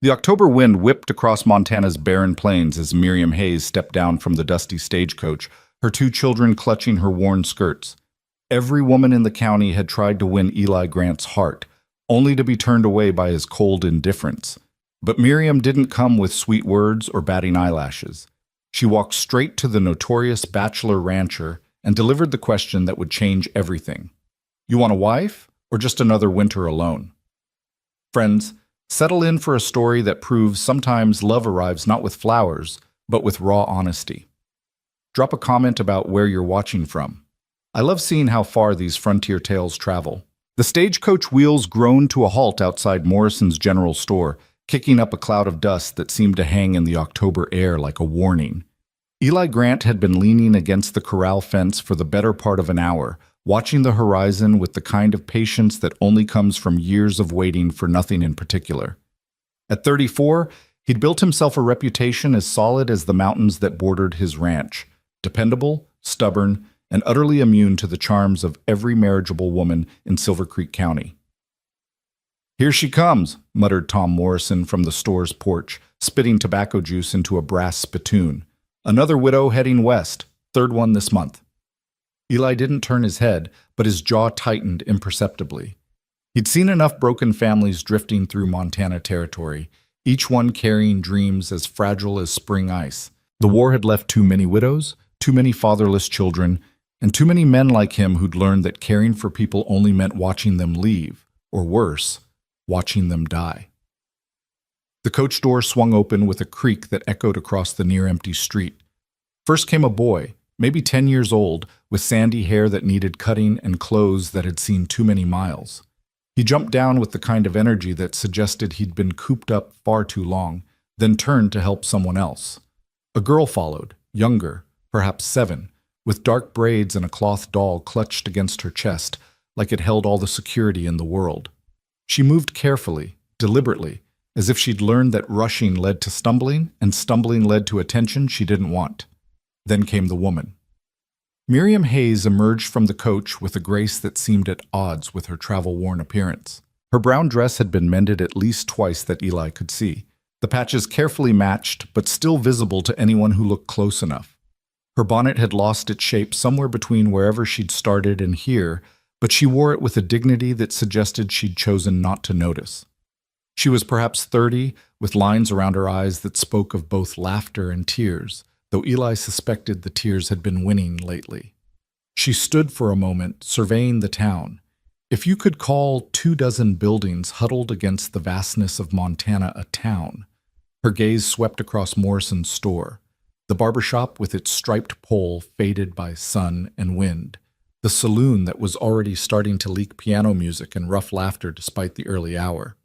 The October wind whipped across Montana's barren plains as Miriam Hayes stepped down from the dusty stagecoach, her two children clutching her worn skirts. Every woman in the county had tried to win Eli Grant's heart, only to be turned away by his cold indifference. But Miriam didn't come with sweet words or batting eyelashes. She walked straight to the notorious bachelor rancher and delivered the question that would change everything. You want a wife, or just another winter alone? Friends, settle in for a story that proves sometimes love arrives not with flowers, but with raw honesty. Drop a comment about where you're watching from. I love seeing how far these frontier tales travel. The stagecoach wheels groaned to a halt outside Morrison's general store, kicking up a cloud of dust that seemed to hang in the October air like a warning. Eli Grant had been leaning against the corral fence for the better part of an hour, watching the horizon with the kind of patience that only comes from years of waiting for nothing in particular. At 34, he'd built himself a reputation as solid as the mountains that bordered his ranch, dependable, stubborn, and utterly immune to the charms of every marriageable woman in Silver Creek County. Here she comes, muttered Tom Morrison from the store's porch, spitting tobacco juice into a brass spittoon. Another widow heading west, third one this month. Eli didn't turn his head, but his jaw tightened imperceptibly. He'd seen enough broken families drifting through Montana territory, each one carrying dreams as fragile as spring ice. The war had left too many widows, too many fatherless children, and too many men like him who'd learned that caring for people only meant watching them leave, or worse, watching them die. The coach door swung open with a creak that echoed across the near-empty street. First came a boy, maybe 10 years old, with sandy hair that needed cutting and clothes that had seen too many miles. He jumped down with the kind of energy that suggested he'd been cooped up far too long, then turned to help someone else. A girl followed, younger, perhaps 7, with dark braids and a cloth doll clutched against her chest, like it held all the security in the world. She moved carefully, deliberately, as if she'd learned that rushing led to stumbling, and stumbling led to attention she didn't want. Then came the woman. Miriam Hayes emerged from the coach with a grace that seemed at odds with her travel-worn appearance. Her brown dress had been mended at least twice that Eli could see, the patches carefully matched but still visible to anyone who looked close enough. Her bonnet had lost its shape somewhere between wherever she'd started and here, but she wore it with a dignity that suggested she'd chosen not to notice. She was perhaps 30, with lines around her eyes that spoke of both laughter and tears, though Eli suspected the tears had been winning lately. She stood for a moment, surveying the town. If you could call 24 buildings huddled against the vastness of Montana a town. Her gaze swept across Morrison's store, the barbershop with its striped pole faded by sun and wind, the saloon that was already starting to leak piano music and rough laughter despite the early hour.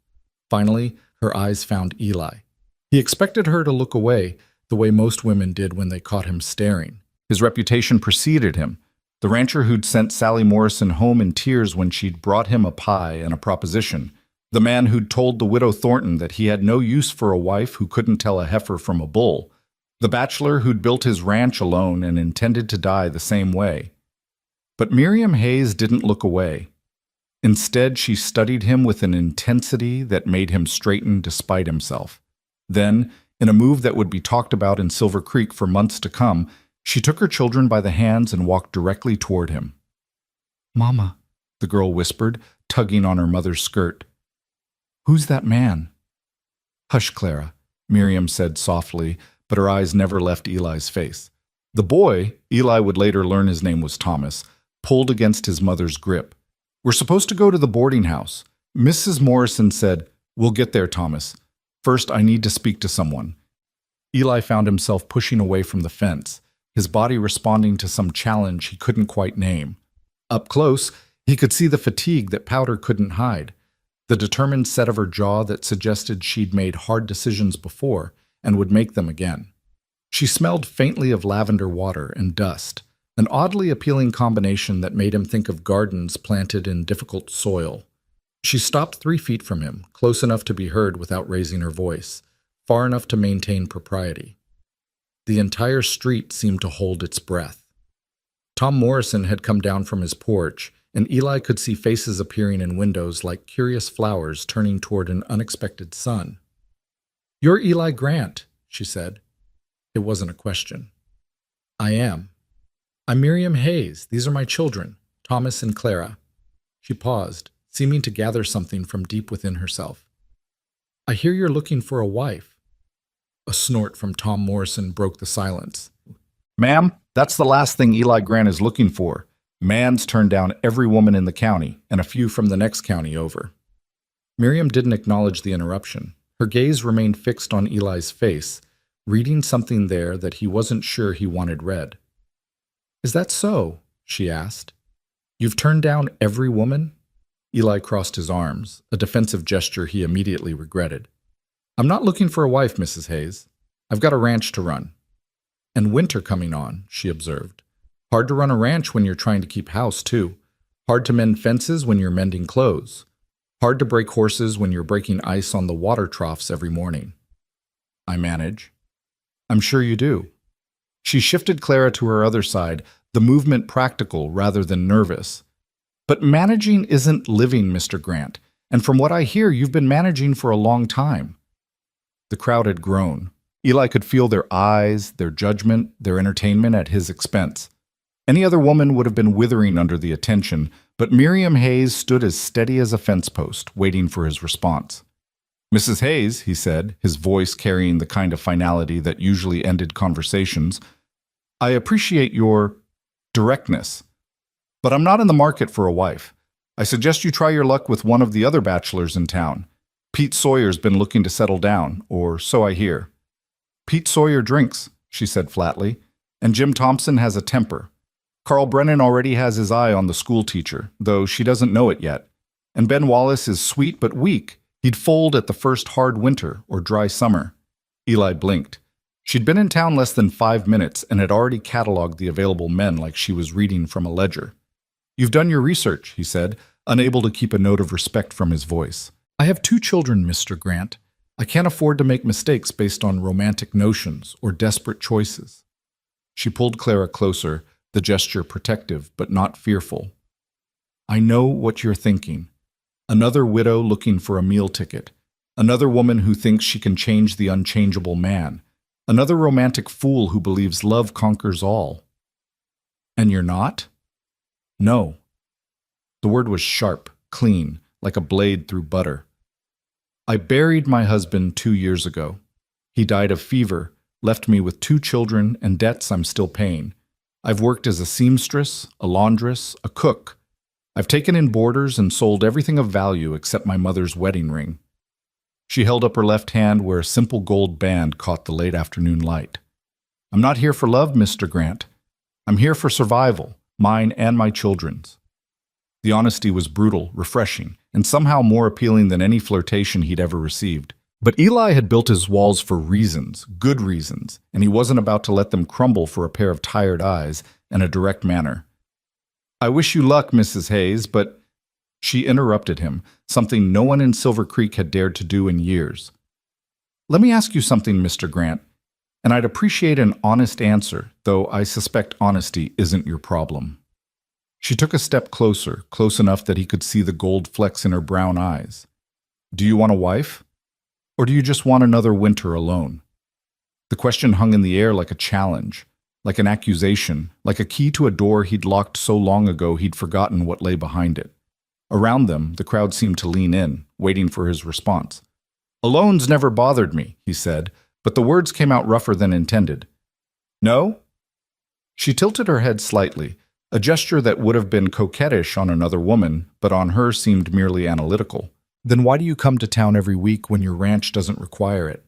Finally, her eyes found Eli. He expected her to look away, the way most women did when they caught him staring. His reputation preceded him. The rancher who'd sent Sally Morrison home in tears when she'd brought him a pie and a proposition. The man who'd told the widow Thornton that he had no use for a wife who couldn't tell a heifer from a bull. The bachelor who'd built his ranch alone and intended to die the same way. But Miriam Hayes didn't look away. Instead, she studied him with an intensity that made him straighten despite himself. Then, in a move that would be talked about in Silver Creek for months to come, she took her children by the hands and walked directly toward him. "Mama," the girl whispered, tugging on her mother's skirt. "Who's that man?" "Hush, Clara," Miriam said softly, but her eyes never left Eli's face. The boy, Eli would later learn his name was Thomas, pulled against his mother's grip. "We're supposed to go to the boarding house." Mrs. Morrison said, "We'll get there, Thomas. First, I need to speak to someone." Eli found himself pushing away from the fence, his body responding to some challenge he couldn't quite name. Up close, he could see the fatigue that Powder couldn't hide, the determined set of her jaw that suggested she'd made hard decisions before and would make them again. She smelled faintly of lavender water and dust, an oddly appealing combination that made him think of gardens planted in difficult soil. She stopped 3 feet from him, close enough to be heard without raising her voice, far enough to maintain propriety. The entire street seemed to hold its breath. Tom Morrison had come down from his porch, and Eli could see faces appearing in windows like curious flowers turning toward an unexpected sun. "You're Eli Grant," she said. It wasn't a question. "I am. I'm Miriam Hayes. These are my children, Thomas and Clara." She paused, seeming to gather something from deep within herself. "I hear you're looking for a wife." A snort from Tom Morrison broke the silence. Ma'am, that's the last thing Eli Grant is looking for. Man's turned down every woman in the county, and a few from the next county over. Miriam didn't acknowledge the interruption. Her gaze remained fixed on Eli's face, reading something there that he wasn't sure he wanted read. "Is that so?" she asked. "You've turned down every woman?" Eli crossed his arms, a defensive gesture he immediately regretted. "I'm not looking for a wife, Mrs. Hayes. I've got a ranch to run." "And winter coming on," she observed. "Hard to run a ranch when you're trying to keep house, too. Hard to mend fences when you're mending clothes. Hard to break horses when you're breaking ice on the water troughs every morning." "I manage." "I'm sure you do." She shifted Clara to her other side, the movement practical rather than nervous. "But managing isn't living, Mr. Grant, and from what I hear, you've been managing for a long time." The crowd had grown. Eli could feel their eyes, their judgment, their entertainment at his expense. Any other woman would have been withering under the attention, but Miriam Hayes stood as steady as a fence post, waiting for his response. "Mrs. Hayes," he said, his voice carrying the kind of finality that usually ended conversations, "I appreciate your directness, but I'm not in the market for a wife. I suggest you try your luck with one of the other bachelors in town. Pete Sawyer's been looking to settle down, or so I hear." "Pete Sawyer drinks," she said flatly, "and Jim Thompson has a temper. Carl Brennan already has his eye on the school teacher, though she doesn't know it yet. And Ben Wallace is sweet but weak. He'd fold at the first hard winter or dry summer." Eli blinked. She'd been in town less than 5 minutes and had already cataloged the available men like she was reading from a ledger. "You've done your research," he said, unable to keep a note of respect from his voice. "I have 2 children, Mr. Grant. I can't afford to make mistakes based on romantic notions or desperate choices." She pulled Clara closer, the gesture protective but not fearful. "I know what you're thinking. Another widow looking for a meal ticket. Another woman who thinks she can change the unchangeable man. Another romantic fool who believes love conquers all." "And you're not?" "No." The word was sharp, clean, like a blade through butter. "I buried my husband 2 years ago. He died of fever, left me with 2 children and debts I'm still paying. I've worked as a seamstress, a laundress, a cook. I've taken in boarders and sold everything of value except my mother's wedding ring." She held up her left hand where a simple gold band caught the late afternoon light. "I'm not here for love, Mr. Grant. I'm here for survival, mine and my children's." The honesty was brutal, refreshing, and somehow more appealing than any flirtation he'd ever received. But Eli had built his walls for reasons, good reasons, and he wasn't about to let them crumble for a pair of tired eyes and a direct manner. "I wish you luck, Mrs. Hayes, but—" She interrupted him, something no one in Silver Creek had dared to do in years. "Let me ask you something, Mr. Grant, and I'd appreciate an honest answer, though I suspect honesty isn't your problem." She took a step closer, close enough that he could see the gold flecks in her brown eyes. "Do you want a wife? Or do you just want another winter alone?" The question hung in the air like a challenge, like an accusation, like a key to a door he'd locked so long ago he'd forgotten what lay behind it. Around them, the crowd seemed to lean in, waiting for his response. "Alone's never bothered me," he said, but the words came out rougher than intended. "No?" She tilted her head slightly, a gesture that would have been coquettish on another woman, but on her seemed merely analytical. "Then why do you come to town every week when your ranch doesn't require it?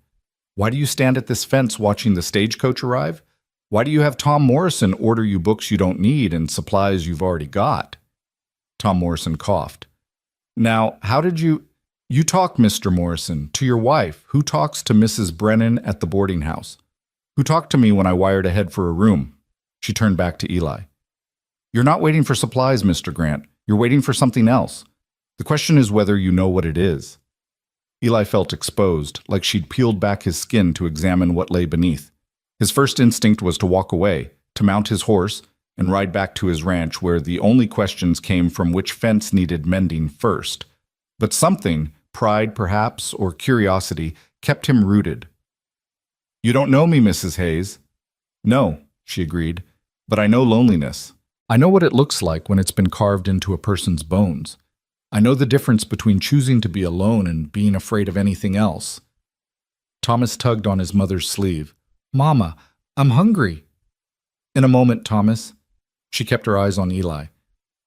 Why do you stand at this fence watching the stagecoach arrive? Why do you have Tom Morrison order you books you don't need and supplies you've already got?" Tom Morrison coughed. "Now, how did you— You talk, Mr. Morrison, to your wife. Who talks to Mrs. Brennan at the boarding house? Who talked to me when I wired ahead for a room?" She turned back to Eli. "You're not waiting for supplies, Mr. Grant. You're waiting for something else. The question is whether you know what it is." Eli felt exposed, like she'd peeled back his skin to examine what lay beneath. His first instinct was to walk away, to mount his horse, and ride back to his ranch where the only questions came from which fence needed mending first. But something, pride perhaps, or curiosity, kept him rooted. "You don't know me, Mrs. Hayes." "No," she agreed, "but I know loneliness. I know what it looks like when it's been carved into a person's bones. I know the difference between choosing to be alone and being afraid of anything else." Thomas tugged on his mother's sleeve. "Mama, I'm hungry." "In a moment, Thomas." She kept her eyes on Eli.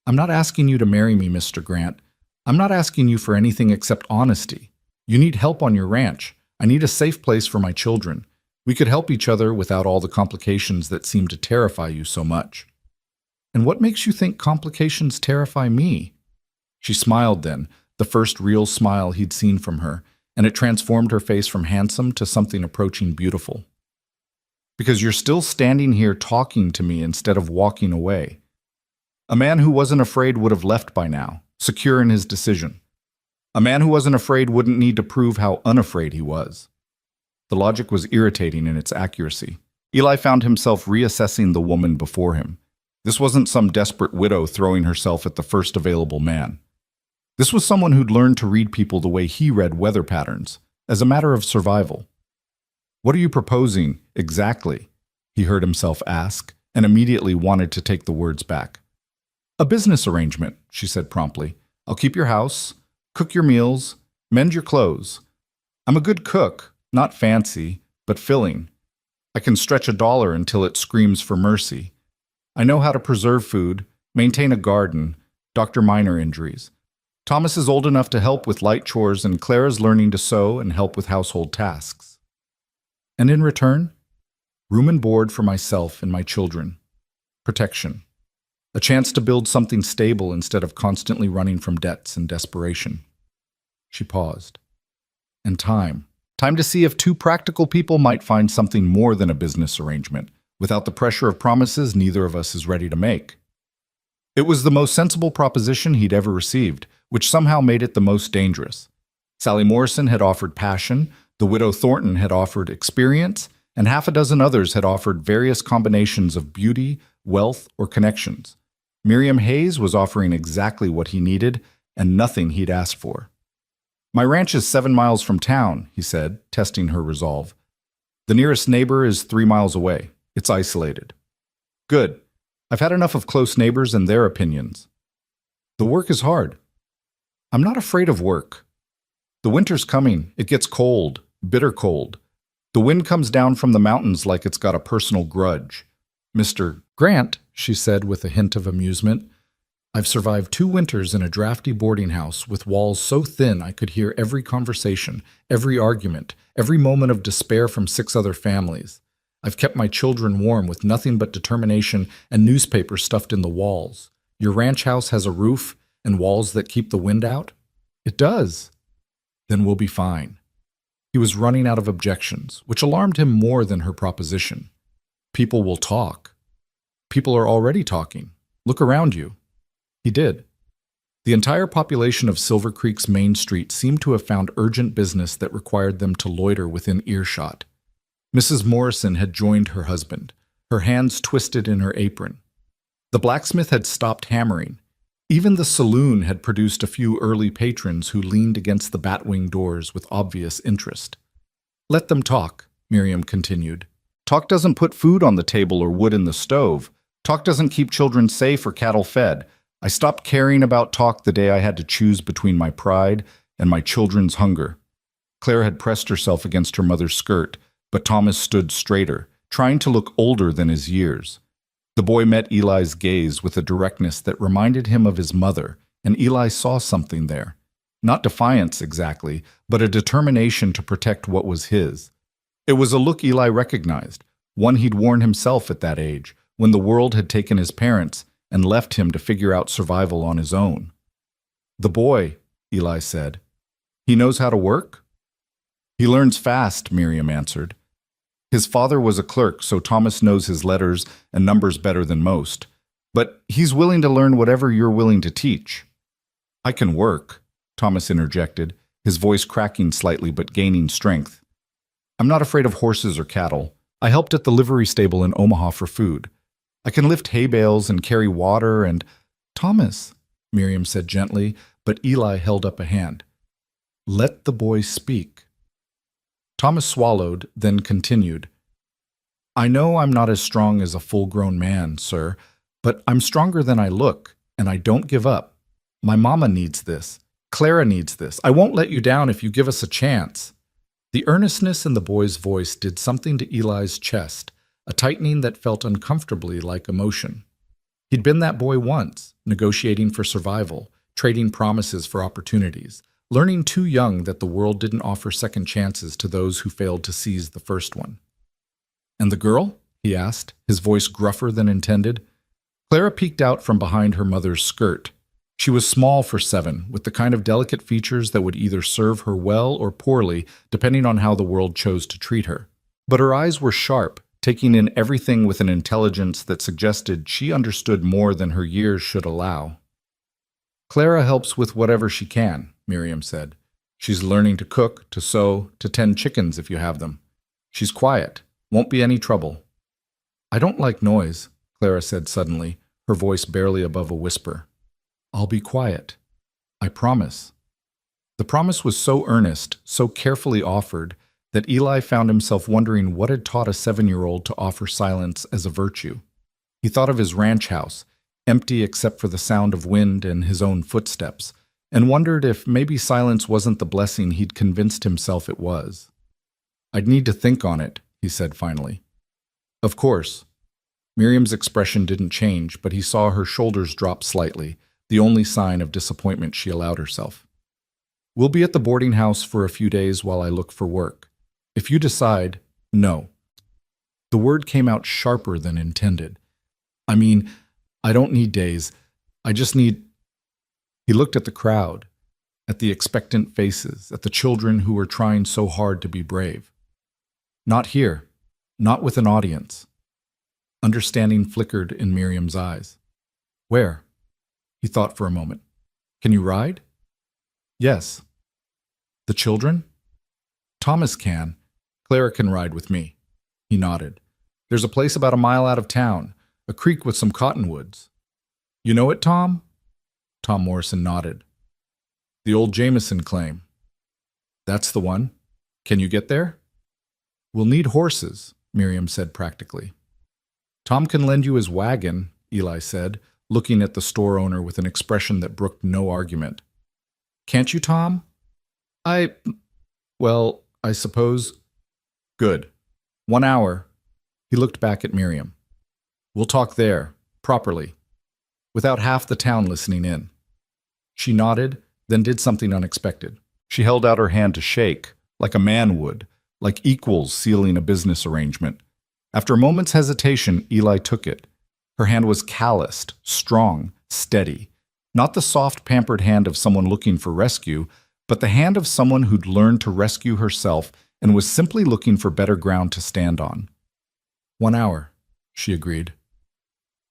"I'm not asking you to marry me, Mr. Grant. I'm not asking you for anything except honesty. You need help on your ranch. I need a safe place for my children. We could help each other without all the complications that seem to terrify you so much." "And what makes you think complications terrify me?" She smiled then, the first real smile he'd seen from her, and it transformed her face from handsome to something approaching beautiful. "Because you're still standing here talking to me instead of walking away. A man who wasn't afraid would have left by now, secure in his decision. A man who wasn't afraid wouldn't need to prove how unafraid he was." The logic was irritating in its accuracy. Eli found himself reassessing the woman before him. This wasn't some desperate widow throwing herself at the first available man. This was someone who'd learned to read people the way he read weather patterns, as a matter of survival. "What are you proposing, exactly?" he heard himself ask, and immediately wanted to take the words back. "A business arrangement," she said promptly. "I'll keep your house, cook your meals, mend your clothes. I'm a good cook, not fancy, but filling. I can stretch $1 until it screams for mercy. I know how to preserve food, maintain a garden, doctor minor injuries. Thomas is old enough to help with light chores, and Clara's learning to sew and help with household tasks. And in return, room and board for myself and my children. Protection. A chance to build something stable instead of constantly running from debts and desperation." She paused. "And time. Time to see if two practical people might find something more than a business arrangement, without the pressure of promises neither of us is ready to make." It was the most sensible proposition he'd ever received, which somehow made it the most dangerous. Sally Morrison had offered passion, the widow Thornton had offered experience, and half a dozen others had offered various combinations of beauty, wealth, or connections. Miriam Hayes was offering exactly what he needed and nothing he'd asked for. "My ranch is 7 miles from town," he said, testing her resolve. "The nearest neighbor is 3 miles away. It's isolated." "Good. I've had enough of close neighbors and their opinions." "The work is hard." "I'm not afraid of work. The winter's coming. It gets cold, bitter cold. The wind comes down from the mountains like it's got a personal grudge. Mr. Grant," she said with a hint of amusement, "I've survived 2 winters in a drafty boarding house with walls so thin I could hear every conversation, every argument, every moment of despair from 6 other families. I've kept my children warm with nothing but determination and newspapers stuffed in the walls. Your ranch house has a roof and walls that keep the wind out?" "It does." "Then we'll be fine." He was running out of objections, which alarmed him more than her proposition. "People will talk." "People are already talking. Look around you." He did. The entire population of Silver Creek's Main Street seemed to have found urgent business that required them to loiter within earshot. Mrs. Morrison had joined her husband, her hands twisted in her apron. The blacksmith had stopped hammering. Even the saloon had produced a few early patrons who leaned against the batwing doors with obvious interest. "Let them talk," Miriam continued. "Talk doesn't put food on the table or wood in the stove. Talk doesn't keep children safe or cattle fed. I stopped caring about talk the day I had to choose between my pride and my children's hunger." Claire had pressed herself against her mother's skirt, but Thomas stood straighter, trying to look older than his years. The boy met Eli's gaze with a directness that reminded him of his mother, and Eli saw something there. Not defiance exactly, but a determination to protect what was his. It was a look Eli recognized, one he'd worn himself at that age, when the world had taken his parents and left him to figure out survival on his own. "The boy," Eli said. "He knows how to work?" "He learns fast," Miriam answered. "His father was a clerk, so Thomas knows his letters and numbers better than most. But he's willing to learn whatever you're willing to teach." "I can work," Thomas interjected, his voice cracking slightly but gaining strength. "I'm not afraid of horses or cattle. I helped at the livery stable in Omaha for food. I can lift hay bales and carry water and—" "Thomas," Miriam said gently, but Eli held up a hand. "Let the boy speak." Thomas swallowed, then continued. I know I'm not as strong as a full-grown man, sir, but I'm stronger than I look, and I don't give up. My mama needs this. Clara needs this. I won't let you down if you give us a chance. The earnestness in the boy's voice did something to Eli's chest, a tightening that felt uncomfortably like emotion. He'd been that boy once, negotiating for survival, trading promises for opportunities, learning too young that the world didn't offer second chances to those who failed to seize the first one. And the girl? He asked, his voice gruffer than intended. Clara peeked out from behind her mother's skirt. She was small for 7, with the kind of delicate features that would either serve her well or poorly, depending on how the world chose to treat her. But her eyes were sharp, taking in everything with an intelligence that suggested she understood more than her years should allow. Clara helps with whatever she can, Miriam said. She's learning to cook, to sew, to tend chickens if you have them. She's quiet. Won't be any trouble. I don't like noise, Clara said suddenly, her voice barely above a whisper. I'll be quiet. I promise. The promise was so earnest, so carefully offered, that Eli found himself wondering what had taught a 7-year-old to offer silence as a virtue. He thought of his ranch house, empty except for the sound of wind and his own footsteps, and wondered if maybe silence wasn't the blessing he'd convinced himself it was. I'd need to think on it, he said finally. Of course. Miriam's expression didn't change, but he saw her shoulders drop slightly, the only sign of disappointment she allowed herself. We'll be at the boarding house for a few days while I look for work. If you decide, no. The word came out sharper than intended. I mean, I don't need days. I just need... He looked at the crowd, at the expectant faces, at the children who were trying so hard to be brave. Not here. Not with an audience. Understanding flickered in Miriam's eyes. Where? He thought for a moment. Can you ride? Yes. The children? Thomas can. Clara can ride with me. He nodded. There's a place about a mile out of town, a creek with some cottonwoods. You know it, Tom? Tom Morrison nodded. The old Jameson claim. That's the one. Can you get there? We'll need horses, Miriam said practically. Tom can lend you his wagon, Eli said, looking at the store owner with an expression that brooked no argument. Can't you, Tom? I suppose. Good. 1 hour. He looked back at Miriam. We'll talk there, properly, without half the town listening in. She nodded, then did something unexpected. She held out her hand to shake, like a man would, like equals sealing a business arrangement. After a moment's hesitation, Eli took it. Her hand was calloused, strong, steady. Not the soft, pampered hand of someone looking for rescue, but the hand of someone who'd learned to rescue herself and was simply looking for better ground to stand on. 1 hour, she agreed.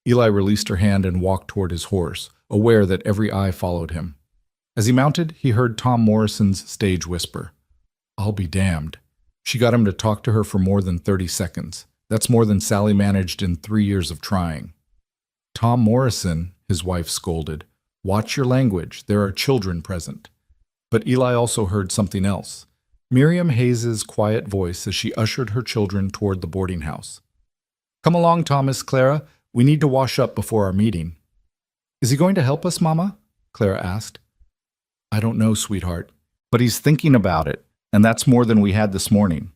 Eli released her hand and walked toward his horse, aware that every eye followed him. As he mounted, he heard Tom Morrison's stage whisper. I'll be damned. She got him to talk to her for more than 30 seconds. That's more than Sally managed in 3 years of trying. Tom Morrison, his wife scolded. Watch your language. There are children present. But Eli also heard something else. Miriam Hayes's quiet voice as she ushered her children toward the boarding house. Come along, Thomas, Clara. We need to wash up before our meeting. Is he going to help us, Mama? Clara asked. I don't know, sweetheart. But he's thinking about it, and that's more than we had this morning.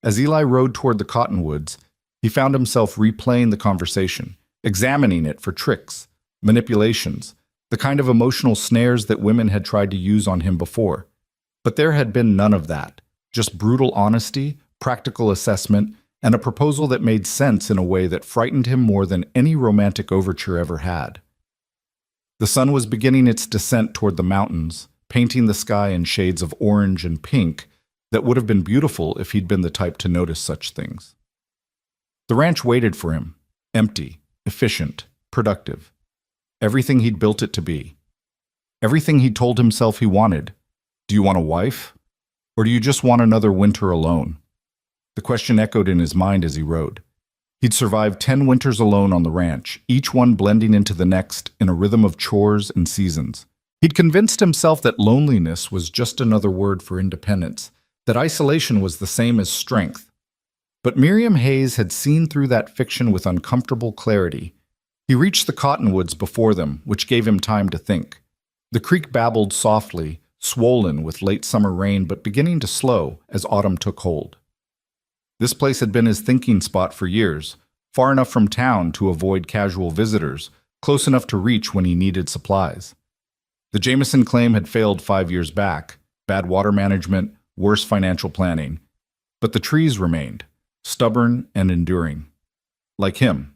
As Eli rode toward the cottonwoods, he found himself replaying the conversation, examining it for tricks, manipulations, the kind of emotional snares that women had tried to use on him before. But there had been none of that, just brutal honesty, practical assessment, and a proposal that made sense in a way that frightened him more than any romantic overture ever had. The sun was beginning its descent toward the mountains, painting the sky in shades of orange and pink that would have been beautiful if he'd been the type to notice such things. The ranch waited for him, empty, efficient, productive. Everything he'd built it to be. Everything he'd told himself he wanted. Do you want a wife? Or do you just want another winter alone? The question echoed in his mind as he rode. He'd survived 10 winters alone on the ranch, each one blending into the next in a rhythm of chores and seasons. He'd convinced himself that loneliness was just another word for independence, that isolation was the same as strength. But Miriam Hayes had seen through that fiction with uncomfortable clarity. He reached the cottonwoods before them, which gave him time to think. The creek babbled softly, swollen with late summer rain but beginning to slow as autumn took hold. This place had been his thinking spot for years, far enough from town to avoid casual visitors, close enough to reach when he needed supplies. The Jameson claim had failed 5 years back, bad water management, worse financial planning. But the trees remained, stubborn and enduring. Like him.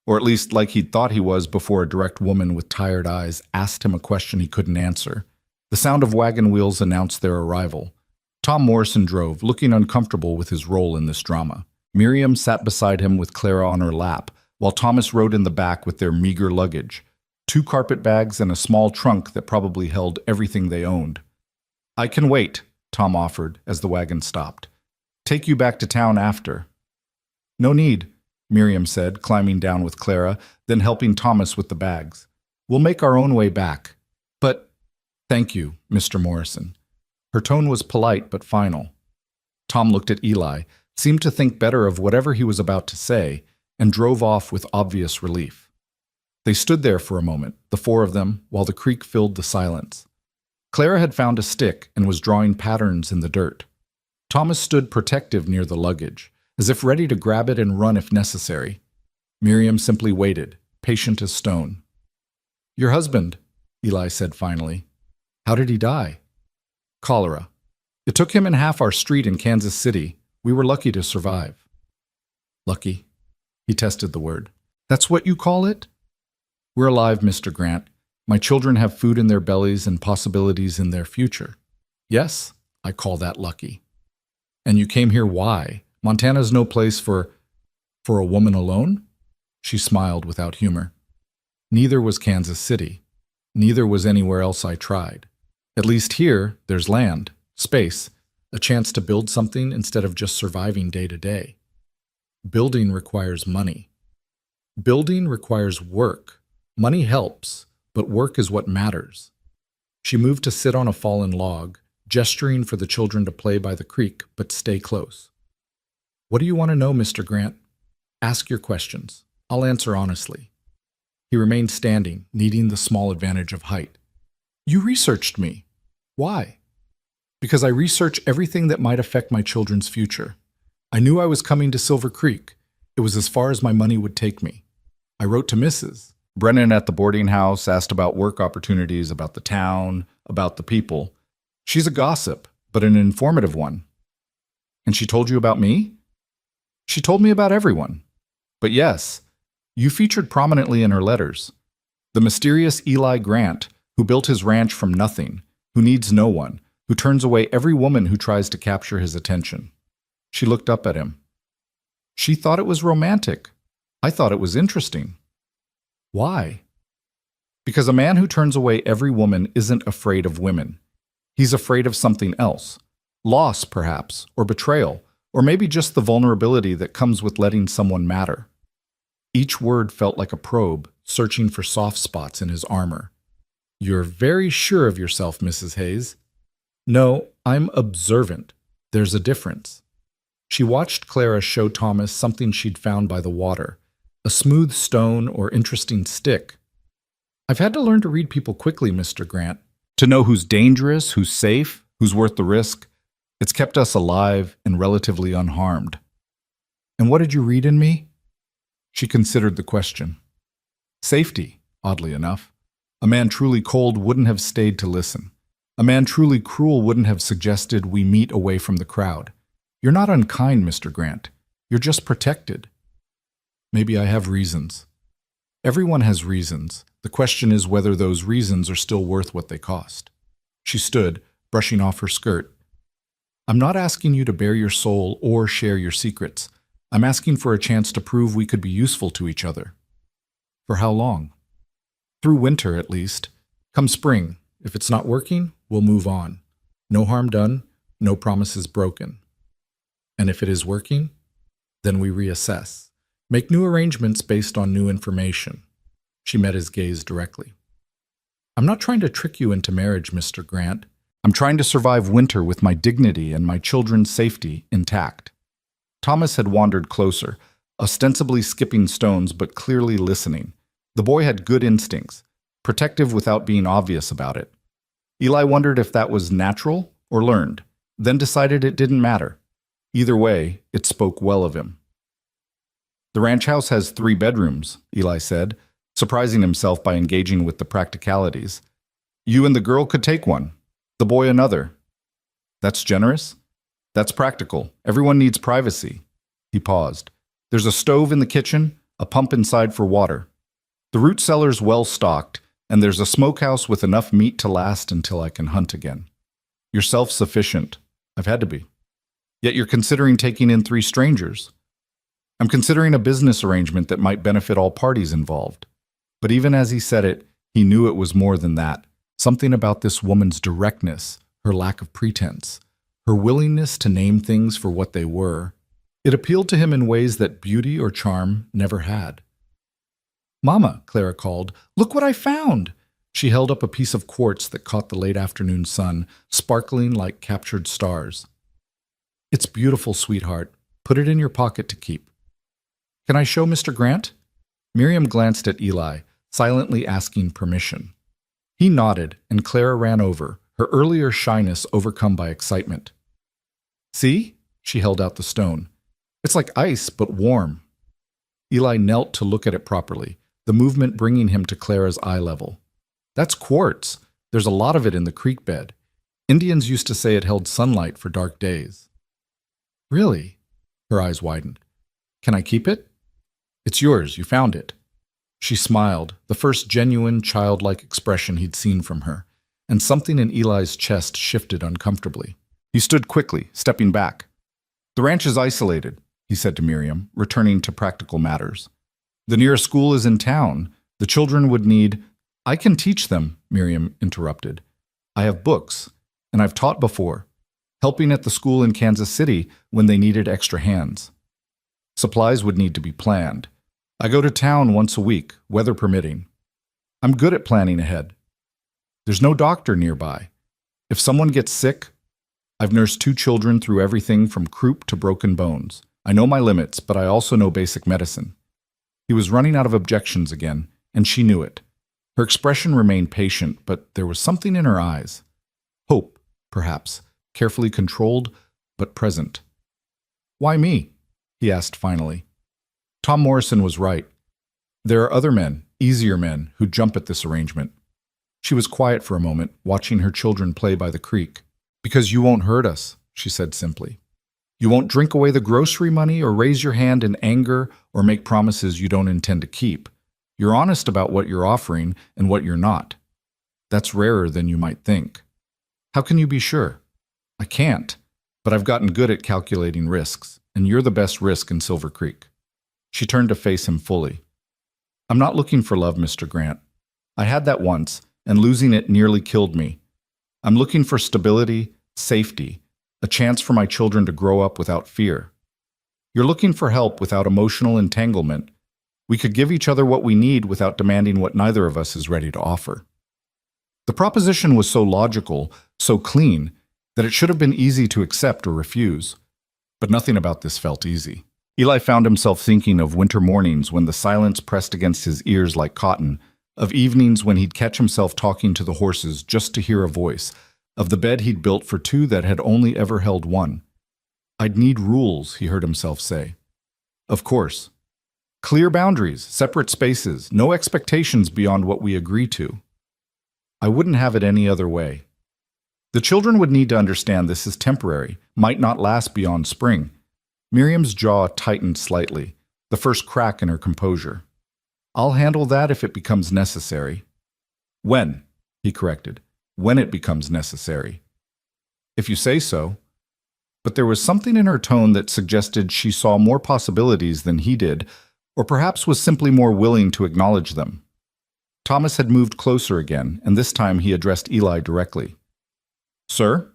Or at least like he'd thought he was before a direct woman with tired eyes asked him a question he couldn't answer. The sound of wagon wheels announced their arrival. Tom Morrison drove, looking uncomfortable with his role in this drama. Miriam sat beside him with Clara on her lap, while Thomas rode in the back with their meager luggage, 2 carpet bags and a small trunk that probably held everything they owned. "I can wait," Tom offered as the wagon stopped. "Take you back to town after." "No need," Miriam said, climbing down with Clara, then helping Thomas with the bags. "We'll make our own way back." "But—" "Thank you, Mr. Morrison." Her tone was polite but final. Tom looked at Eli, seemed to think better of whatever he was about to say, and drove off with obvious relief. They stood there for a moment, the 4 of them, while the creek filled the silence. Clara had found a stick and was drawing patterns in the dirt. Thomas stood protective near the luggage, as if ready to grab it and run if necessary. Miriam simply waited, patient as stone. "Your husband," Eli said finally. "How did he die?" "Cholera. It took him in half our street in Kansas City. We were lucky to survive." "Lucky?" He tested the word. "That's what you call it?" "We're alive, Mr. Grant. My children have food in their bellies and possibilities in their future. Yes, I call that lucky." "And you came here why? Montana's no place for a woman alone?" She smiled without humor. "Neither was Kansas City. Neither was anywhere else I tried. At least here, there's land, space, a chance to build something instead of just surviving day to day. Building requires money. Building requires work. Money helps, but work is what matters." She moved to sit on a fallen log, gesturing for the children to play by the creek, but stay close. "What do you want to know, Mr. Grant? Ask your questions. I'll answer honestly." He remained standing, needing the small advantage of height. "You researched me. Why?" "Because I research everything that might affect my children's future. I knew I was coming to Silver Creek. It was as far as my money would take me. I wrote to Mrs. Brennan at the boarding house, asked about work opportunities, about the town, about the people. She's a gossip, but an informative one." "And she told you about me?" "She told me about everyone. But yes, you featured prominently in her letters. The mysterious Eli Grant, who built his ranch from nothing, who needs no one, who turns away every woman who tries to capture his attention." She looked up at him. "She thought it was romantic. I thought it was interesting." "Why?" "Because a man who turns away every woman isn't afraid of women. He's afraid of something else. Loss, perhaps, or betrayal, or maybe just the vulnerability that comes with letting someone matter." Each word felt like a probe, searching for soft spots in his armor. "You're very sure of yourself, Mrs. Hayes." "No, I'm observant. There's a difference." She watched Clara show Thomas something she'd found by the water, a smooth stone or interesting stick. "I've had to learn to read people quickly, Mr. Grant. To know who's dangerous, who's safe, who's worth the risk. It's kept us alive and relatively unharmed." "And what did you read in me?" She considered the question. "Safety, oddly enough. A man truly cold wouldn't have stayed to listen. A man truly cruel wouldn't have suggested we meet away from the crowd. You're not unkind, Mr. Grant. You're just protected." "Maybe I have reasons." "Everyone has reasons. The question is whether those reasons are still worth what they cost." She stood, brushing off her skirt. "I'm not asking you to bare your soul or share your secrets. I'm asking for a chance to prove we could be useful to each other." "For how long?" "Through winter, at least. Come spring, if it's not working, we'll move on. No harm done, no promises broken. And if it is working, then we reassess. Make new arrangements based on new information." She met his gaze directly. "I'm not trying to trick you into marriage, Mr. Grant. I'm trying to survive winter with my dignity and my children's safety intact. Thomas had wandered closer, ostensibly skipping stones but clearly listening. The boy had good instincts, protective without being obvious about it. Eli wondered if that was natural or learned, then decided it didn't matter. Either way, it spoke well of him. The ranch house has 3 bedrooms, Eli said, surprising himself by engaging with the practicalities. You and the girl could take one, the boy another. That's generous? That's practical. Everyone needs privacy. He paused. There's a stove in the kitchen, a pump inside for water. The root cellar's well stocked, and there's a smokehouse with enough meat to last until I can hunt again. You're self-sufficient. I've had to be. Yet you're considering taking in 3 strangers. I'm considering a business arrangement that might benefit all parties involved. But even as he said it, he knew it was more than that. Something about this woman's directness, her lack of pretense, her willingness to name things for what they were. It appealed to him in ways that beauty or charm never had. "Mama," Clara called, "look what I found!" She held up a piece of quartz that caught the late afternoon sun, sparkling like captured stars. "It's beautiful, sweetheart. Put it in your pocket to keep." "Can I show Mr. Grant?" Miriam glanced at Eli, silently asking permission. He nodded, and Clara ran over, her earlier shyness overcome by excitement. "See?" She held out the stone. "It's like ice, but warm." Eli knelt to look at it properly, the movement bringing him to Clara's eye level. "That's quartz. There's a lot of it in the creek bed. Indians used to say it held sunlight for dark days." "Really?" Her eyes widened. "Can I keep it?" "It's yours. You found it." She smiled, the first genuine, childlike expression he'd seen from her, and something in Eli's chest shifted uncomfortably. He stood quickly, stepping back. "The ranch is isolated," he said to Miriam, returning to practical matters. "The nearest school is in town. The children would need—" "I can teach them," Miriam interrupted. "I have books, and I've taught before, helping at the school in Kansas City when they needed extra hands. Supplies would need to be planned. I go to town once a week, weather permitting. I'm good at planning ahead. There's no doctor nearby. If someone gets sick, I've nursed 2 children through everything from croup to broken bones. I know my limits, but I also know basic medicine." He was running out of objections again, and she knew it. Her expression remained patient, but there was something in her eyes. Hope, perhaps, carefully controlled, but present. "Why me?" he asked finally. Tom Morrison was right. There are other men, easier men, who jump at this arrangement. She was quiet for a moment, watching her children play by the creek. "Because you won't hurt us," she said simply. "You won't drink away the grocery money or raise your hand in anger or make promises you don't intend to keep. You're honest about what you're offering and what you're not. That's rarer than you might think." "How can you be sure?" "I can't, but I've gotten good at calculating risks, and you're the best risk in Silver Creek." She turned to face him fully. "I'm not looking for love, Mr. Grant. I had that once, and losing it nearly killed me. I'm looking for stability, safety, a chance for my children to grow up without fear. You're looking for help without emotional entanglement. We could give each other what we need without demanding what neither of us is ready to offer." The proposition was so logical, so clean, that it should have been easy to accept or refuse. But nothing about this felt easy. Eli found himself thinking of winter mornings when the silence pressed against his ears like cotton, of evenings when he'd catch himself talking to the horses just to hear a voice, of the bed he'd built for 2 that had only ever held 1. "I'd need rules," he heard himself say. "Of course. Clear boundaries, separate spaces, no expectations beyond what we agree to. I wouldn't have it any other way. The children would need to understand this is temporary, might not last beyond spring." Miriam's jaw tightened slightly, the first crack in her composure. "I'll handle that if it becomes necessary." "When?" he corrected. "When it becomes necessary." "If you say so." But there was something in her tone that suggested she saw more possibilities than he did, or perhaps was simply more willing to acknowledge them. Thomas had moved closer again, and this time he addressed Eli directly. "Sir,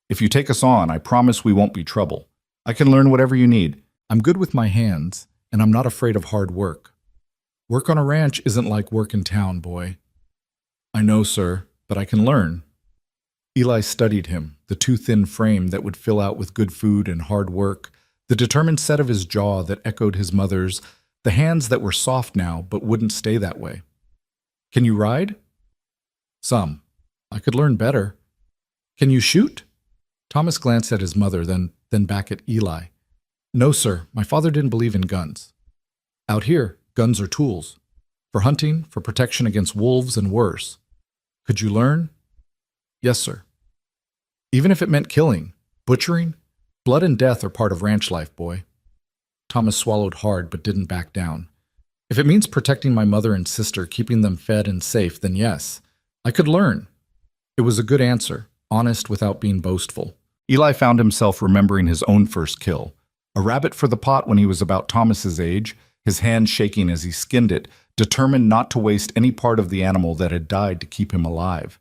if you take us on, I promise we won't be trouble. I can learn whatever you need. I'm good with my hands, and I'm not afraid of hard work." "Work on a ranch isn't like work in town, boy." "I know, sir, but I can learn." Eli studied him, the too thin frame that would fill out with good food and hard work, the determined set of his jaw that echoed his mother's, the hands that were soft now but wouldn't stay that way. Can you ride? Some. I could learn better. Can you shoot? Thomas glanced at his mother, then back at Eli. No, sir. My father didn't believe in guns. Out here, guns are tools. For hunting, for protection against wolves, and worse. Could you learn? Yes, sir. Even if it meant killing, butchering, blood and death are part of ranch life, boy. Thomas swallowed hard but didn't back down. If it means protecting my mother and sister, keeping them fed and safe, then yes, I could learn. It was a good answer, honest without being boastful. Eli found himself remembering his own first kill, a rabbit for the pot when he was about Thomas's age, his hand shaking as he skinned it, determined not to waste any part of the animal that had died to keep him alive.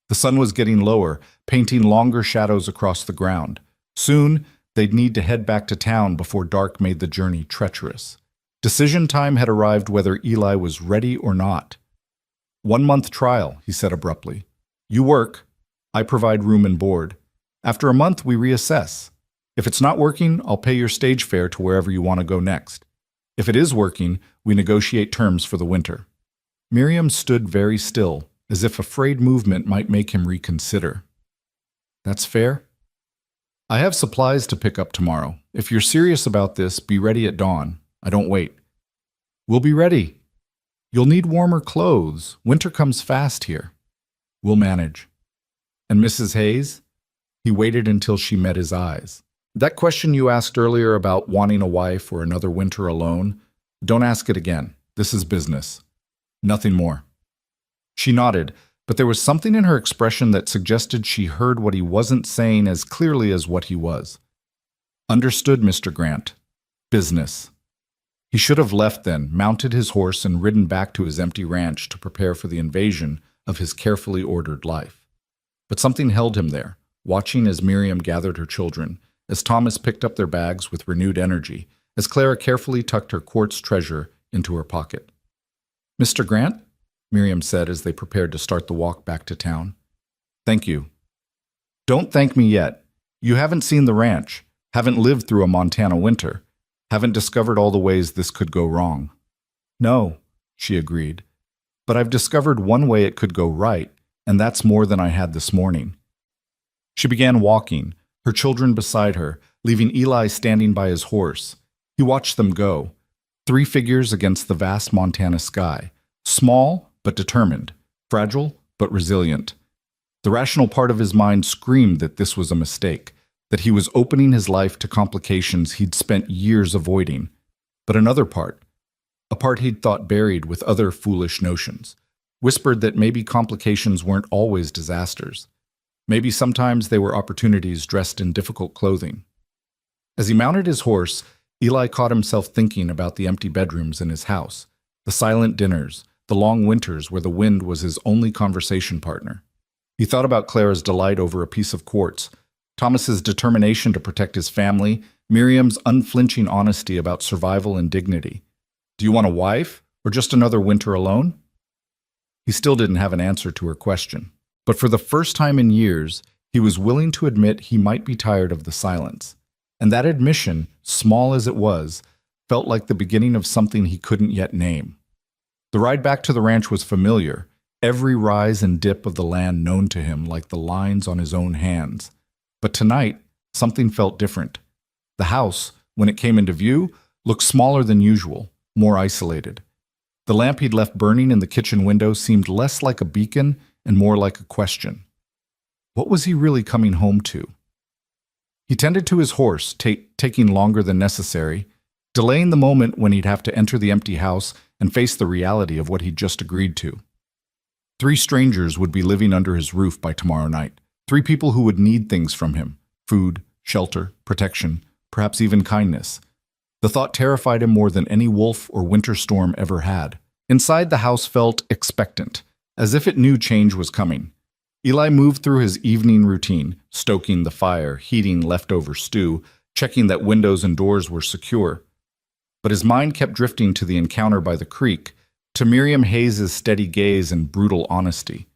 The sun was getting lower, painting longer shadows across the ground. Soon, they'd need to head back to town before dark made the journey treacherous. Decision time had arrived whether Eli was ready or not. 1 month trial, he said abruptly. You work. I provide room and board. After a month, we reassess. If it's not working, I'll pay your stage fare to wherever you want to go next. If it is working, we negotiate terms for the winter. Miriam stood very still, as if afraid movement might make him reconsider. That's fair? I have supplies to pick up tomorrow. If you're serious about this, be ready at dawn. I don't wait. We'll be ready. You'll need warmer clothes. Winter comes fast here. We'll manage. And Mrs. Hayes? He waited until she met his eyes. That question you asked earlier about wanting a wife or another winter alone, don't ask it again. This is business. Nothing more. She nodded, but there was something in her expression that suggested she heard what he wasn't saying as clearly as what he was. Understood, Mr. Grant. Business. He should have left then, mounted his horse, and ridden back to his empty ranch to prepare for the invasion of his carefully ordered life. But something held him there, watching as Miriam gathered her children, as Thomas picked up their bags with renewed energy, as Clara carefully tucked her quartz treasure into her pocket. Mr. Grant? Miriam said as they prepared to start the walk back to town. Thank you. Don't thank me yet. You haven't seen the ranch, haven't lived through a Montana winter, haven't discovered all the ways this could go wrong. No, she agreed. But I've discovered one way it could go right, and that's more than I had this morning. She began walking, her children beside her, leaving Eli standing by his horse. He watched them go, 3 figures against the vast Montana sky, small but determined, fragile but resilient. The rational part of his mind screamed that this was a mistake, that he was opening his life to complications he'd spent years avoiding. But another part, a part he'd thought buried with other foolish notions, whispered that maybe complications weren't always disasters. Maybe sometimes they were opportunities dressed in difficult clothing. As he mounted his horse, Eli caught himself thinking about the empty bedrooms in his house, the silent dinners, the long winters where the wind was his only conversation partner. He thought about Clara's delight over a piece of quartz, Thomas's determination to protect his family, Miriam's unflinching honesty about survival and dignity. Do you want a wife, or just another winter alone? He still didn't have an answer to her question. But for the first time in years, he was willing to admit he might be tired of the silence. And that admission, small as it was, felt like the beginning of something he couldn't yet name. The ride back to the ranch was familiar, every rise and dip of the land known to him like the lines on his own hands. But tonight, something felt different. The house, when it came into view, looked smaller than usual, more isolated. The lamp he'd left burning in the kitchen window seemed less like a beacon and more like a question. What was he really coming home to? He tended to his horse, taking longer than necessary, delaying the moment when he'd have to enter the empty house and face the reality of what he'd just agreed to. 3 strangers would be living under his roof by tomorrow night. 3 people who would need things from him: food, shelter, protection, perhaps even kindness. The thought terrified him more than any wolf or winter storm ever had. Inside, the house felt expectant, as if it knew change was coming. Eli moved through his evening routine, stoking the fire, heating leftover stew, checking that windows and doors were secure. But his mind kept drifting to the encounter by the creek, to Miriam Hayes' steady gaze and brutal honesty.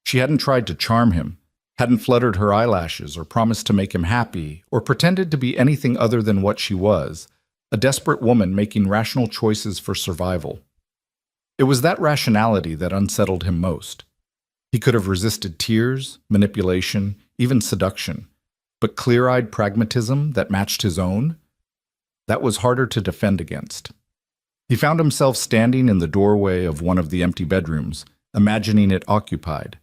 She hadn't tried to charm him. hadn't fluttered her eyelashes or promised to make him happy or pretended to be anything other than what she was, a desperate woman making rational choices for survival. It was that rationality that unsettled him most. He could have resisted tears, manipulation, even seduction, but clear-eyed pragmatism that matched his own? That was harder to defend against. He found himself standing in the doorway of one of the empty bedrooms, imagining it occupied.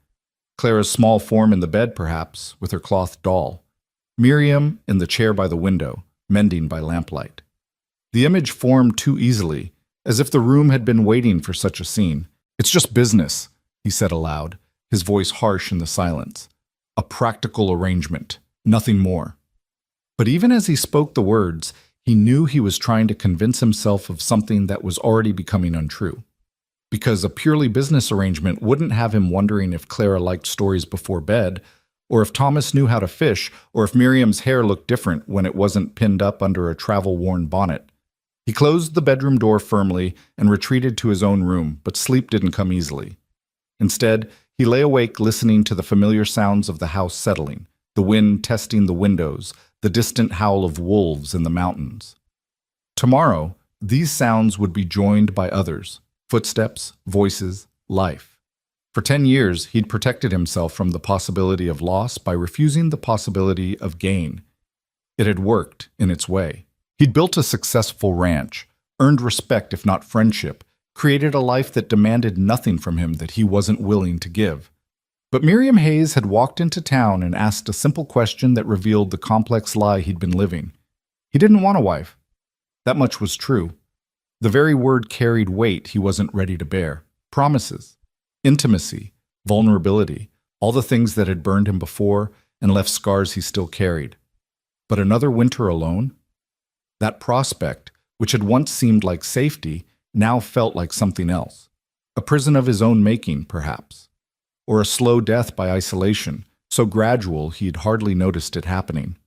Clara's small form in the bed, perhaps, with her cloth doll. Miriam in the chair by the window, mending by lamplight. The image formed too easily, as if the room had been waiting for such a scene. "It's just business," he said aloud, his voice harsh in the silence. "A practical arrangement, nothing more." But even as he spoke the words, he knew he was trying to convince himself of something that was already becoming untrue. Because a purely business arrangement wouldn't have him wondering if Clara liked stories before bed, or if Thomas knew how to fish, or if Miriam's hair looked different when it wasn't pinned up under a travel-worn bonnet. He closed the bedroom door firmly and retreated to his own room, but sleep didn't come easily. Instead, he lay awake listening to the familiar sounds of the house settling, the wind testing the windows, the distant howl of wolves in the mountains. Tomorrow, these sounds would be joined by others, footsteps, voices, life. For 10 years, he'd protected himself from the possibility of loss by refusing the possibility of gain. It had worked in its way. He'd built a successful ranch, earned respect if not friendship, created a life that demanded nothing from him that he wasn't willing to give. But Miriam Hayes had walked into town and asked a simple question that revealed the complex lie he'd been living. He didn't want a wife. That much was true. The very word carried weight he wasn't ready to bear. Promises, intimacy, vulnerability, all the things that had burned him before and left scars he still carried. But another winter alone? That prospect, which had once seemed like safety, now felt like something else. A prison of his own making, perhaps. Or a slow death by isolation, so gradual he'd hardly noticed it happening.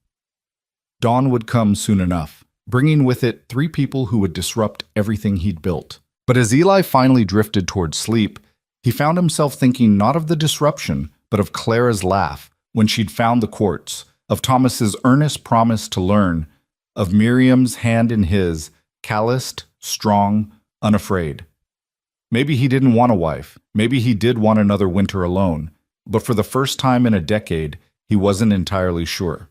Dawn would come soon enough, bringing with it 3 people who would disrupt everything he'd built. But as Eli finally drifted toward sleep, he found himself thinking not of the disruption, but of Clara's laugh when she'd found the quartz, of Thomas's earnest promise to learn, of Miriam's hand in his, calloused, strong, unafraid. Maybe he didn't want a wife. Maybe he did want another winter alone. But for the first time in a decade, he wasn't entirely sure.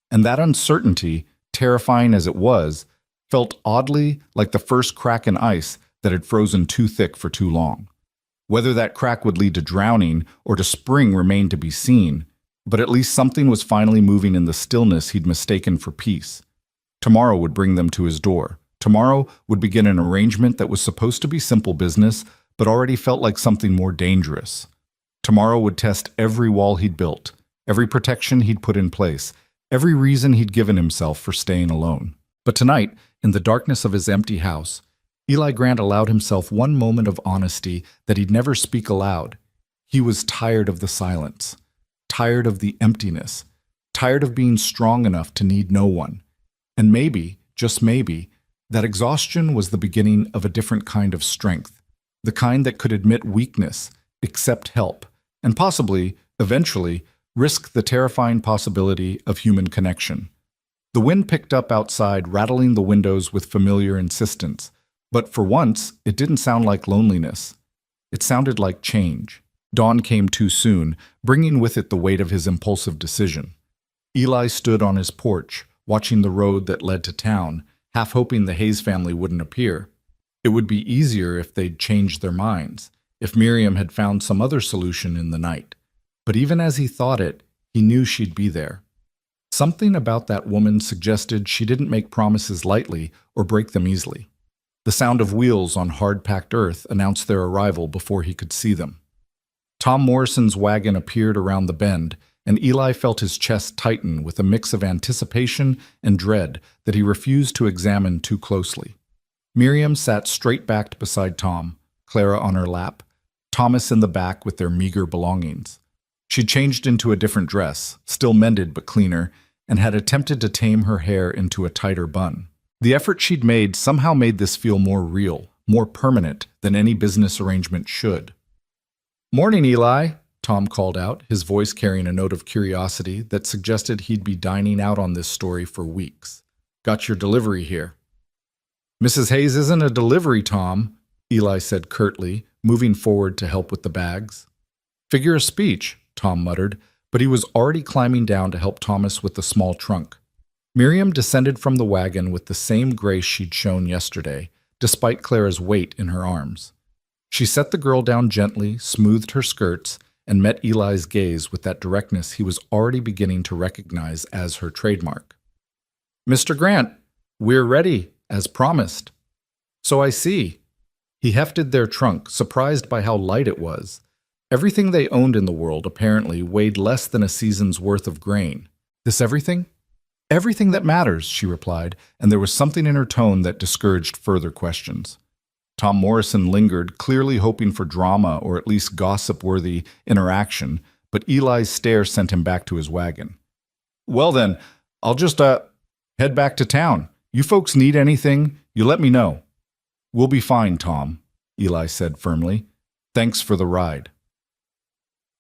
And that uncertainty, terrifying as it was, felt oddly like the first crack in ice that had frozen too thick for too long. Whether that crack would lead to drowning or to spring remained to be seen, but at least something was finally moving in the stillness he'd mistaken for peace. Tomorrow would bring them to his door. Tomorrow would begin an arrangement that was supposed to be simple business, but already felt like something more dangerous. Tomorrow would test every wall he'd built, every protection he'd put in place, every reason he'd given himself for staying alone. But tonight, in the darkness of his empty house, Eli Grant allowed himself one moment of honesty that he'd never speak aloud. He was tired of the silence, tired of the emptiness, tired of being strong enough to need no one. And maybe, just maybe, that exhaustion was the beginning of a different kind of strength, the kind that could admit weakness, accept help, and possibly, eventually, risk the terrifying possibility of human connection. The wind picked up outside, rattling the windows with familiar insistence, but for once, it didn't sound like loneliness. It sounded like change. Dawn came too soon, bringing with it the weight of his impulsive decision. Eli stood on his porch, watching the road that led to town, half hoping the Hayes family wouldn't appear. It would be easier if they'd changed their minds, if Miriam had found some other solution in the night. But even as he thought it, he knew she'd be there. Something about that woman suggested she didn't make promises lightly or break them easily. The sound of wheels on hard-packed earth announced their arrival before he could see them. Tom Morrison's wagon appeared around the bend, and Eli felt his chest tighten with a mix of anticipation and dread that he refused to examine too closely. Miriam sat straight-backed beside Tom, Clara on her lap, Thomas in the back with their meager belongings. She'd changed into a different dress, still mended but cleaner, and had attempted to tame her hair into a tighter bun. The effort she'd made somehow made this feel more real, more permanent than any business arrangement should. "Morning, Eli," Tom called out, his voice carrying a note of curiosity that suggested he'd be dining out on this story for weeks. Got your delivery here. Mrs. Hayes isn't a delivery, Tom, Eli said curtly, moving forward to help with the bags. Figure of speech, Tom muttered, but he was already climbing down to help Thomas with the small trunk. Miriam descended from the wagon with the same grace she'd shown yesterday, despite Clara's weight in her arms. She set the girl down gently, smoothed her skirts, and met Eli's gaze with that directness he was already beginning to recognize as her trademark. Mr. Grant, we're ready, as promised. So I see. He hefted their trunk, surprised by how light it was. Everything they owned in the world, apparently, weighed less than a season's worth of grain. This everything? Everything that matters, she replied, and there was something in her tone that discouraged further questions. Tom Morrison lingered, clearly hoping for drama or at least gossip-worthy interaction, but Eli's stare sent him back to his wagon. Well then, I'll just, head back to town. You folks need anything, you let me know. We'll be fine, Tom, Eli said firmly. Thanks for the ride.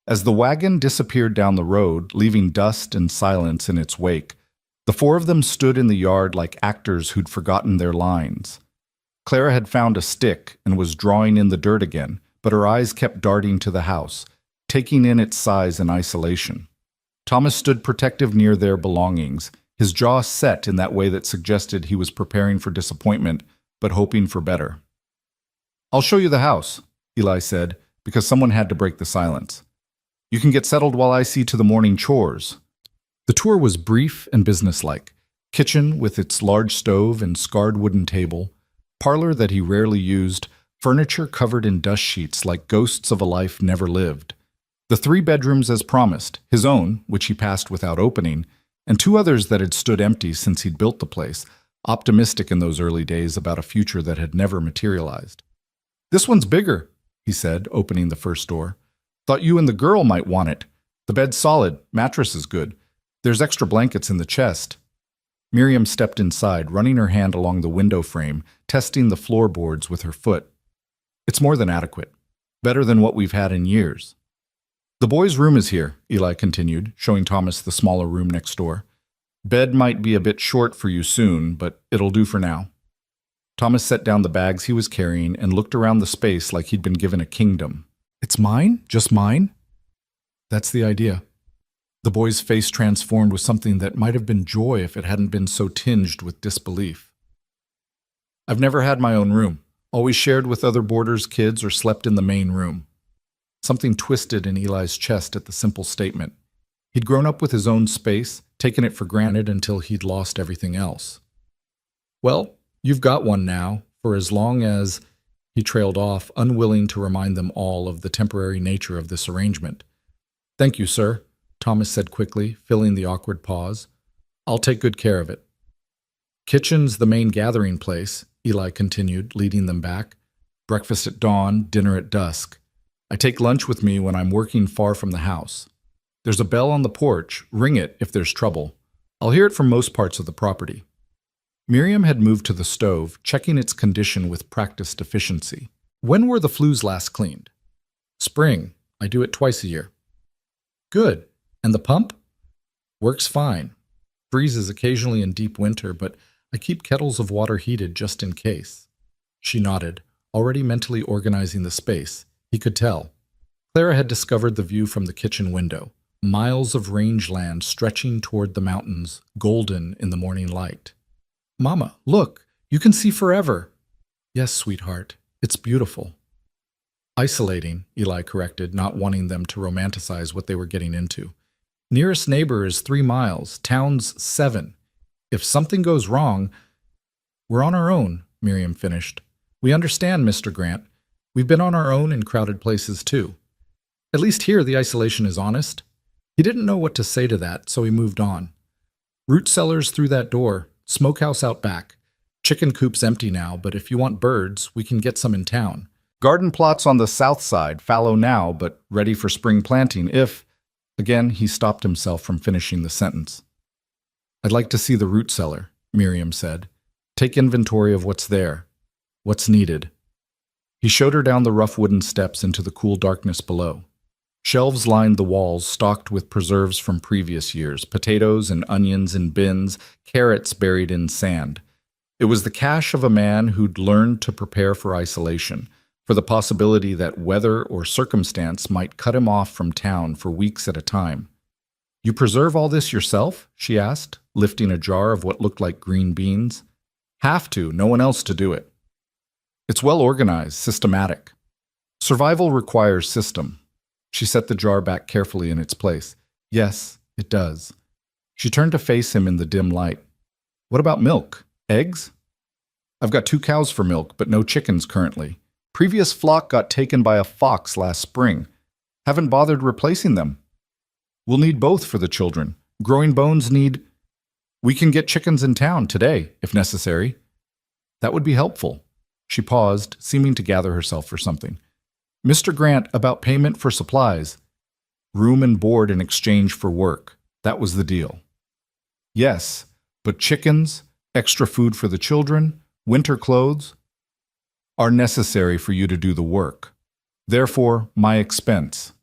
As the wagon disappeared down the road, leaving dust and silence in its wake, the four of them stood in the yard like actors who'd forgotten their lines. Clara had found a stick and was drawing in the dirt again, but her eyes kept darting to the house, taking in its size and isolation. Thomas stood protective near their belongings, his jaw set in that way that suggested he was preparing for disappointment, but hoping for better. I'll show you the house, Eli said, because someone had to break the silence. You can get settled while I see to the morning chores. The tour was brief and businesslike. Kitchen with its large stove and scarred wooden table, parlor that he rarely used, furniture covered in dust sheets like ghosts of a life never lived. The 3 bedrooms as promised, his own, which he passed without opening, and 2 others that had stood empty since he'd built the place, optimistic in those early days about a future that had never materialized. This one's bigger, he said, opening the first door. Thought you and the girl might want it. The bed's solid, mattress is good. There's extra blankets in the chest. Miriam stepped inside, running her hand along the window frame, testing the floorboards with her foot. It's more than adequate. Better than what we've had in years. The boys' room is here, Eli continued, showing Thomas the smaller room next door. Bed might be a bit short for you soon, but it'll do for now. Thomas set down the bags he was carrying and looked around the space like he'd been given a kingdom. It's mine? Just mine? That's the idea. The boy's face transformed with something that might have been joy if it hadn't been so tinged with disbelief. I've never had my own room. Always shared with other boarders' kids or slept in the main room. Something twisted in Eli's chest at the simple statement. He'd grown up with his own space, taken it for granted until he'd lost everything else. Well, you've got one now, for as long as... He trailed off, unwilling to remind them all of the temporary nature of this arrangement. Thank you, sir, Thomas said quickly, filling the awkward pause. I'll take good care of it. Kitchen's the main gathering place, Eli continued, leading them back. Breakfast at dawn, dinner at dusk. I take lunch with me when I'm working far from the house. There's a bell on the porch. Ring it if there's trouble. I'll hear it from most parts of the property. Miriam had moved to the stove, checking its condition with practiced efficiency. When were the flues last cleaned? Spring. I do it twice a year. Good. And the pump? Works fine. Freezes occasionally in deep winter, but I keep kettles of water heated just in case. She nodded, already mentally organizing the space. He could tell. Clara had discovered the view from the kitchen window. Miles of rangeland stretching toward the mountains, golden in the morning light. Mama, look, you can see forever. Yes, sweetheart, it's beautiful. Isolating, Eli corrected, not wanting them to romanticize what they were getting into. Nearest neighbor is 3 miles, town's 7. If something goes wrong, we're on our own, Miriam finished. We understand, Mr. Grant. We've been on our own in crowded places too. At least here the isolation is honest. He didn't know what to say to that, so he moved on. Root cellars through that door. Smokehouse out back. Chicken coop's empty now, but if you want birds, we can get some in town. Garden plots on the south side, fallow now, but ready for spring planting if... Again, he stopped himself from finishing the sentence. I'd like to see the root cellar, Miriam said. Take inventory of what's there, what's needed. He showed her down the rough wooden steps into the cool darkness below. Shelves lined the walls, stocked with preserves from previous years, potatoes and onions in bins, carrots buried in sand. It was the cache of a man who'd learned to prepare for isolation, for the possibility that weather or circumstance might cut him off from town for weeks at a time. "You preserve all this yourself?" she asked, lifting a jar of what looked like green beans. "Have to, no one else to do it." "It's well organized, systematic." "Survival requires system." She set the jar back carefully in its place. "Yes, it does." She turned to face him in the dim light. "What about milk? Eggs?" "I've got 2 cows for milk, but no chickens currently. Previous flock got taken by a fox last spring. Haven't bothered replacing them." "We'll need both for the children. Growing bones need—" "We can get chickens in town today, if necessary." "That would be helpful." She paused, seeming to gather herself for something. "Mr. Grant, about payment for supplies." "Room and board in exchange for work. That was the deal." "Yes, but chickens, extra food for the children, winter clothes, are necessary for you to do the work. Therefore, my expense."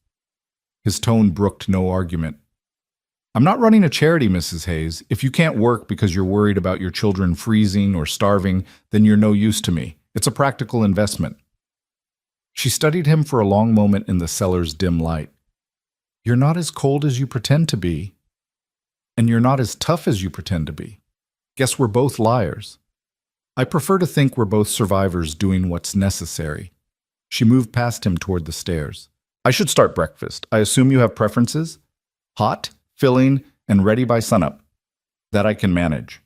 His tone brooked no argument. "I'm not running a charity, Mrs. Hayes. If you can't work because you're worried about your children freezing or starving, then you're no use to me. It's a practical investment." She studied him for a long moment in the cellar's dim light. "You're not as cold as you pretend to be, and you're not as tough as you pretend to be. Guess we're both liars. I prefer to think we're both survivors doing what's necessary." She moved past him toward the stairs. "I should start breakfast. I assume you have preferences? Hot, filling, and ready by sunup." "That I can manage."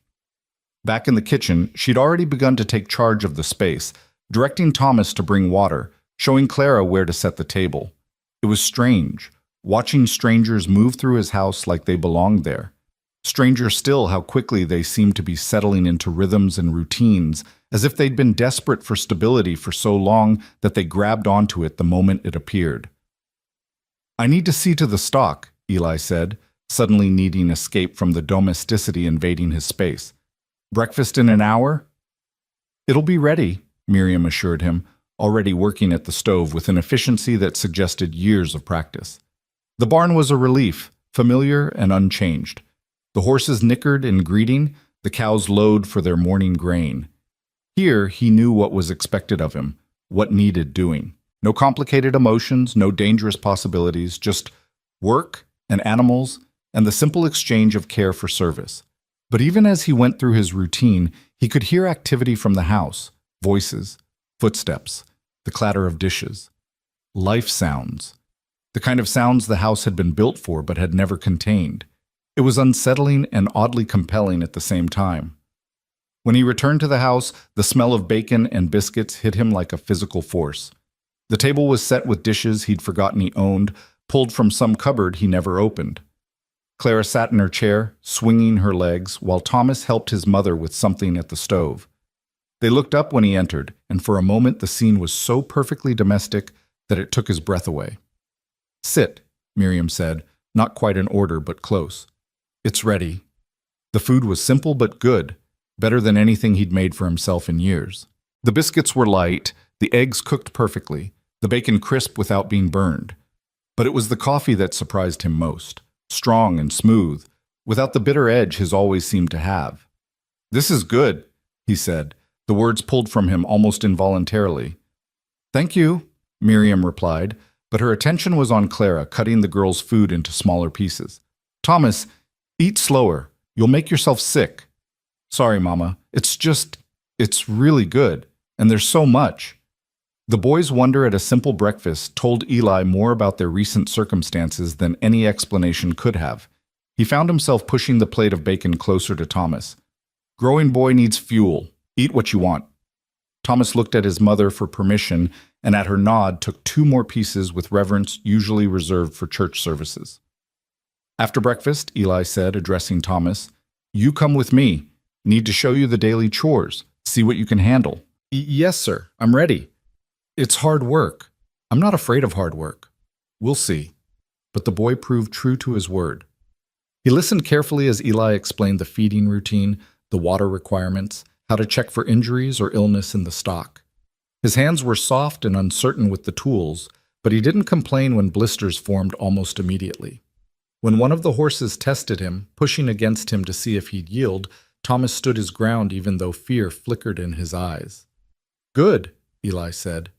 Back in the kitchen, she'd already begun to take charge of the space, directing Thomas to bring water, showing Clara where to set the table. It was strange, watching strangers move through his house like they belonged there. Stranger still how quickly they seemed to be settling into rhythms and routines, as if they'd been desperate for stability for so long that they grabbed onto it the moment it appeared. "I need to see to the stock," Eli said, suddenly needing escape from the domesticity invading his space. "Breakfast in an hour?" "It'll be ready," Miriam assured him, already working at the stove with an efficiency that suggested years of practice. The barn was a relief, familiar and unchanged. The horses nickered in greeting, the cows lowed for their morning grain. Here he knew what was expected of him, what needed doing. No complicated emotions, no dangerous possibilities, just work and animals and the simple exchange of care for service. But even as he went through his routine, he could hear activity from the house, voices, footsteps, the clatter of dishes. Life sounds. The kind of sounds the house had been built for but had never contained. It was unsettling and oddly compelling at the same time. When he returned to the house, the smell of bacon and biscuits hit him like a physical force. The table was set with dishes he'd forgotten he owned, pulled from some cupboard he never opened. Clara sat in her chair, swinging her legs, while Thomas helped his mother with something at the stove. They looked up when he entered, and for a moment the scene was so perfectly domestic that it took his breath away. "Sit," Miriam said, not quite in order but close. "It's ready." The food was simple but good, better than anything he'd made for himself in years. The biscuits were light, the eggs cooked perfectly, the bacon crisp without being burned. But it was the coffee that surprised him most, strong and smooth, without the bitter edge his always seemed to have. "This is good," he said, the words pulled from him almost involuntarily. "Thank you," Miriam replied, but her attention was on Clara, cutting the girl's food into smaller pieces. "Thomas, eat slower. You'll make yourself sick." "Sorry, Mama. It's really good, and there's so much." The boys' wonder at a simple breakfast told Eli more about their recent circumstances than any explanation could have. He found himself pushing the plate of bacon closer to Thomas. "Growing boy needs fuel. Eat what you want." Thomas looked at his mother for permission, and at her nod took 2 more pieces with reverence usually reserved for church services. After breakfast, Eli said, addressing Thomas, "You come with me. Need to show you the daily chores. See what you can handle." "Yes, sir. I'm ready." "It's hard work." "I'm not afraid of hard work." "We'll see." But the boy proved true to his word. He listened carefully as Eli explained the feeding routine, the water requirements, how to check for injuries or illness in the stock. His hands were soft and uncertain with the tools, But he didn't complain when blisters formed almost immediately. When one of the horses tested him, pushing against him to see if he'd yield, Thomas stood his ground even though fear flickered in his eyes. "Good," Eli said.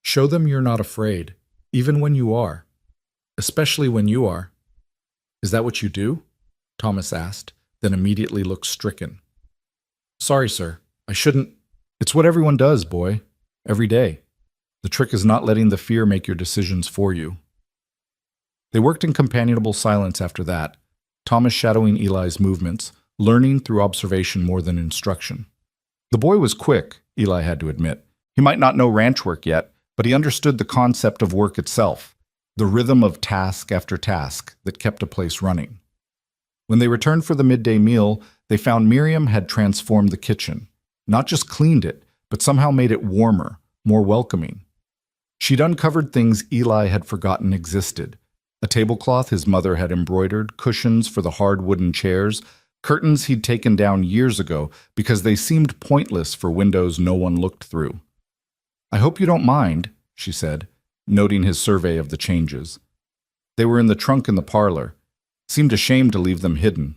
"Show them you're not afraid, even when you are. Especially when you are." "Is that what you do?" Thomas asked, then immediately looked stricken. "Sorry, sir. I shouldn't." "It's what everyone does, boy. Every day. The trick is not letting the fear make your decisions for you." They worked in companionable silence after that, Thomas shadowing Eli's movements, learning through observation more than instruction. The boy was quick, Eli had to admit. He might not know ranch work yet, but he understood the concept of work itself, the rhythm of task after task that kept a place running. When they returned for the midday meal, they found Miriam had transformed the kitchen, not just cleaned it, but somehow made it warmer, more welcoming. She'd uncovered things Eli had forgotten existed. A tablecloth his mother had embroidered, cushions for the hard wooden chairs, curtains he'd taken down years ago because they seemed pointless for windows no one looked through. "I hope you don't mind," she said, noting his survey of the changes. They were in the trunk in the parlor. Seemed ashamed to leave them hidden.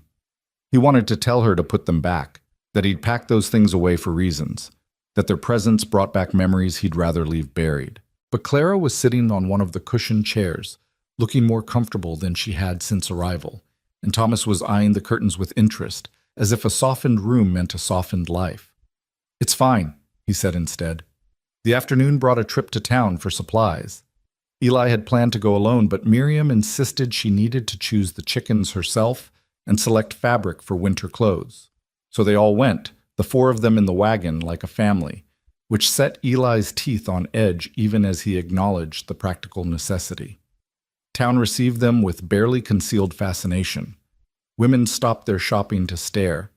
He wanted to tell her to put them back, that he'd packed those things away for reasons, that their presence brought back memories he'd rather leave buried. But Clara was sitting on one of the cushioned chairs, looking more comfortable than she had since arrival, and Thomas was eyeing the curtains with interest, as if a softened room meant a softened life. "It's fine," he said instead. The afternoon brought a trip to town for supplies. Eli had planned to go alone, but Miriam insisted she needed to choose the chickens herself and select fabric for winter clothes. So they all went, the four of them in the wagon like a family, which set Eli's teeth on edge even as he acknowledged the practical necessity. Town received them with barely concealed fascination. Women stopped their shopping to stare.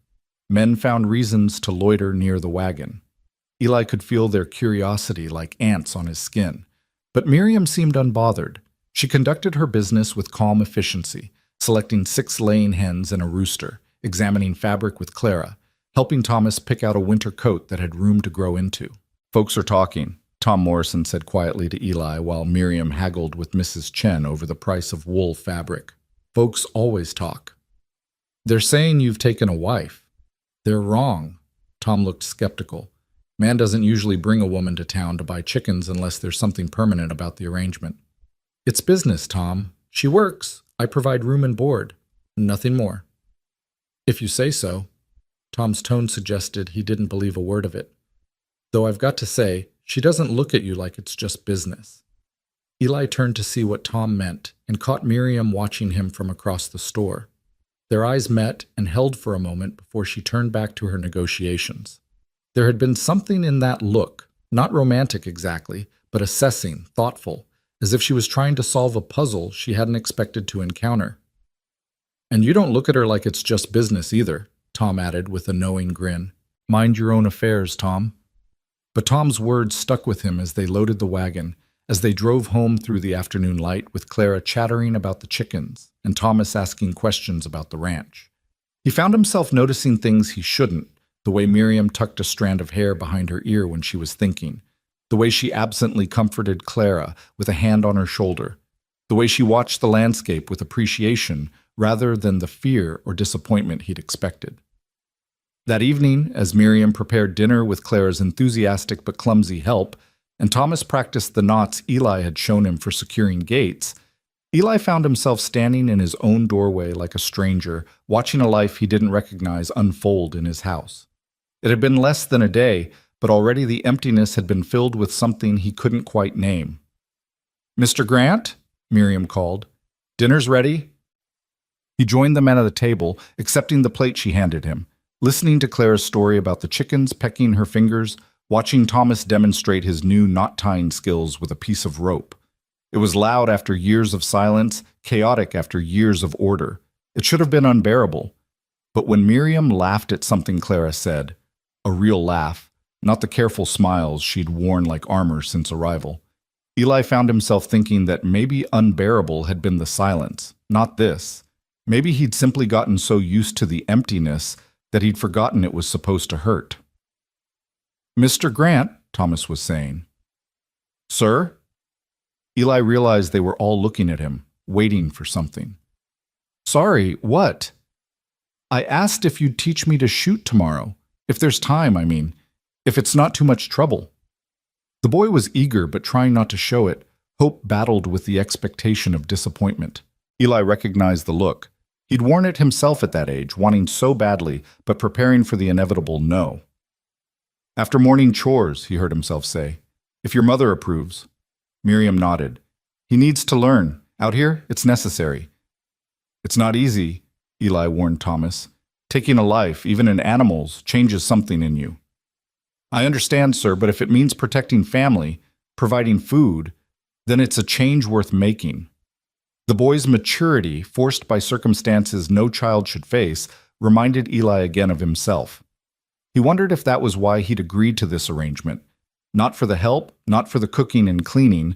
Men found reasons to loiter near the wagon. Eli could feel their curiosity like ants on his skin. But Miriam seemed unbothered. She conducted her business with calm efficiency, selecting 6 laying hens and a rooster, examining fabric with Clara, helping Thomas pick out a winter coat that had room to grow into. "Folks are talking," Tom Morrison said quietly to Eli while Miriam haggled with Mrs. Chen over the price of wool fabric. "Folks always talk." "They're saying you've taken a wife." "They're wrong." Tom looked skeptical. Man doesn't usually bring a woman to town to buy chickens unless there's something permanent about the arrangement. "It's business, Tom. She works. I provide room and board. Nothing more." "If you say so." Tom's tone suggested he didn't believe a word of it. "Though I've got to say, she doesn't look at you like it's just business." Eli turned to see what Tom meant and caught Miriam watching him from across the store. Their eyes met and held for a moment before she turned back to her negotiations. There had been something in that look, not romantic exactly, but assessing, thoughtful, as if she was trying to solve a puzzle she hadn't expected to encounter. "And you don't look at her like it's just business either," Tom added with a knowing grin. "Mind your own affairs, Tom." But Tom's words stuck with him as they loaded the wagon, as they drove home through the afternoon light with Clara chattering about the chickens and Thomas asking questions about the ranch. He found himself noticing things he shouldn't, the way Miriam tucked a strand of hair behind her ear when she was thinking, the way she absently comforted Clara with a hand on her shoulder, the way she watched the landscape with appreciation rather than the fear or disappointment he'd expected. That evening, as Miriam prepared dinner with Clara's enthusiastic but clumsy help, and Thomas practiced the knots Eli had shown him for securing gates, Eli found himself standing in his own doorway like a stranger, watching a life he didn't recognize unfold in his house. It had been less than a day, but already the emptiness had been filled with something he couldn't quite name. "Mr. Grant?" Miriam called. "Dinner's ready." He joined the men at the table, accepting the plate she handed him, listening to Clara's story about the chickens pecking her fingers, watching Thomas demonstrate his new knot-tying skills with a piece of rope. It was loud after years of silence, chaotic after years of order. It should have been unbearable. But when Miriam laughed at something Clara said, a real laugh, not the careful smiles she'd worn like armor since arrival, Eli found himself thinking that maybe unbearable had been the silence, not this. Maybe he'd simply gotten so used to the emptiness that he'd forgotten it was supposed to hurt. "Mr. Grant," Thomas was saying. "Sir?" Eli realized they were all looking at him, waiting for something. Sorry, what? I asked if you'd teach me to shoot tomorrow. If there's time, I mean. If it's not too much trouble. The boy was eager, but trying not to show it. Hope battled with the expectation of disappointment. Eli recognized the look. He'd worn it himself at that age, wanting so badly, but preparing for the inevitable no. After morning chores, he heard himself say, if your mother approves. Miriam nodded. He needs to learn. Out here, it's necessary. It's not easy, Eli warned Thomas. Taking a life, even in animals, changes something in you. I understand, sir, but if it means protecting family, providing food, then it's a change worth making. The boy's maturity, forced by circumstances no child should face, reminded Eli again of himself. He wondered if that was why he'd agreed to this arrangement. Not for the help, not for the cooking and cleaning,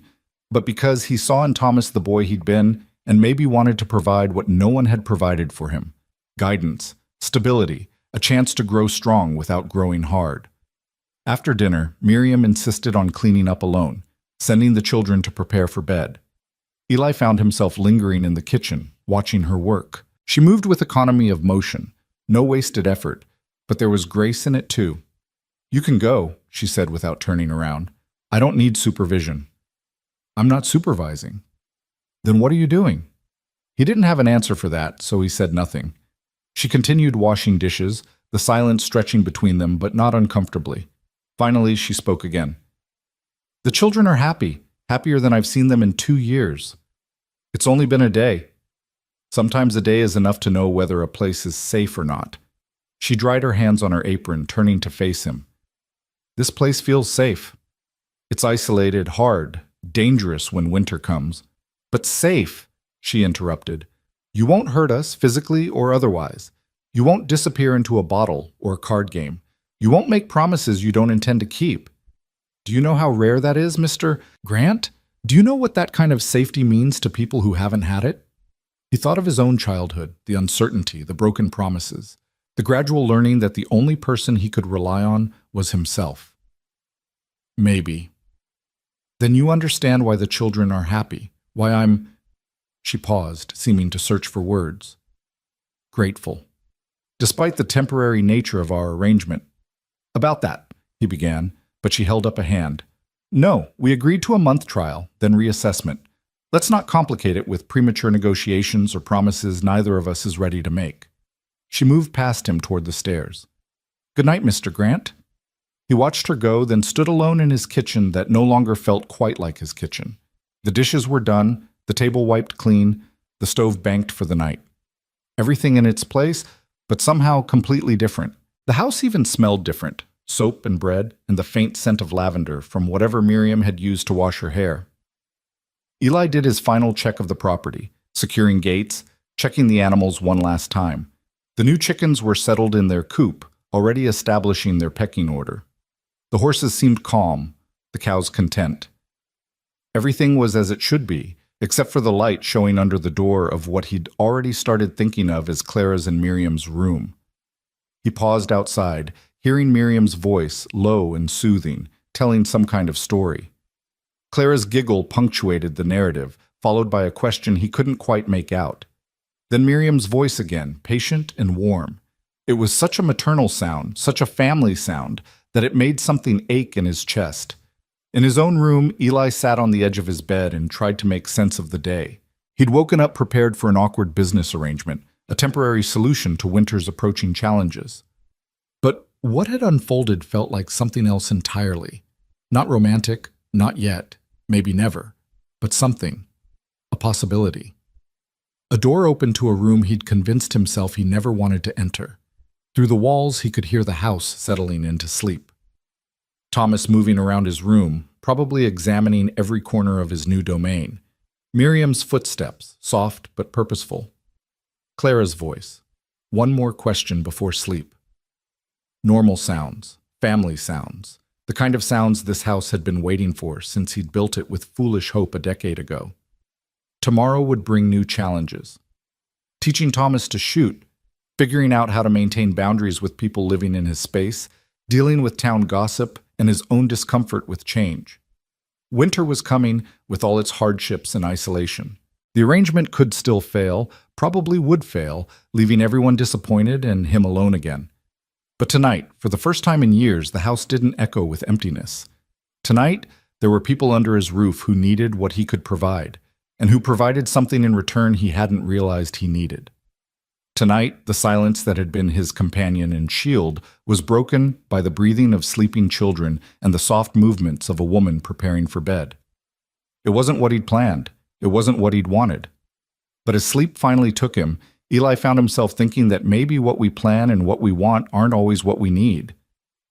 but because he saw in Thomas the boy he'd been and maybe wanted to provide what no one had provided for him. Guidance, stability, a chance to grow strong without growing hard. After dinner, Miriam insisted on cleaning up alone, sending the children to prepare for bed. Eli found himself lingering in the kitchen, watching her work. She moved with economy of motion, no wasted effort, but there was grace in it too. You can go, she said without turning around. I don't need supervision. I'm not supervising. Then what are you doing? He didn't have an answer for that, so he said nothing. She continued washing dishes, the silence stretching between them, but not uncomfortably. Finally, she spoke again. The children are happy, happier than I've seen them in 2 years. It's only been a day. Sometimes a day is enough to know whether a place is safe or not. She dried her hands on her apron, turning to face him. This place feels safe. It's isolated, hard, dangerous when winter comes. But safe, she interrupted. You won't hurt us, physically or otherwise. You won't disappear into a bottle or a card game. You won't make promises you don't intend to keep. Do you know how rare that is, Mr. Grant? Do you know what that kind of safety means to people who haven't had it? He thought of his own childhood, the uncertainty, the broken promises, the gradual learning that the only person he could rely on was himself. Maybe. Then you understand why the children are happy, why I'm... She paused, seeming to search for words. Grateful. Despite the temporary nature of our arrangement. About that, he began, but she held up a hand. No, we agreed to a month trial, then reassessment. Let's not complicate it with premature negotiations or promises neither of us is ready to make. She moved past him toward the stairs. Good night, Mr. Grant. He watched her go, then stood alone in his kitchen that no longer felt quite like his kitchen. The dishes were done, the table wiped clean, the stove banked for the night. Everything in its place, but somehow completely different. The house even smelled different, soap and bread, and the faint scent of lavender from whatever Miriam had used to wash her hair. Eli did his final check of the property, securing gates, checking the animals one last time. The new chickens were settled in their coop, already establishing their pecking order. The horses seemed calm, the cows content. Everything was as it should be, except for the light showing under the door of what he'd already started thinking of as Clara's and Miriam's room. He paused outside, hearing Miriam's voice, low and soothing, telling some kind of story. Clara's giggle punctuated the narrative, followed by a question he couldn't quite make out. Then Miriam's voice again, patient and warm. It was such a maternal sound, such a family sound, that it made something ache in his chest. In his own room, Eli sat on the edge of his bed and tried to make sense of the day. He'd woken up prepared for an awkward business arrangement, a temporary solution to winter's approaching challenges. But what had unfolded felt like something else entirely. Not romantic, not yet, maybe never, but something, a possibility. A door opened to a room he'd convinced himself he never wanted to enter. Through the walls, he could hear the house settling into sleep. Thomas moving around his room, probably examining every corner of his new domain. Miriam's footsteps, soft but purposeful. Clara's voice. One more question before sleep. Normal sounds, family sounds, the kind of sounds this house had been waiting for since he'd built it with foolish hope a decade ago. Tomorrow would bring new challenges. Teaching Thomas to shoot, figuring out how to maintain boundaries with people living in his space, dealing with town gossip and his own discomfort with change. Winter was coming with all its hardships and isolation. The arrangement could still fail, probably would fail, leaving everyone disappointed and him alone again. But tonight, for the first time in years, the house didn't echo with emptiness. Tonight, there were people under his roof who needed what he could provide, and who provided something in return he hadn't realized he needed. Tonight, the silence that had been his companion and shield was broken by the breathing of sleeping children and the soft movements of a woman preparing for bed. It wasn't what he'd planned. It wasn't what he'd wanted. But as sleep finally took him, Eli found himself thinking that maybe what we plan and what we want aren't always what we need.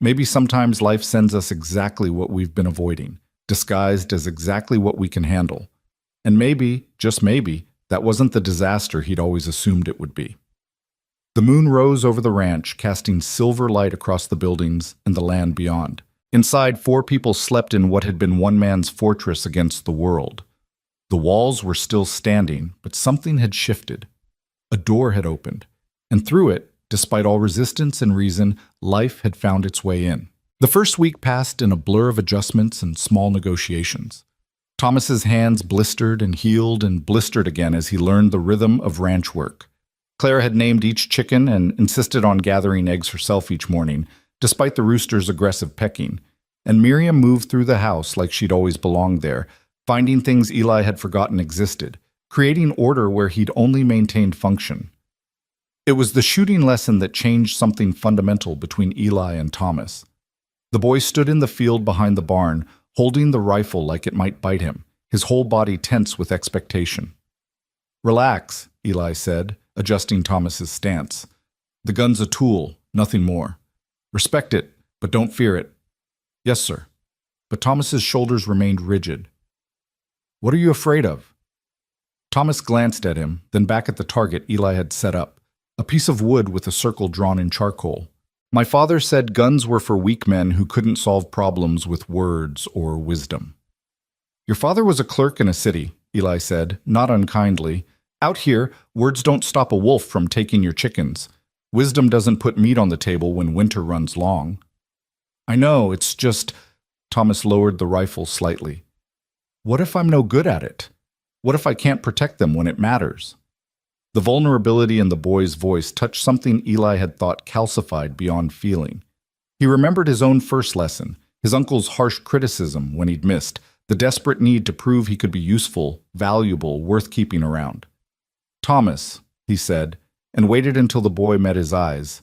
Maybe sometimes life sends us exactly what we've been avoiding, disguised as exactly what we can handle. And maybe, just maybe, that wasn't the disaster he'd always assumed it would be. The moon rose over the ranch, casting silver light across the buildings and the land beyond. Inside, 4 people slept in what had been one man's fortress against the world. The walls were still standing, but something had shifted. A door had opened, and through it, despite all resistance and reason, life had found its way in. The first week passed in a blur of adjustments and small negotiations. Thomas's hands blistered and healed and blistered again as he learned the rhythm of ranch work. Clara had named each chicken and insisted on gathering eggs herself each morning, despite the rooster's aggressive pecking. And Miriam moved through the house like she'd always belonged there, finding things Eli had forgotten existed, creating order where he'd only maintained function. It was the shooting lesson that changed something fundamental between Eli and Thomas. The boy stood in the field behind the barn, holding the rifle like it might bite him, his whole body tense with expectation. "Relax," Eli said, adjusting Thomas's stance. "The gun's a tool, nothing more. Respect it, but don't fear it." "Yes, sir." But Thomas's shoulders remained rigid. "What are you afraid of?" Thomas glanced at him, then back at the target Eli had set up, a piece of wood with a circle drawn in charcoal. "My father said guns were for weak men who couldn't solve problems with words or wisdom." "Your father was a clerk in a city," Eli said, not unkindly. "Out here, words don't stop a wolf from taking your chickens. Wisdom doesn't put meat on the table when winter runs long." "I know, it's just—" Thomas lowered the rifle slightly. "What if I'm no good at it? What if I can't protect them when it matters?" The vulnerability in the boy's voice touched something Eli had thought calcified beyond feeling. He remembered his own first lesson, his uncle's harsh criticism when he'd missed, the desperate need to prove he could be useful, valuable, worth keeping around. "Thomas," he said, and waited until the boy met his eyes.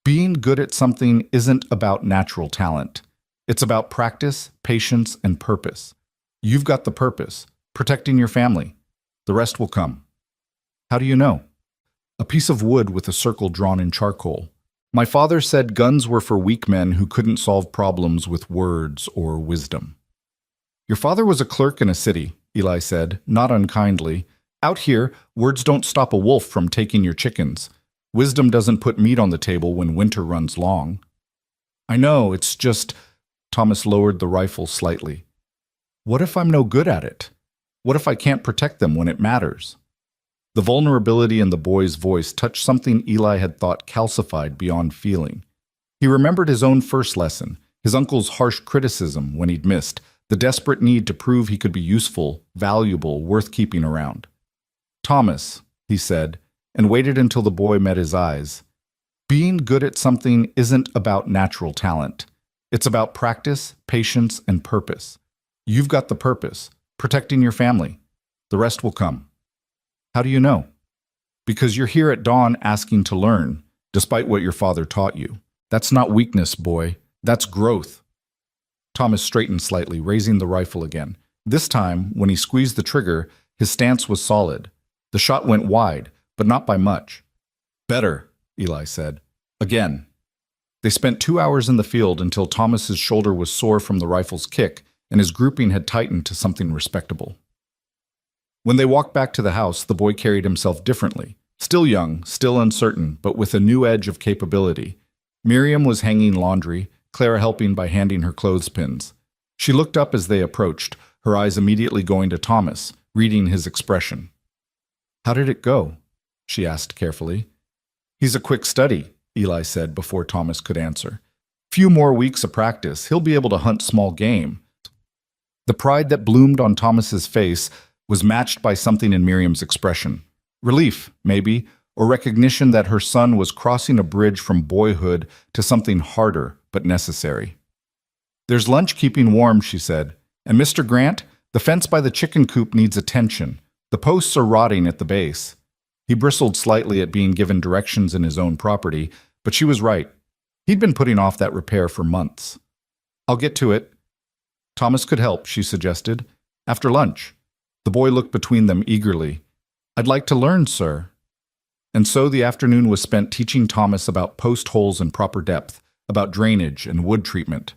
"Being good at something isn't about natural talent. It's about practice, patience, and purpose. You've got the purpose, protecting your family. The rest will come." "How do you know?" "A piece of wood with a circle drawn in charcoal. My father said guns were for weak men who couldn't solve problems with words or wisdom." "Your father was a clerk in a city," Eli said, not unkindly. "Out here, words don't stop a wolf from taking your chickens. Wisdom doesn't put meat on the table when winter runs long." "I know, it's just—" Thomas lowered the rifle slightly. "What if I'm no good at it? What if I can't protect them when it matters?" The vulnerability in the boy's voice touched something Eli had thought calcified beyond feeling. He remembered his own first lesson, his uncle's harsh criticism when he'd missed, the desperate need to prove he could be useful, valuable, worth keeping around. "Thomas," he said, and waited until the boy met his eyes. "Being good at something isn't about natural talent. It's about practice, patience, and purpose. You've got the purpose, protecting your family. The rest will come." "How do you know?" "Because you're here at dawn asking to learn, despite what your father taught you. That's not weakness, boy. That's growth." Thomas straightened slightly, raising the rifle again. This time, when he squeezed the trigger, his stance was solid. The shot went wide, but not by much. "Better," Eli said. "Again." They spent 2 hours in the field until Thomas's shoulder was sore from the rifle's kick and his grouping had tightened to something respectable. When they walked back to the house, the boy carried himself differently. Still young, still uncertain, but with a new edge of capability. Miriam was hanging laundry, Clara helping by handing her clothespins. She looked up as they approached, her eyes immediately going to Thomas, reading his expression. "How did it go?" she asked carefully. "He's a quick study," Eli said before Thomas could answer. "Few more weeks of practice, he'll be able to hunt small game." The pride that bloomed on Thomas's face was matched by something in Miriam's expression. Relief, maybe, or recognition that her son was crossing a bridge from boyhood to something harder but necessary. "There's lunch keeping warm," she said. "And Mr. Grant, the fence by the chicken coop needs attention. The posts are rotting at the base." He bristled slightly at being given directions in his own property, but she was right. He'd been putting off that repair for months. "I'll get to it." Thomas could help, she suggested. "After lunch." The boy looked between them eagerly. "I'd like to learn, sir." And so the afternoon was spent teaching Thomas about post holes and proper depth, about drainage and wood treatment.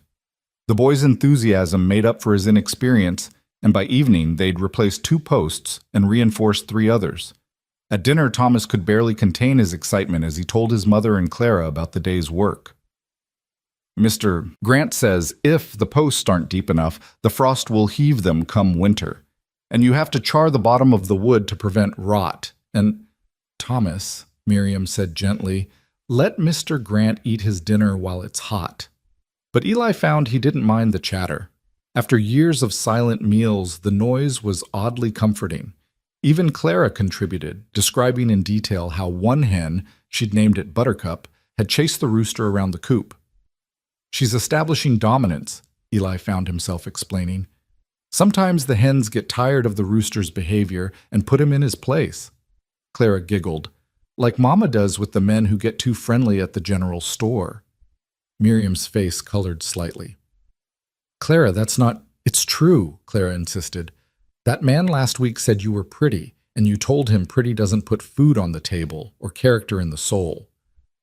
The boy's enthusiasm made up for his inexperience, and by evening they'd replaced 2 posts and reinforced 3 others. At dinner, Thomas could barely contain his excitement as he told his mother and Clara about the day's work. "Mr. Grant says if the posts aren't deep enough, the frost will heave them come winter. And you have to char the bottom of the wood to prevent rot. And—" "Thomas," Miriam said gently, "let Mr. Grant eat his dinner while it's hot." But Eli found he didn't mind the chatter. After years of silent meals, the noise was oddly comforting. Even Clara contributed, describing in detail how one hen, she'd named it Buttercup, had chased the rooster around the coop. "She's establishing dominance," Eli found himself explaining. "Sometimes the hens get tired of the rooster's behavior and put him in his place." Clara giggled, "Like Mama does with the men who get too friendly at the general store." Miriam's face colored slightly. "Clara, that's not—" "It's true," Clara insisted. "That man last week said you were pretty, and you told him pretty doesn't put food on the table or character in the soul."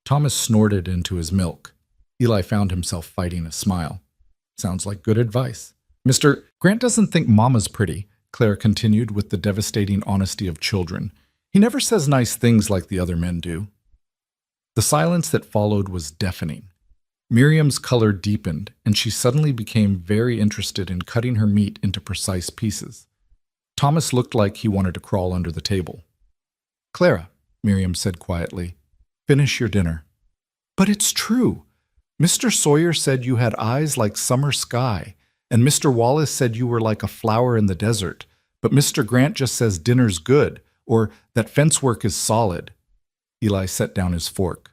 Thomas snorted into his milk. Eli found himself fighting a smile. "Sounds like good advice." "Mr. Grant doesn't think Mama's pretty," Clara continued with the devastating honesty of children. "He never says nice things like the other men do." The silence that followed was deafening. Miriam's color deepened, and she suddenly became very interested in cutting her meat into precise pieces. Thomas looked like he wanted to crawl under the table. "Clara," Miriam said quietly, "finish your dinner." "But it's true. Mr. Sawyer said you had eyes like summer sky, and Mr. Wallace said you were like a flower in the desert, but Mr. Grant just says dinner's good, or that fence work is solid." Eli set down his fork.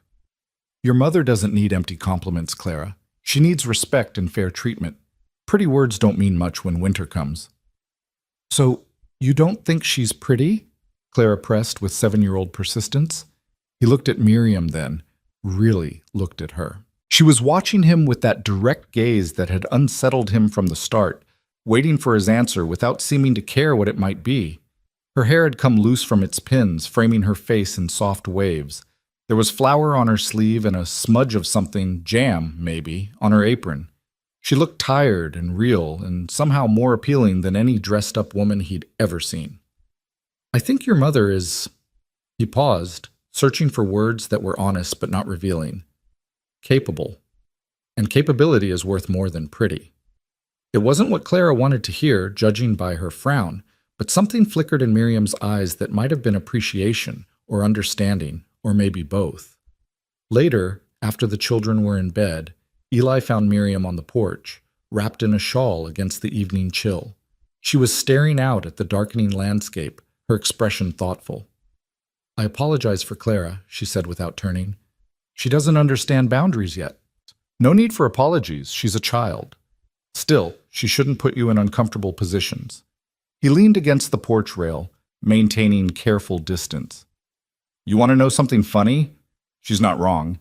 "Your mother doesn't need empty compliments, Clara. She needs respect and fair treatment. Pretty words don't mean much when winter comes." "So, you don't think she's pretty?" Clara pressed with 7-year-old persistence. He looked at Miriam then, really looked at her. She was watching him with that direct gaze that had unsettled him from the start, waiting for his answer without seeming to care what it might be. Her hair had come loose from its pins, framing her face in soft waves. There was flour on her sleeve and a smudge of something, jam, maybe, on her apron. She looked tired and real, and somehow more appealing than any dressed-up woman he'd ever seen. "I think your mother is—" He paused, searching for words that were honest but not revealing. "Capable. And capability is worth more than pretty." It wasn't what Clara wanted to hear, judging by her frown, but something flickered in Miriam's eyes that might have been appreciation or understanding, or maybe both. Later, after the children were in bed, Eli found Miriam on the porch, wrapped in a shawl against the evening chill. She was staring out at the darkening landscape, her expression thoughtful. "I apologize for Clara," she said without turning. "She doesn't understand boundaries yet." "No need for apologies. She's a child. Still, she shouldn't put you in uncomfortable positions." He leaned against the porch rail, maintaining careful distance. "You want to know something funny?" She's not wrong.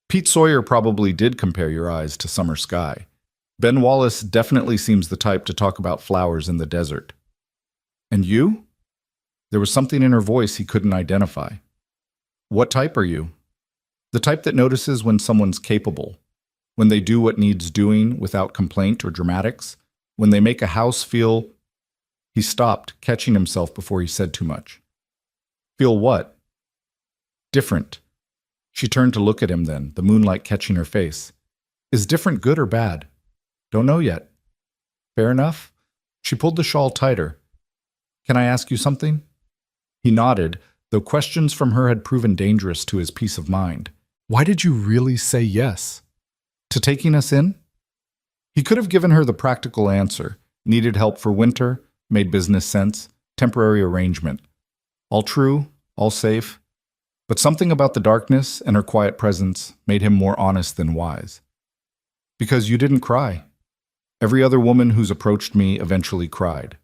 Pete Sawyer probably did compare your eyes to summer sky. Ben Wallace definitely seems the type to talk about flowers in the desert. "And you?" There was something in her voice he couldn't identify. "What type are you?" "The type that notices when someone's capable, when they do what needs doing without complaint or dramatics, when they make a house feel—" He stopped, catching himself before he said too much. "Feel what?" "Different." She turned to look at him then, the moonlight catching her face. "Is different good or bad?" "Don't know yet." "Fair enough." She pulled the shawl tighter. "Can I ask you something?" He nodded, though questions from her had proven dangerous to his peace of mind. "Why did you really say yes?" "To taking us in?" He could have given her the practical answer, Needed help for winter, made business sense, temporary arrangement. All true, all safe. But something about the darkness and her quiet presence made him more honest than wise. Because you didn't cry. Every other woman who's approached me eventually cried.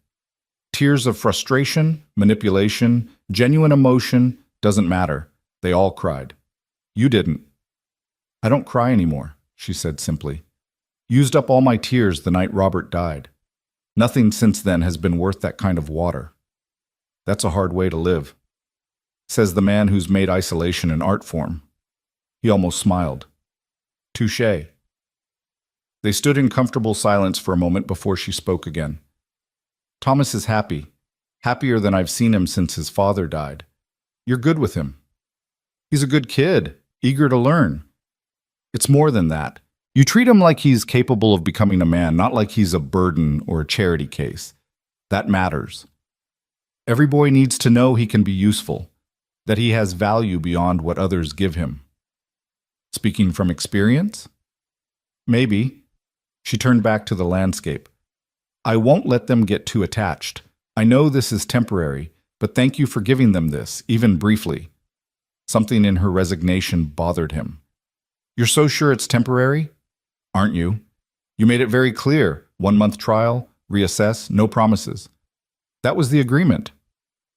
Tears of frustration, manipulation, genuine emotion, doesn't matter. They all cried. You didn't. I don't cry anymore, she said simply. Used up all my tears the night Robert died. Nothing since then has been worth that kind of water. That's a hard way to live, says the man who's made isolation an art form. He almost smiled. Touché. They stood in comfortable silence for a moment before she spoke again. Thomas is happy, happier than I've seen him since his father died. You're good with him. He's a good kid, eager to learn. It's more than that. You treat him like he's capable of becoming a man, not like he's a burden or a charity case. That matters. Every boy needs to know he can be useful, that he has value beyond what others give him. Speaking from experience? Maybe. She turned back to the landscape. I won't let them get too attached. I know this is temporary, but thank you for giving them this, even briefly. Something in her resignation bothered him. You're so sure it's temporary? Aren't you? You made it very clear. 1 month trial, reassess, no promises. That was the agreement.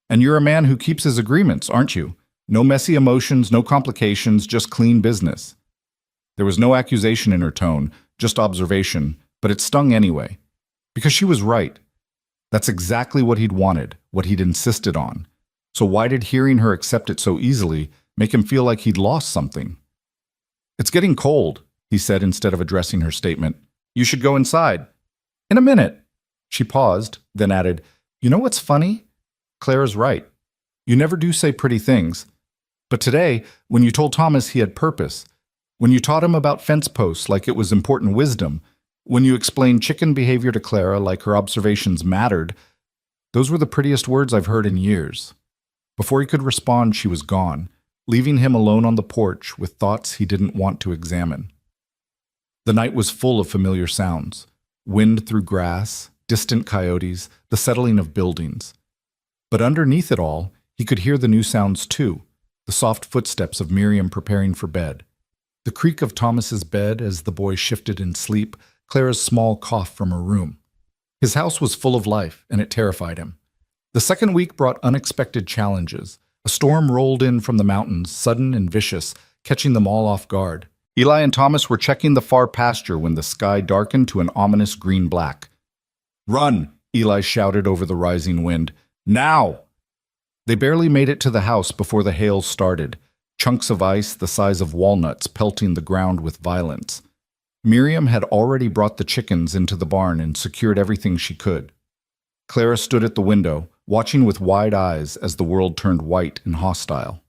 And you're a man who keeps his agreements, aren't you? No messy emotions, no complications, just clean business. There was no accusation in her tone, just observation, but it stung anyway. Because she was right. That's exactly what he'd wanted, what he'd insisted on. So why did hearing her accept it so easily make him feel like he'd lost something? It's getting cold, he said instead of addressing her statement. You should go inside. In a minute. She paused, then added, You know what's funny? Clara's right. You never do say pretty things. But today, when you told Thomas he had purpose, when you taught him about fence posts like it was important wisdom, when you explained chicken behavior to Clara like her observations mattered, those were the prettiest words I've heard in years. Before he could respond, she was gone, leaving him alone on the porch with thoughts he didn't want to examine. The night was full of familiar sounds. Wind through grass, distant coyotes, the settling of buildings. But underneath it all, he could hear the new sounds too, the soft footsteps of Miriam preparing for bed, the creak of Thomas's bed as the boy shifted in sleep, Clara's small cough from her room. His house was full of life, and it terrified him. The second week brought unexpected challenges. A storm rolled in from the mountains, sudden and vicious, catching them all off guard. Eli and Thomas were checking the far pasture when the sky darkened to an ominous green-black. Run! Eli shouted over the rising wind. Now! They barely made it to the house before the hail started, chunks of ice the size of walnuts pelting the ground with violence. Miriam had already brought the chickens into the barn and secured everything she could. Clara stood at the window, watching with wide eyes as the world turned white and hostile.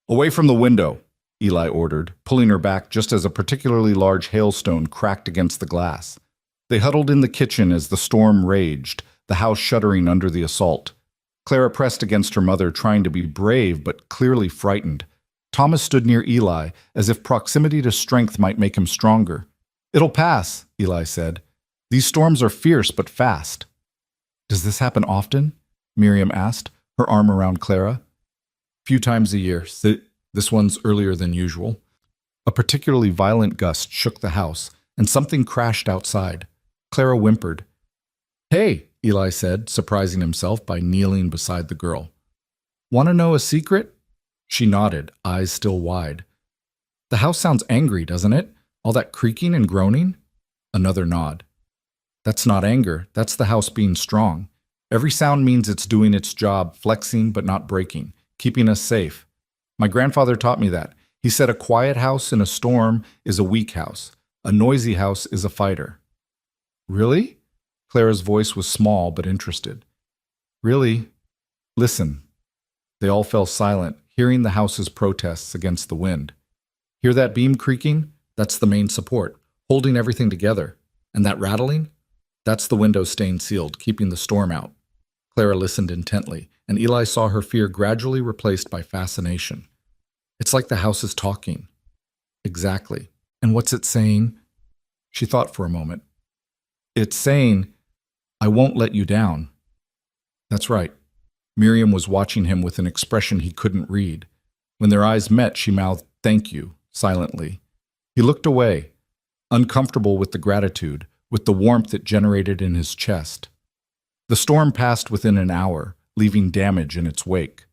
Away from the window, Eli ordered, pulling her back just as a particularly large hailstone cracked against the glass. They huddled in the kitchen as the storm raged, the house shuddering under the assault. Clara pressed against her mother, trying to be brave but clearly frightened. Thomas stood near Eli, as if proximity to strength might make him stronger. It'll pass, Eli said. These storms are fierce but fast. Does this happen often? Miriam asked, her arm around Clara. Few times a year. This one's earlier than usual. A particularly violent gust shook the house, and something crashed outside. Clara whimpered. Hey, Eli said, surprising himself by kneeling beside the girl. Want to know a secret? She nodded, eyes still wide. The house sounds angry, doesn't it? All that creaking and groaning? Another nod. That's not anger, that's the house being strong. Every sound means it's doing its job, flexing but not breaking, keeping us safe. My grandfather taught me that. He said a quiet house in a storm is a weak house. A noisy house is a fighter. Really? Clara's voice was small but interested. Really? Listen. They all fell silent, hearing the house's protests against the wind. Hear that beam creaking? That's the main support, holding everything together. And that rattling? That's the window staying sealed, keeping the storm out. Clara listened intently, and Eli saw her fear gradually replaced by fascination. It's like the house is talking. Exactly. And what's it saying? She thought for a moment. It's saying, I won't let you down. That's right. Miriam was watching him with an expression he couldn't read. When their eyes met, she mouthed, "Thank you," silently. He looked away, uncomfortable with the gratitude, with the warmth it generated in his chest. The storm passed within an hour, leaving damage in its wake.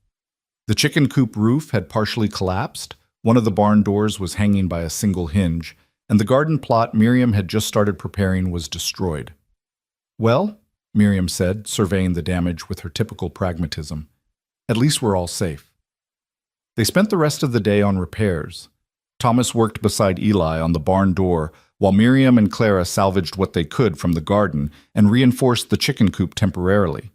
The chicken coop roof had partially collapsed, one of the barn doors was hanging by a single hinge, and the garden plot Miriam had just started preparing was destroyed. "Well," Miriam said, surveying the damage with her typical pragmatism, "at least we're all safe." They spent the rest of the day on repairs. Thomas worked beside Eli on the barn door, while Miriam and Clara salvaged what they could from the garden and reinforced the chicken coop temporarily.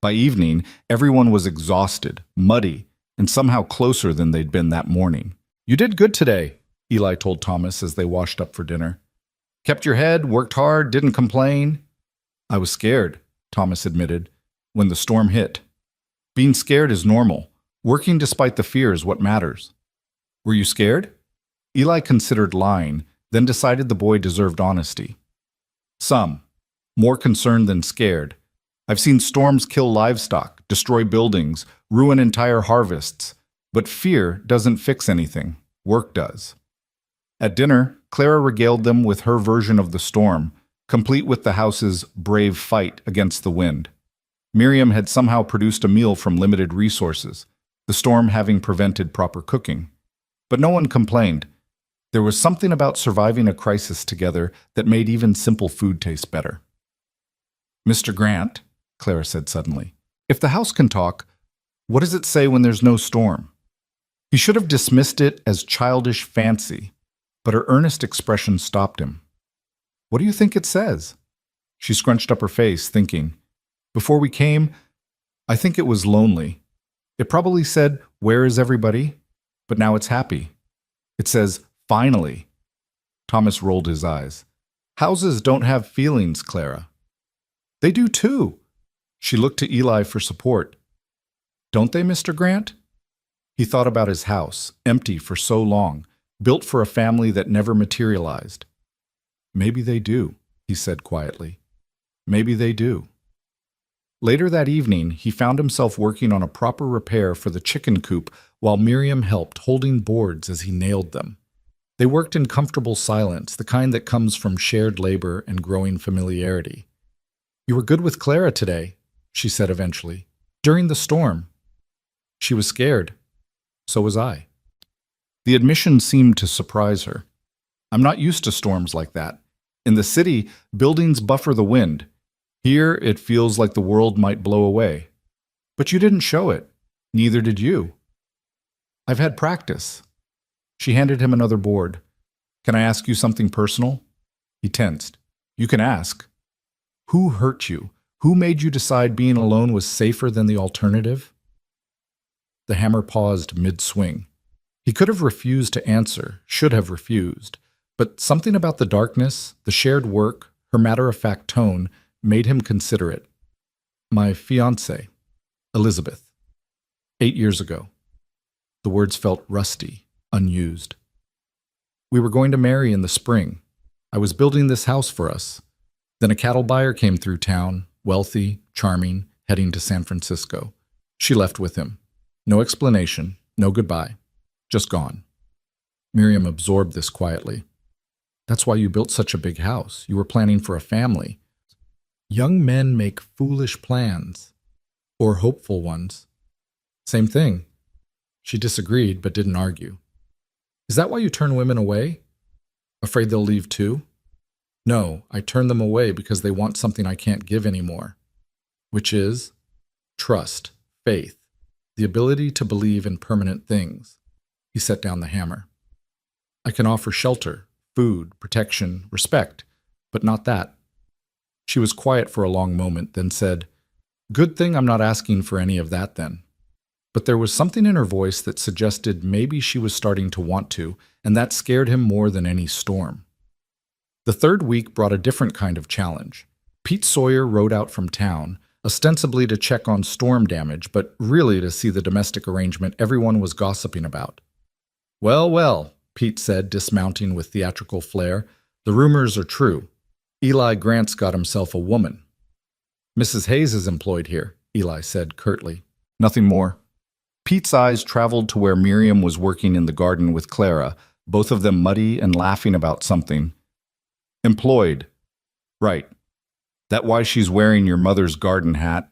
By evening, everyone was exhausted, muddy, and somehow closer than they'd been that morning. "You did good today," Eli told Thomas as they washed up for dinner. "Kept your head, worked hard, didn't complain." "I was scared," Thomas admitted, "when the storm hit. Being scared is normal. Working despite the fear is what matters." "Were you scared?" Eli considered lying, then decided the boy deserved honesty. "Some. More concerned than scared. I've seen storms kill livestock, destroy buildings, ruin entire harvests. But fear doesn't fix anything. Work does." At dinner, Clara regaled them with her version of the storm, complete with the house's brave fight against the wind. Miriam had somehow produced a meal from limited resources, the storm having prevented proper cooking. But no one complained. There was something about surviving a crisis together that made even simple food taste better. "Mr. Grant," Clara said suddenly, "if the house can talk, what does it say when there's no storm?" He should have dismissed it as childish fancy, but her earnest expression stopped him. "What do you think it says?" She scrunched up her face, thinking. "Before we came, I think it was lonely. It probably said, 'Where is everybody?' But now it's happy. It says, 'Finally.'" Thomas rolled his eyes. "Houses don't have feelings, Clara." "They do too." She looked to Eli for support. "Don't they, Mr. Grant?" He thought about his house, empty for so long, built for a family that never materialized. "Maybe they do," he said quietly. "Maybe they do." Later that evening, he found himself working on a proper repair for the chicken coop while Miriam helped, holding boards as he nailed them. They worked in comfortable silence, the kind that comes from shared labor and growing familiarity. "You were good with Clara today," she said eventually. "During the storm." She was scared. So was I. The admission seemed to surprise her. "I'm not used to storms like that. In the city, buildings buffer the wind. Here, it feels like the world might blow away. But you didn't show it. Neither did you." "I've had practice." She handed him another board. "Can I ask you something personal?" He tensed. "You can ask." "Who hurt you? Who made you decide being alone was safer than the alternative?" The hammer paused mid-swing. He could have refused to answer, should have refused, but something about the darkness, the shared work, her matter-of-fact tone, made him consider it. "My fiancée, Elizabeth. 8 years ago." The words felt rusty, unused. "We were going to marry in the spring. I was building this house for us. Then a cattle buyer came through town, wealthy, charming, heading to San Francisco. She left with him. No explanation, no goodbye. Just gone." Miriam absorbed this quietly. "That's why you built such a big house. You were planning for a family. Young men make foolish plans. Or hopeful ones." "Same thing." She disagreed, but didn't argue. "Is that why you turn women away? Afraid they'll leave too?" "No, I turn them away because they want something I can't give anymore." "Which is?" "Trust, faith, the ability to believe in permanent things." He set down the hammer. "I can offer shelter, food, protection, respect, but not that." She was quiet for a long moment, then said, "Good thing I'm not asking for any of that then." But there was something in her voice that suggested maybe she was starting to want to, and that scared him more than any storm. The third week brought a different kind of challenge. Pete Sawyer rode out from town, ostensibly to check on storm damage, but really to see the domestic arrangement everyone was gossiping about. "Well, well," Pete said, dismounting with theatrical flair, "the rumors are true. Eli Grant's got himself a woman." Mrs. Hayes is employed here, Eli said curtly. Nothing more. Pete's eyes traveled to where Miriam was working in the garden with Clara, both of them muddy and laughing about something. Employed. Right. That why she's wearing your mother's garden hat?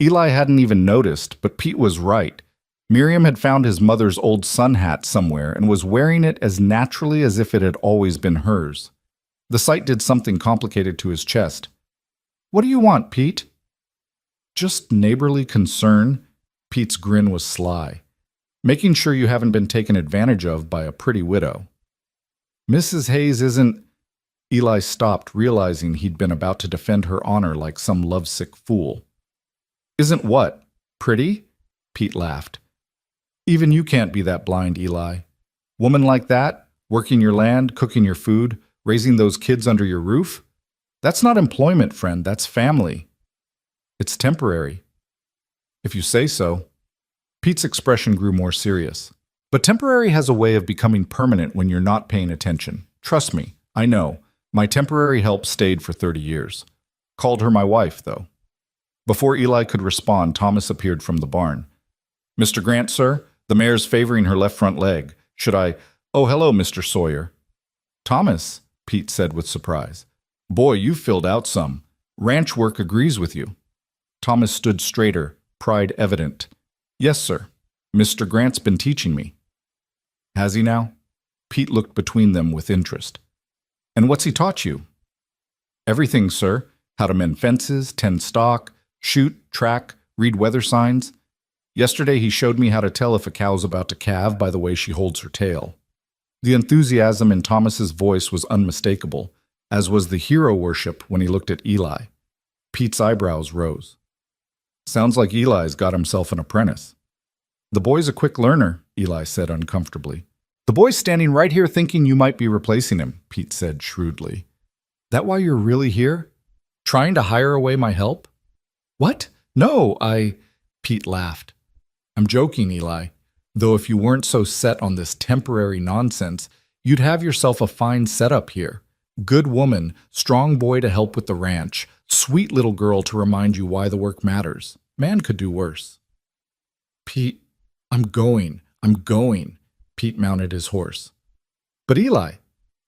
Eli hadn't even noticed, but Pete was right. Miriam had found his mother's old sun hat somewhere and was wearing it as naturally as if it had always been hers. The sight did something complicated to his chest. What do you want, Pete? Just neighborly concern. Pete's grin was sly. Making sure you haven't been taken advantage of by a pretty widow. Mrs. Hayes isn't... Eli stopped, realizing he'd been about to defend her honor like some lovesick fool. Isn't what? Pretty? Pete laughed. Even you can't be that blind, Eli. Woman like that, working your land, cooking your food, raising those kids under your roof? That's not employment, friend, that's family. It's temporary. If you say so. Pete's expression grew more serious. But temporary has a way of becoming permanent when you're not paying attention. Trust me, I know. My temporary help stayed for 30 years. Called her my wife, though. Before Eli could respond, Thomas appeared from the barn. Mr. Grant, sir, the mare's favoring her left front leg. Should I... Oh, hello, Mr. Sawyer. Thomas, Pete said with surprise. Boy, you filled out some. Ranch work agrees with you. Thomas stood straighter, pride evident. Yes, sir. Mr. Grant's been teaching me. Has he now? Pete looked between them with interest. And what's he taught you? Everything, sir. How to mend fences, tend stock, shoot, track, read weather signs. Yesterday he showed me how to tell if a cow's about to calve by the way she holds her tail. The enthusiasm in Thomas's voice was unmistakable, as was the hero worship when he looked at Eli. Pete's eyebrows rose. Sounds like Eli's got himself an apprentice. The boy's a quick learner, Eli said uncomfortably. The boy's standing right here thinking you might be replacing him, Pete said shrewdly. That why you're really here? Trying to hire away my help? What? No, Pete laughed. I'm joking, Eli. Though if you weren't so set on this temporary nonsense, you'd have yourself a fine setup here. Good woman, strong boy to help with the ranch, sweet little girl to remind you why the work matters. Man could do worse. Pete, I'm going. Pete mounted his horse. But Eli,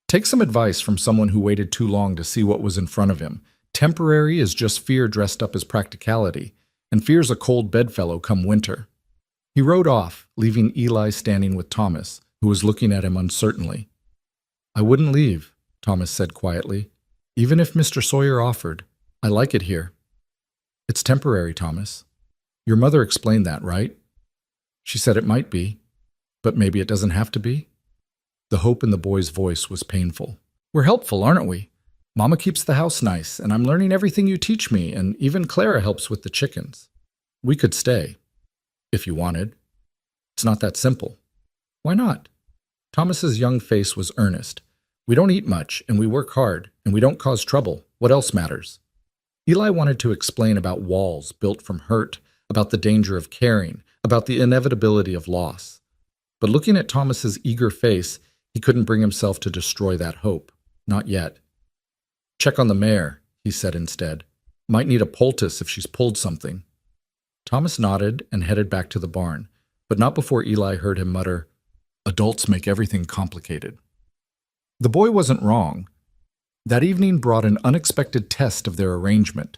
take some advice from someone who waited too long to see what was in front of him. Temporary is just fear dressed up as practicality, and fear's a cold bedfellow come winter. He rode off, leaving Eli standing with Thomas, who was looking at him uncertainly. I wouldn't leave, Thomas said quietly. Even if Mr. Sawyer offered, I like it here. It's temporary, Thomas. Your mother explained that, right? She said it might be, but maybe it doesn't have to be. The hope in the boy's voice was painful. We're helpful, aren't we? Mama keeps the house nice, and I'm learning everything you teach me, and even Clara helps with the chickens. We could stay, if you wanted. It's not that simple. Why not? Thomas's young face was earnest. We don't eat much, and we work hard, and we don't cause trouble. What else matters? Eli wanted to explain about walls built from hurt, about the danger of caring, about the inevitability of loss. But looking at Thomas's eager face, he couldn't bring himself to destroy that hope. Not yet. Check on the mare, he said instead. Might need a poultice if she's pulled something. Thomas nodded and headed back to the barn, but not before Eli heard him mutter, Adults make everything complicated. The boy wasn't wrong. That evening brought an unexpected test of their arrangement.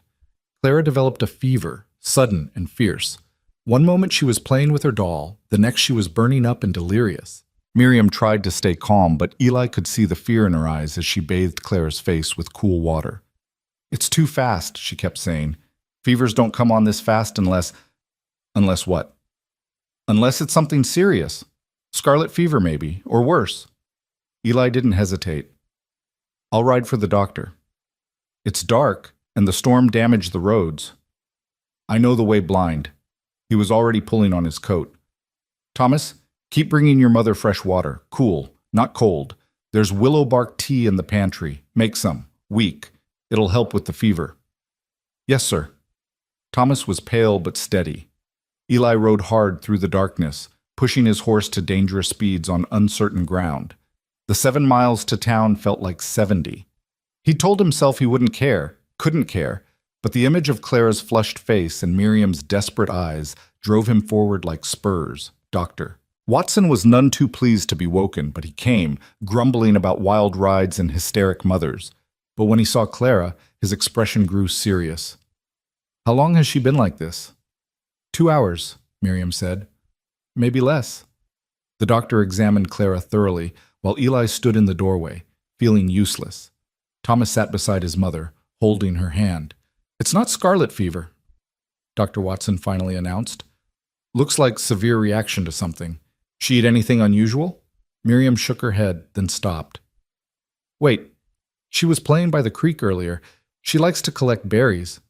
Clara developed a fever, sudden and fierce. One moment she was playing with her doll, the next she was burning up and delirious. Miriam tried to stay calm, but Eli could see the fear in her eyes as she bathed Clara's face with cool water. It's too fast, she kept saying. Fevers don't come on this fast unless... Unless what? Unless it's something serious. Scarlet fever, maybe, or worse. Eli didn't hesitate. I'll ride for the doctor. It's dark, and the storm damaged the roads. I know the way blind. He was already pulling on his coat. Thomas, keep bringing your mother fresh water. Cool, not cold. There's willow bark tea in the pantry. Make some. Weak. It'll help with the fever. Yes, sir. Thomas was pale but steady. Eli rode hard through the darkness, pushing his horse to dangerous speeds on uncertain ground. The 7 miles to town felt like 70. He told himself he wouldn't care, couldn't care, But the image of Clara's flushed face and Miriam's desperate eyes drove him forward like spurs. Doctor. Watson was none too pleased to be woken, but he came, grumbling about wild rides and hysteric mothers. But when he saw Clara, his expression grew serious. How long has she been like this? 2 hours, Miriam said. Maybe less. The doctor examined Clara thoroughly, while Eli stood in the doorway, feeling useless. Thomas sat beside his mother, holding her hand. It's not scarlet fever, Dr. Watson finally announced. Looks like severe reaction to something. She eat anything unusual? Miriam shook her head, then stopped. Wait, she was playing by the creek earlier. She likes to collect berries.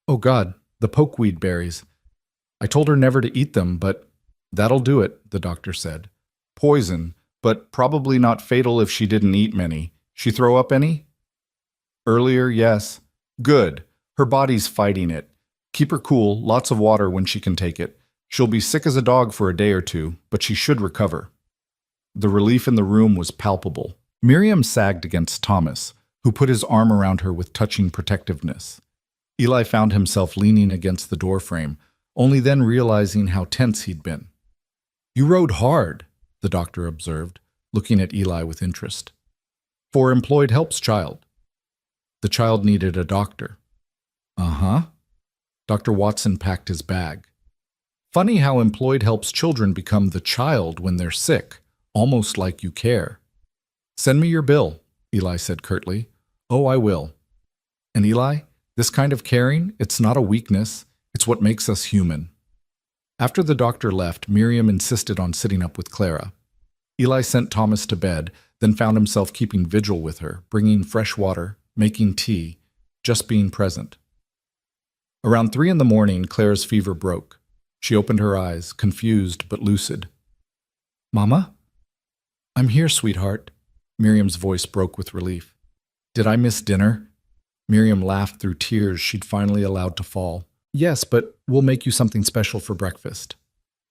Oh God, the pokeweed berries. I told her never to eat them, but that'll do it, the doctor said. Poison, but probably not fatal if she didn't eat many. She throw up any? Earlier, yes. Good. Her body's fighting it. Keep her cool, lots of water when she can take it. She'll be sick as a dog for a day or two, but she should recover. The relief in the room was palpable. Miriam sagged against Thomas, who put his arm around her with touching protectiveness. Eli found himself leaning against the doorframe, only then realizing how tense he'd been. You rode hard, the doctor observed, looking at Eli with interest. For employed help's child. The child needed a doctor. Uh-huh. Dr. Watson packed his bag. Funny how employed help's children become the child when they're sick, almost like you care. Send me your bill, Eli said curtly. Oh, I will. And Eli, this kind of caring, it's not a weakness, it's what makes us human. After the doctor left, Miriam insisted on sitting up with Clara. Eli sent Thomas to bed, then found himself keeping vigil with her, bringing fresh water, making tea, just being present. Around 3 a.m, Clara's fever broke. She opened her eyes, confused but lucid. Mama? I'm here, sweetheart. Miriam's voice broke with relief. Did I miss dinner? Miriam laughed through tears she'd finally allowed to fall. Yes, but we'll make you something special for breakfast.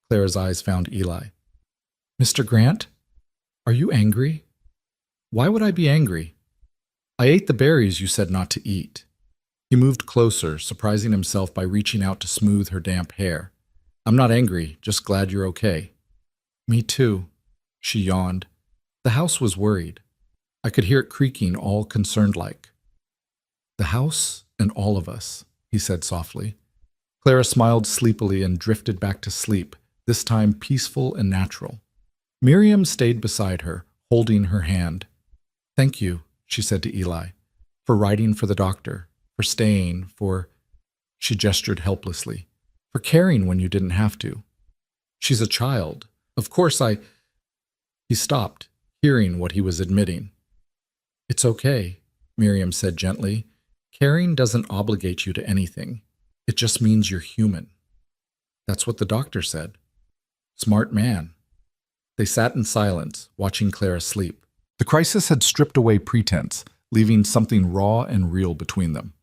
Clara's eyes found Eli. Mr. Grant? Are you angry? Why would I be angry? I ate the berries you said not to eat. He moved closer, surprising himself by reaching out to smooth her damp hair. I'm not angry, just glad you're okay. Me too, she yawned. The house was worried. I could hear it creaking, all concerned-like. The house and all of us, he said softly. Clara smiled sleepily and drifted back to sleep, this time peaceful and natural. Miriam stayed beside her, holding her hand. Thank you, she said to Eli, for writing for the doctor, for staying, for... She gestured helplessly. For caring when you didn't have to. She's a child. Of course He stopped, hearing what he was admitting. It's okay, Miriam said gently. Caring doesn't obligate you to anything. It just means you're human. That's what the doctor said. Smart man. They sat in silence, watching Clara sleep. The crisis had stripped away pretense, leaving something raw and real between them.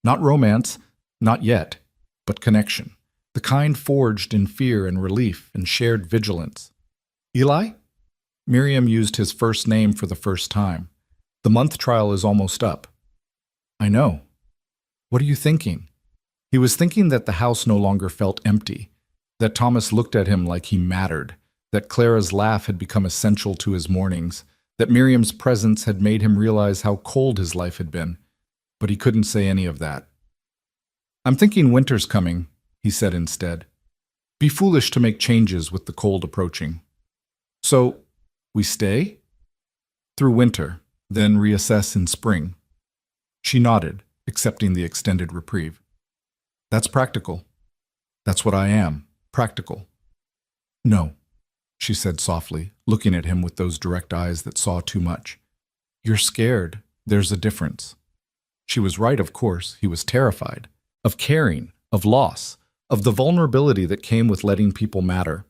Not romance, not yet, but connection. The kind forged in fear and relief and shared vigilance. Eli? Miriam used his first name for the first time. The month trial is almost up. I know. What are you thinking? He was thinking that the house no longer felt empty, that Thomas looked at him like he mattered, that Clara's laugh had become essential to his mornings, that Miriam's presence had made him realize how cold his life had been. But he couldn't say any of that. I'm thinking winter's coming, he said instead. Be foolish to make changes with the cold approaching. So, we stay? Through winter, then reassess in spring. She nodded, accepting the extended reprieve. That's practical. That's what I am, practical. No, she said softly, looking at him with those direct eyes that saw too much. You're scared. There's a difference. She was right, of course. He was terrified. Of caring, of loss, of the vulnerability that came with letting people matter.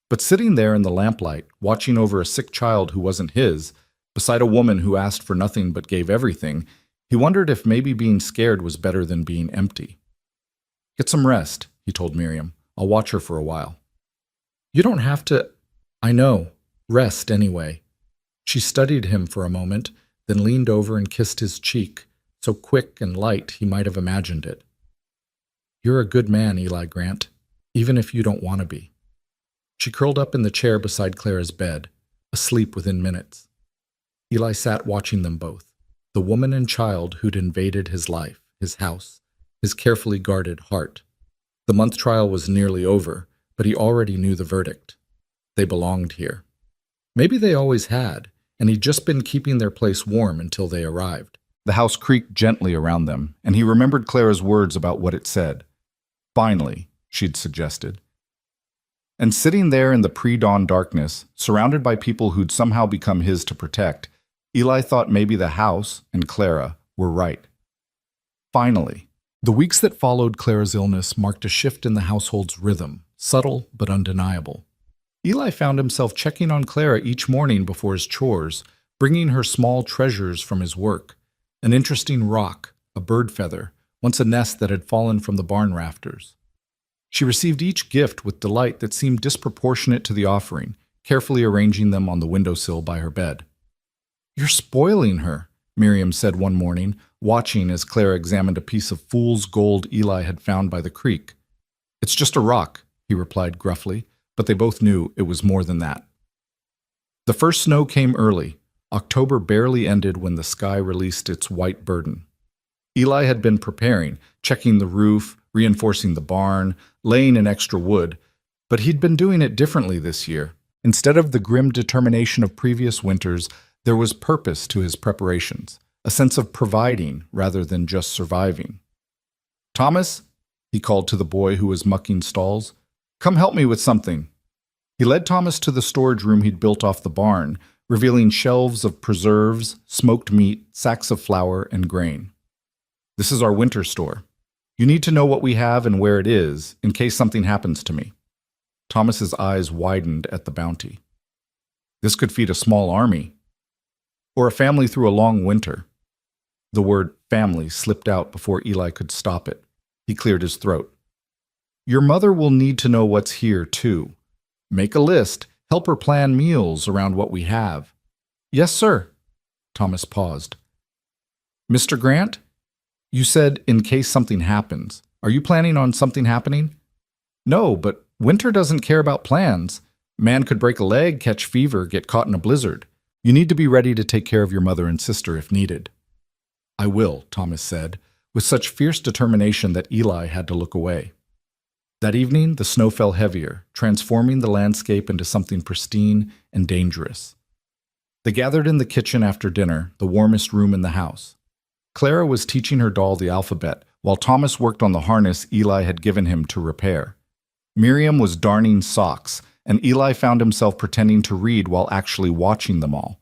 But sitting there in the lamplight, watching over a sick child who wasn't his, beside a woman who asked for nothing but gave everything, he wondered if maybe being scared was better than being empty. Get some rest, he told Miriam. I'll watch her for a while. You don't have to... I know. Rest anyway. She studied him for a moment, then leaned over and kissed his cheek, so quick and light he might have imagined it. You're a good man, Eli Grant, even if you don't want to be. She curled up in the chair beside Clara's bed, asleep within minutes. Eli sat watching them both, the woman and child who'd invaded his life, his house, his carefully guarded heart. The month trial was nearly over, but he already knew the verdict. They belonged here. Maybe they always had, and he'd just been keeping their place warm until they arrived. The house creaked gently around them, and he remembered Clara's words about what it said. Finally, she'd suggested. And sitting there in the pre-dawn darkness, surrounded by people who'd somehow become his to protect, Eli thought maybe the house and Clara were right. Finally. The weeks that followed Clara's illness marked a shift in the household's rhythm, subtle but undeniable. Eli found himself checking on Clara each morning before his chores, bringing her small treasures from his work. An interesting rock, a bird feather, once a nest that had fallen from the barn rafters. She received each gift with delight that seemed disproportionate to the offering, carefully arranging them on the windowsill by her bed. "You're spoiling her," Miriam said one morning, watching as Clara examined a piece of fool's gold Eli had found by the creek. "It's just a rock," he replied gruffly, but they both knew it was more than that. The first snow came early. October barely ended when the sky released its white burden. Eli had been preparing, checking the roof, reinforcing the barn, laying in extra wood, but he'd been doing it differently this year. Instead of the grim determination of previous winters, there was purpose to his preparations, a sense of providing rather than just surviving. "Thomas," he called to the boy who was mucking stalls, "come help me with something." He led Thomas to the storage room he'd built off the barn, revealing shelves of preserves, smoked meat, sacks of flour, and grain. "This is our winter store. You need to know what we have and where it is, in case something happens to me." Thomas's eyes widened at the bounty. "This could feed a small army. Or a family through a long winter." The word family slipped out before Eli could stop it. He cleared his throat. "Your mother will need to know what's here, too. Make a list. Help her plan meals around what we have." "Yes, sir." Thomas paused. "Mr. Grant, you said in case something happens. Are you planning on something happening?" "No, but winter doesn't care about plans. Man could break a leg, catch fever, get caught in a blizzard. You need to be ready to take care of your mother and sister if needed." "I will," Thomas said, with such fierce determination that Eli had to look away. That evening, the snow fell heavier, transforming the landscape into something pristine and dangerous. They gathered in the kitchen after dinner, the warmest room in the house. Clara was teaching her doll the alphabet, while Thomas worked on the harness Eli had given him to repair. Miriam was darning socks, and Eli found himself pretending to read while actually watching them all.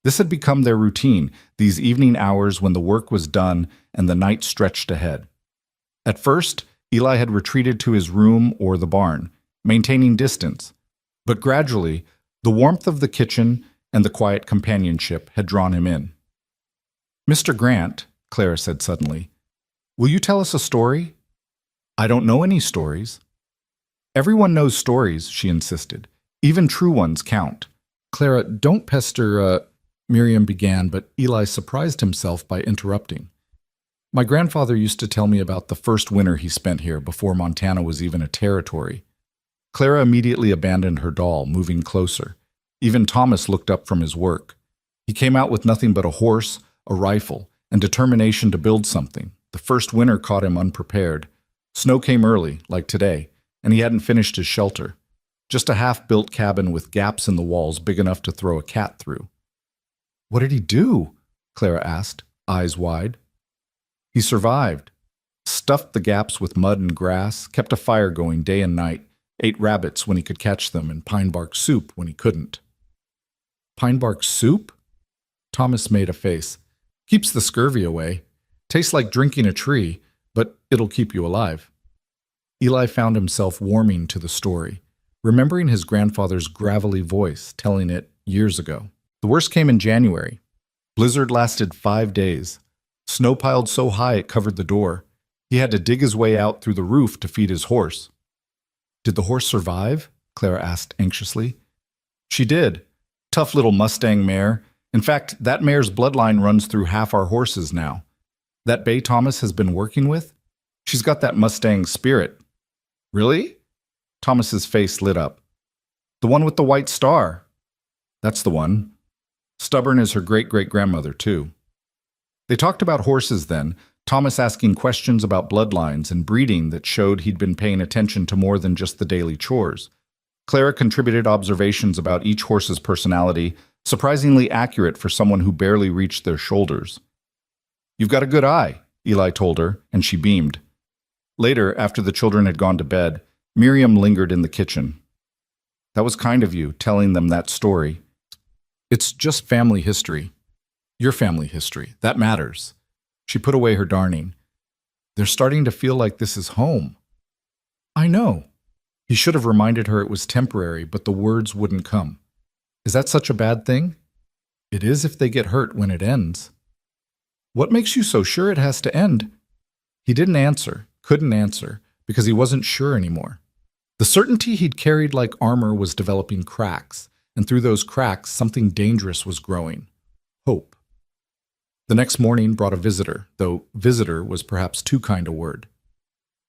This had become their routine, these evening hours when the work was done and the night stretched ahead. At first, Eli had retreated to his room or the barn, maintaining distance. But gradually, the warmth of the kitchen and the quiet companionship had drawn him in. "Mr. Grant," Clara said suddenly, "will you tell us a story?" "I don't know any stories." "Everyone knows stories," she insisted. "Even true ones count." "Clara, don't pester, Miriam began, but Eli surprised himself by interrupting. "My grandfather used to tell me about the first winter he spent here before Montana was even a territory." Clara immediately abandoned her doll, moving closer. Even Thomas looked up from his work. He came out with nothing but a horse, a rifle, and determination to build something. The first winter caught him unprepared. Snow came early, like today, and he hadn't finished his shelter. Just a half-built cabin with gaps in the walls big enough to throw a cat through. "What did he do?" Clara asked, eyes wide. "He survived. Stuffed the gaps with mud and grass, kept a fire going day and night, ate rabbits when he could catch them, and pine bark soup when he couldn't." "Pine bark soup?" Thomas made a face. "Keeps the scurvy away. Tastes like drinking a tree, but it'll keep you alive." Eli found himself warming to the story, remembering his grandfather's gravelly voice telling it years ago. The worst came in January. Blizzard lasted 5 days. Snow piled so high it covered the door. He had to dig his way out through the roof to feed his horse. "Did the horse survive?" Clara asked anxiously. "She did. Tough little Mustang mare. In fact, that mare's bloodline runs through half our horses now. That bay Thomas has been working with? She's got that Mustang spirit. Really? Thomas's face lit up. The one with the white star. That's the one. Stubborn as her great-great-grandmother, too. They talked about horses then, Thomas asking questions about bloodlines and breeding that showed he'd been paying attention to more than just the daily chores. Clara contributed observations about each horse's personality, surprisingly accurate for someone who barely reached their shoulders. You've got a good eye, Eli told her, and she beamed. Later, after the children had gone to bed, Miriam lingered in the kitchen. That was kind of you, telling them that story. It's just family history. Your family history. That matters. She put away her darning. They're starting to feel like this is home. I know. He should have reminded her it was temporary, but the words wouldn't come. Is that such a bad thing? It is if they get hurt when it ends. What makes you so sure it has to end? He didn't answer, couldn't answer, because he wasn't sure anymore. The certainty he'd carried like armor was developing cracks, and through those cracks something dangerous was growing. Hope. The next morning brought a visitor, though visitor was perhaps too kind a word.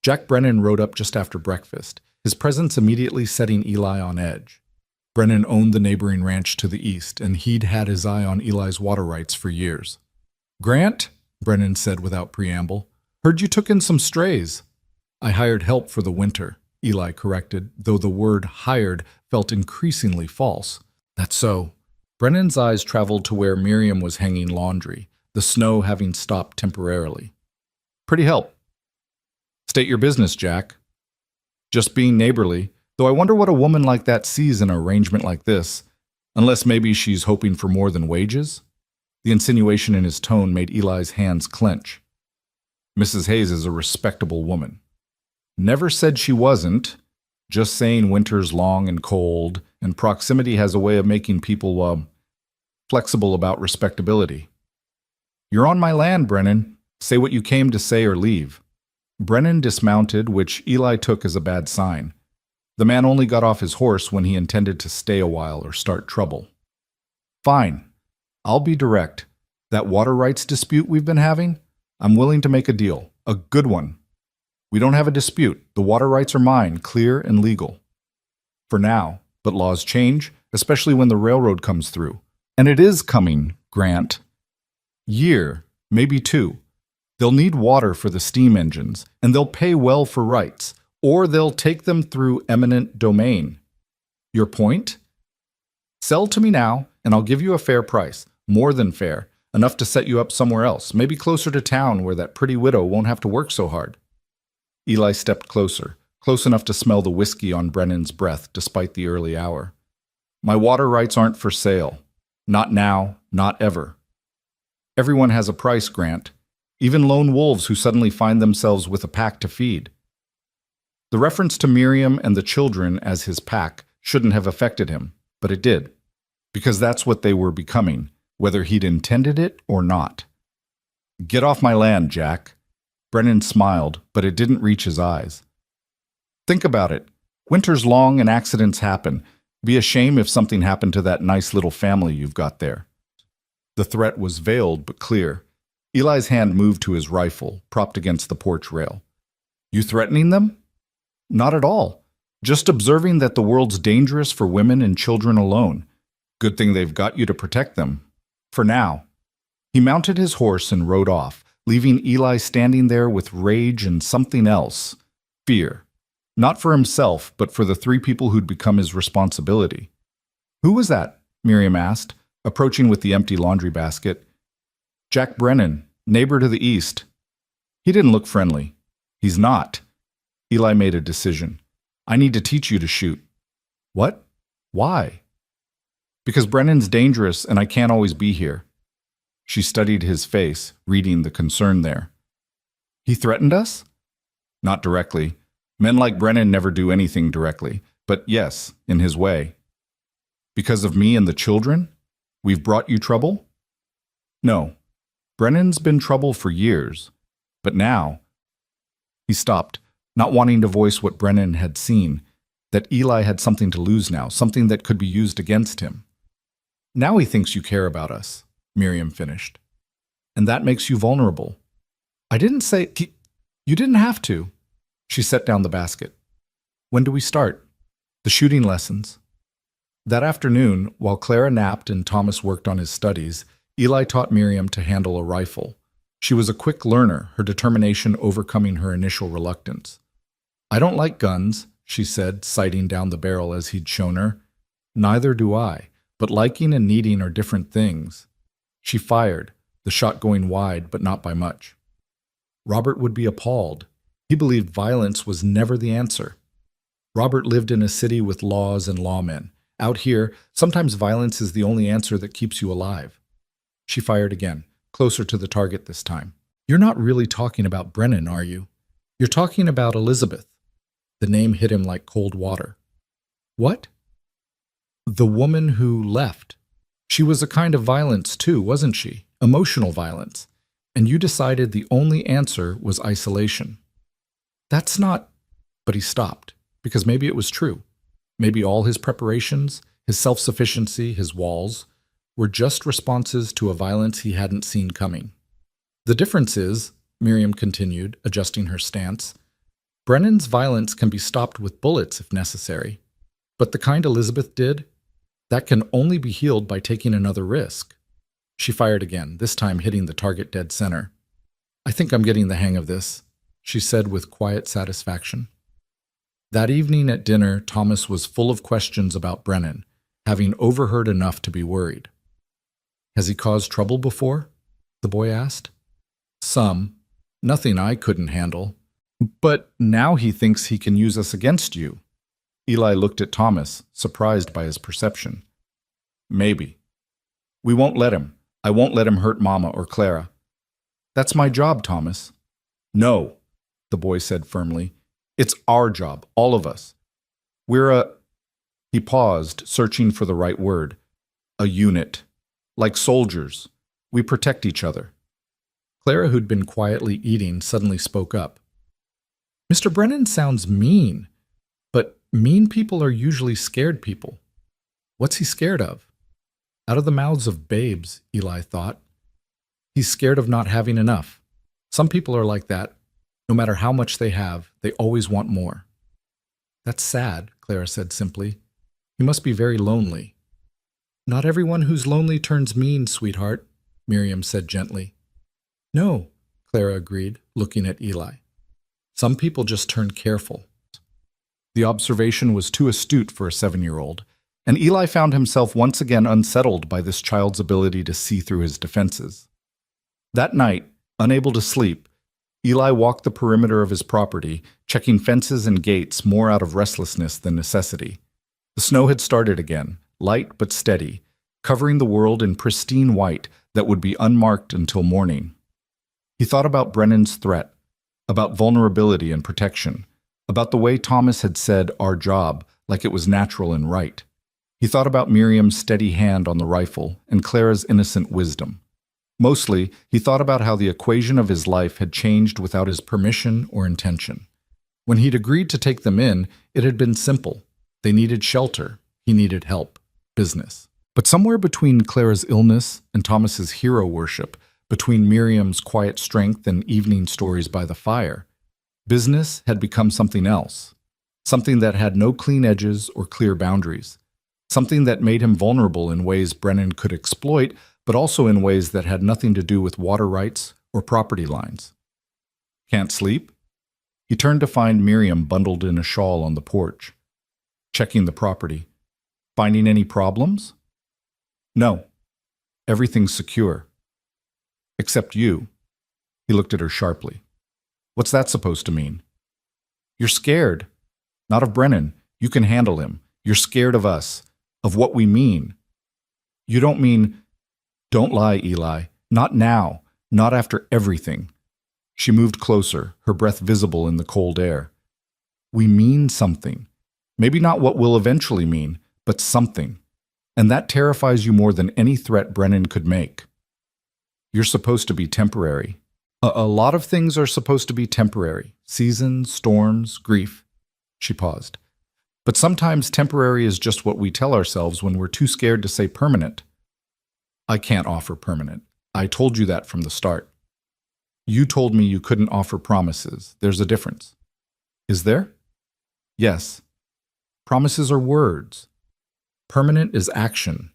Jack Brennan rode up just after breakfast, his presence immediately setting Eli on edge. Brennan owned the neighboring ranch to the east, and he'd had his eye on Eli's water rights for years. Grant, Brennan said without preamble, heard you took in some strays. I hired help for the winter, Eli corrected, though the word hired felt increasingly false. That's so. Brennan's eyes traveled to where Miriam was hanging laundry, the snow having stopped temporarily. Pretty help. State your business, Jack. Just being neighborly, though I wonder what a woman like that sees in an arrangement like this, unless maybe she's hoping for more than wages? The insinuation in his tone made Eli's hands clench. Mrs. Hayes is a respectable woman. Never said she wasn't, just saying winter's long and cold, and proximity has a way of making people, flexible about respectability. You're on my land, Brennan. Say what you came to say or leave. Brennan dismounted, which Eli took as a bad sign. The man only got off his horse when he intended to stay a while or start trouble. Fine. I'll be direct. That water rights dispute we've been having, I'm willing to make a deal. A good one. We don't have a dispute. The water rights are mine, clear and legal. For now, but laws change, especially when the railroad comes through. And it is coming, Grant. Year, maybe 2. They'll need water for the steam engines, and they'll pay well for rights, or they'll take them through eminent domain. Your point? Sell to me now, and I'll give you a fair price, more than fair, enough to set you up somewhere else, maybe closer to town where that pretty widow won't have to work so hard. Eli stepped closer, close enough to smell the whiskey on Brennan's breath despite the early hour. My water rights aren't for sale. Not now, not ever. Everyone has a price, Grant. Even lone wolves who suddenly find themselves with a pack to feed. The reference to Miriam and the children as his pack shouldn't have affected him, but it did. Because that's what they were becoming, whether he'd intended it or not. Get off my land, Jack. Brennan smiled, but it didn't reach his eyes. Think about it. Winter's long and accidents happen. Be a shame if something happened to that nice little family you've got there. The threat was veiled but clear. Eli's hand moved to his rifle, propped against the porch rail. You threatening them? Not at all. Just observing that the world's dangerous for women and children alone. Good thing they've got you to protect them. For now. He mounted his horse and rode off, leaving Eli standing there with rage and something else. Fear. Not for himself, but for the 3 people who'd become his responsibility. Who was that? Miriam asked, approaching with the empty laundry basket. Jack Brennan, neighbor to the east. He didn't look friendly. He's not. Eli made a decision. I need to teach you to shoot. What? Why? Because Brennan's dangerous and I can't always be here. She studied his face, reading the concern there. He threatened us? Not directly. Men like Brennan never do anything directly, but yes, in his way. Because of me and the children? We've brought you trouble? No. Brennan's been trouble for years, but now... He stopped, not wanting to voice what Brennan had seen, that Eli had something to lose now, something that could be used against him. Now he thinks you care about us, Miriam finished. And that makes you vulnerable. I didn't say... You didn't have to. She set down the basket. When do we start? The shooting lessons. That afternoon, while Clara napped and Thomas worked on his studies, Eli taught Miriam to handle a rifle. She was a quick learner, her determination overcoming her initial reluctance. I don't like guns, she said, sighting down the barrel as he'd shown her. Neither do I, but liking and needing are different things. She fired, the shot going wide, but not by much. Robert would be appalled. He believed violence was never the answer. Robert lived in a city with laws and lawmen. Out here, sometimes violence is the only answer that keeps you alive. She fired again, closer to the target this time. You're not really talking about Brennan, are you? You're talking about Elizabeth. The name hit him like cold water. What? The woman who left. She was a kind of violence too, wasn't she? Emotional violence. And you decided the only answer was isolation. That's not... But he stopped, because maybe it was true. Maybe all his preparations, his self-sufficiency, his walls, were just responses to a violence he hadn't seen coming. The difference is, Miriam continued, adjusting her stance, Brennan's violence can be stopped with bullets if necessary. But the kind Elizabeth did, that can only be healed by taking another risk. She fired again, this time hitting the target dead center. I think I'm getting the hang of this, she said with quiet satisfaction. That evening at dinner, Thomas was full of questions about Brennan, having overheard enough to be worried. Has he caused trouble before? The boy asked. Some. Nothing I couldn't handle. But now he thinks he can use us against you. Eli looked at Thomas, surprised by his perception. Maybe. We won't let him. I won't let him hurt Mama or Clara. That's my job, Thomas. No, the boy said firmly. It's our job, all of us. We're a... He paused, searching for the right word. A unit. Like soldiers. We protect each other. Clara, who'd been quietly eating, suddenly spoke up. Mr. Brennan sounds mean, but mean people are usually scared people. What's he scared of? Out of the mouths of babes, Eli thought. He's scared of not having enough. Some people are like that. No matter how much they have, they always want more. That's sad, Clara said simply. He must be very lonely. Not everyone who's lonely turns mean, sweetheart, Miriam said gently. No, Clara agreed, looking at Eli. Some people just turn careful. The observation was too astute for a 7-year-old, and Eli found himself once again unsettled by this child's ability to see through his defenses. That night, unable to sleep, Eli walked the perimeter of his property, checking fences and gates more out of restlessness than necessity. The snow had started again, light but steady, covering the world in pristine white that would be unmarked until morning. He thought about Brennan's threat, about vulnerability and protection, about the way Thomas had said our job like it was natural and right. He thought about Miriam's steady hand on the rifle and Clara's innocent wisdom. Mostly, he thought about how the equation of his life had changed without his permission or intention. When he'd agreed to take them in, it had been simple. They needed shelter. He needed help. Business. But somewhere between Clara's illness and Thomas's hero worship, between Miriam's quiet strength and evening stories by the fire, business had become something else. Something that had no clean edges or clear boundaries. Something that made him vulnerable in ways Brennan could exploit, but also in ways that had nothing to do with water rights or property lines. Can't sleep? He turned to find Miriam bundled in a shawl on the porch. Checking the property. Finding any problems? No. Everything's secure. Except you. He looked at her sharply. What's that supposed to mean? You're scared. Not of Brennan. You can handle him. You're scared of us. Of what we mean. You don't mean... Don't lie, Eli. Not now. Not after everything. She moved closer, her breath visible in the cold air. We mean something. Maybe not what we'll eventually mean, but something. And that terrifies you more than any threat Brennan could make. You're supposed to be temporary. A lot of things are supposed to be temporary. Seasons, storms, grief. She paused. But sometimes temporary is just what we tell ourselves when we're too scared to say permanent. I can't offer permanent. I told you that from the start. You told me you couldn't offer promises. There's a difference. Is there? Yes. Promises are words. Permanent is action.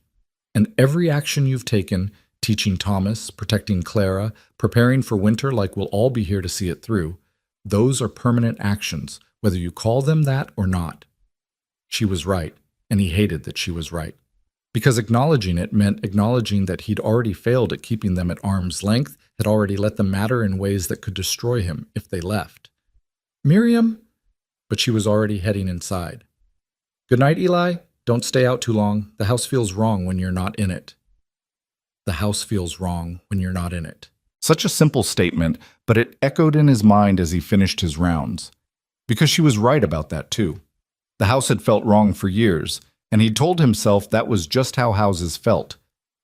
And every action you've taken, teaching Thomas, protecting Clara, preparing for winter like we'll all be here to see it through, those are permanent actions, whether you call them that or not. She was right, and he hated that she was right. Because acknowledging it meant acknowledging that he'd already failed at keeping them at arm's length, had already let them matter in ways that could destroy him if they left. Miriam? But she was already heading inside. Good night, Eli. Don't stay out too long. The house feels wrong when you're not in it. The house feels wrong when you're not in it. Such a simple statement, but it echoed in his mind as he finished his rounds. Because she was right about that too. The house had felt wrong for years, and he'd told himself that was just how houses felt.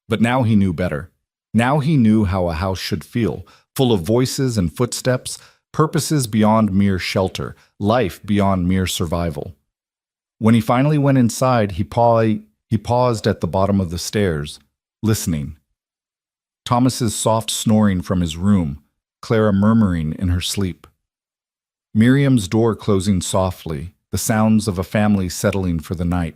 But now he knew better. Now he knew how a house should feel, full of voices and footsteps, purposes beyond mere shelter, life beyond mere survival. When he finally went inside, he paused at the bottom of the stairs, listening. Thomas's soft snoring from his room, Clara murmuring in her sleep. Miriam's door closing softly, the sounds of a family settling for the night.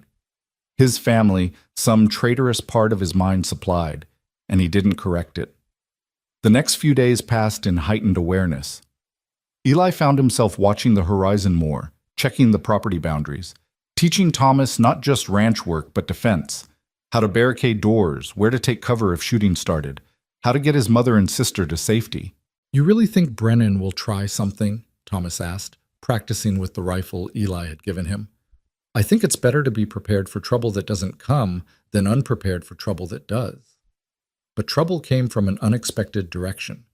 His family, some traitorous part of his mind supplied, and he didn't correct it. The next few days passed in heightened awareness. Eli found himself watching the horizon more, checking the property boundaries, teaching Thomas not just ranch work but defense, how to barricade doors, where to take cover if shooting started, how to get his mother and sister to safety. You really think Brennan will try something? Thomas asked, practicing with the rifle Eli had given him. I think it's better to be prepared for trouble that doesn't come than unprepared for trouble that does. But trouble came from an unexpected direction.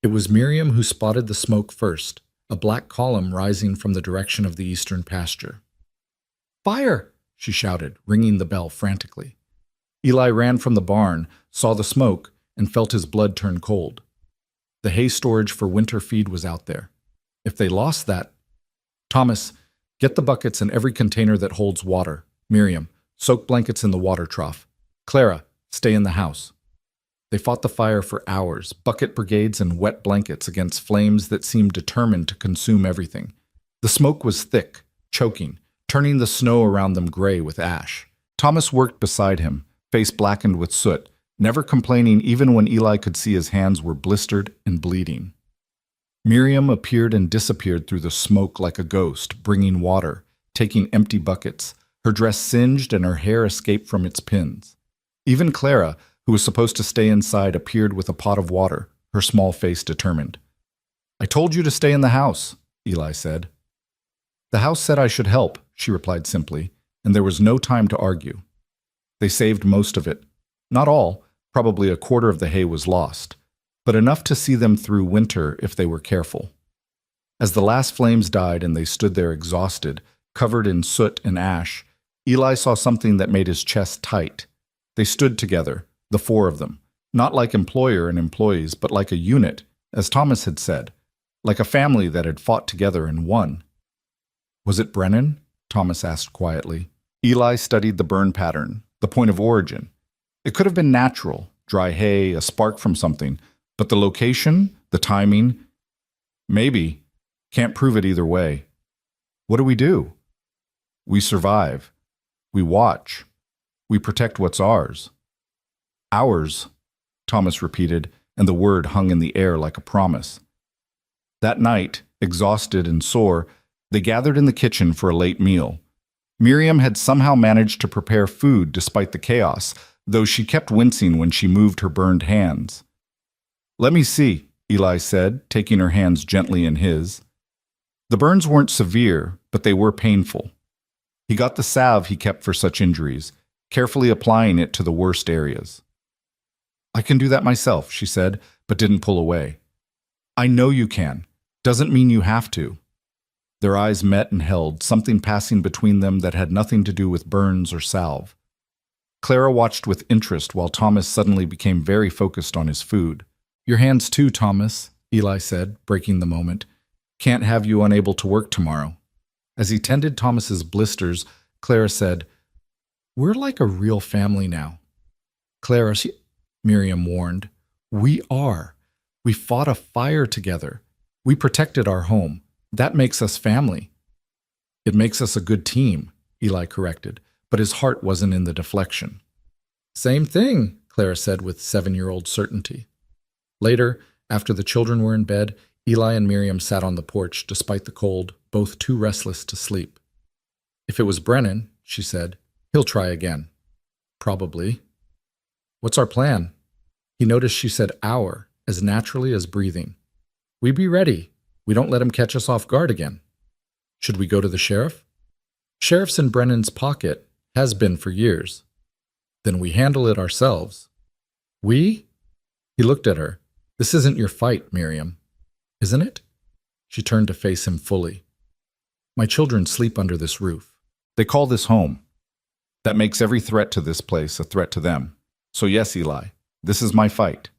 It was Miriam who spotted the smoke first, a black column rising from the direction of the eastern pasture. Fire! She shouted, ringing the bell frantically. Eli ran from the barn, saw the smoke, and felt his blood turn cold. The hay storage for winter feed was out there. If they lost that... Thomas, get the buckets and every container that holds water. Miriam, soak blankets in the water trough. Clara, stay in the house. They fought the fire for hours, bucket brigades and wet blankets against flames that seemed determined to consume everything. The smoke was thick, choking, turning the snow around them gray with ash. Thomas worked beside him, face blackened with soot, never complaining even when Eli could see his hands were blistered and bleeding. Miriam appeared and disappeared through the smoke like a ghost, bringing water, taking empty buckets. Her dress singed and her hair escaped from its pins. Even Clara, who was supposed to stay inside, appeared with a pot of water, her small face determined. I told you to stay in the house, Eli said. The house said I should help, she replied simply, and there was no time to argue. They saved most of it. Not all, probably a quarter of the hay was lost, but enough to see them through winter if they were careful. As the last flames died and they stood there exhausted, covered in soot and ash, Eli saw something that made his chest tight. They stood together, the four of them, not like employer and employees, but like a unit, as Thomas had said, like a family that had fought together and won. Was it Brennan? Thomas asked quietly. Eli studied the burn pattern, the point of origin. It could have been natural, dry hay, a spark from something, but the location, the timing, maybe. Can't prove it either way. What do we do? We survive. We watch. We protect what's ours. Ours, Thomas repeated, and the word hung in the air like a promise. That night, exhausted and sore, they gathered in the kitchen for a late meal. Miriam had somehow managed to prepare food despite the chaos, though she kept wincing when she moved her burned hands. Let me see, Eli said, taking her hands gently in his. The burns weren't severe, but they were painful. He got the salve he kept for such injuries, carefully applying it to the worst areas. I can do that myself, she said, but didn't pull away. I know you can. Doesn't mean you have to. Their eyes met and held, something passing between them that had nothing to do with burns or salve. Clara watched with interest while Thomas suddenly became very focused on his food. Your hands too, Thomas, Eli said, breaking the moment. Can't have you unable to work tomorrow. As he tended Thomas's blisters, Clara said, We're like a real family now. Clara, Miriam warned. We are. We fought a fire together. We protected our home. That makes us family. It makes us a good team, Eli corrected, but his heart wasn't in the deflection. Same thing, Clara said with 7-year-old certainty. Later, after the children were in bed, Eli and Miriam sat on the porch despite the cold, both too restless to sleep. If it was Brennan, she said, he'll try again. Probably. What's our plan? He noticed she said our as naturally as breathing. We be ready. We don't let him catch us off guard again. Should we go to the sheriff? Sheriff's in Brennan's pocket, has been for years. Then we handle it ourselves. We? He looked at her. This isn't your fight, Miriam. Isn't it? She turned to face him fully. My children sleep under this roof. They call this home. That makes every threat to this place a threat to them. So yes, Eli, this is my fight.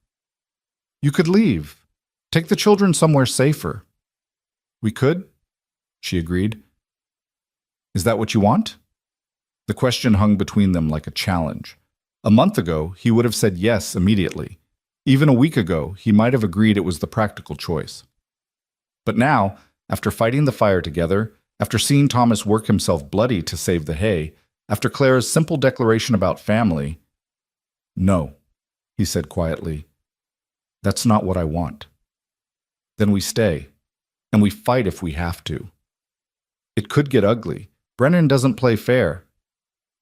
You could leave. Take the children somewhere safer. We could, she agreed. Is that what you want? The question hung between them like a challenge. A month ago, he would have said yes immediately. Even a week ago, he might have agreed it was the practical choice. But now, after fighting the fire together, after seeing Thomas work himself bloody to save the hay, after Clara's simple declaration about family, no, he said quietly. That's not what I want. Then we stay, and we fight if we have to. It could get ugly. Brennan doesn't play fair.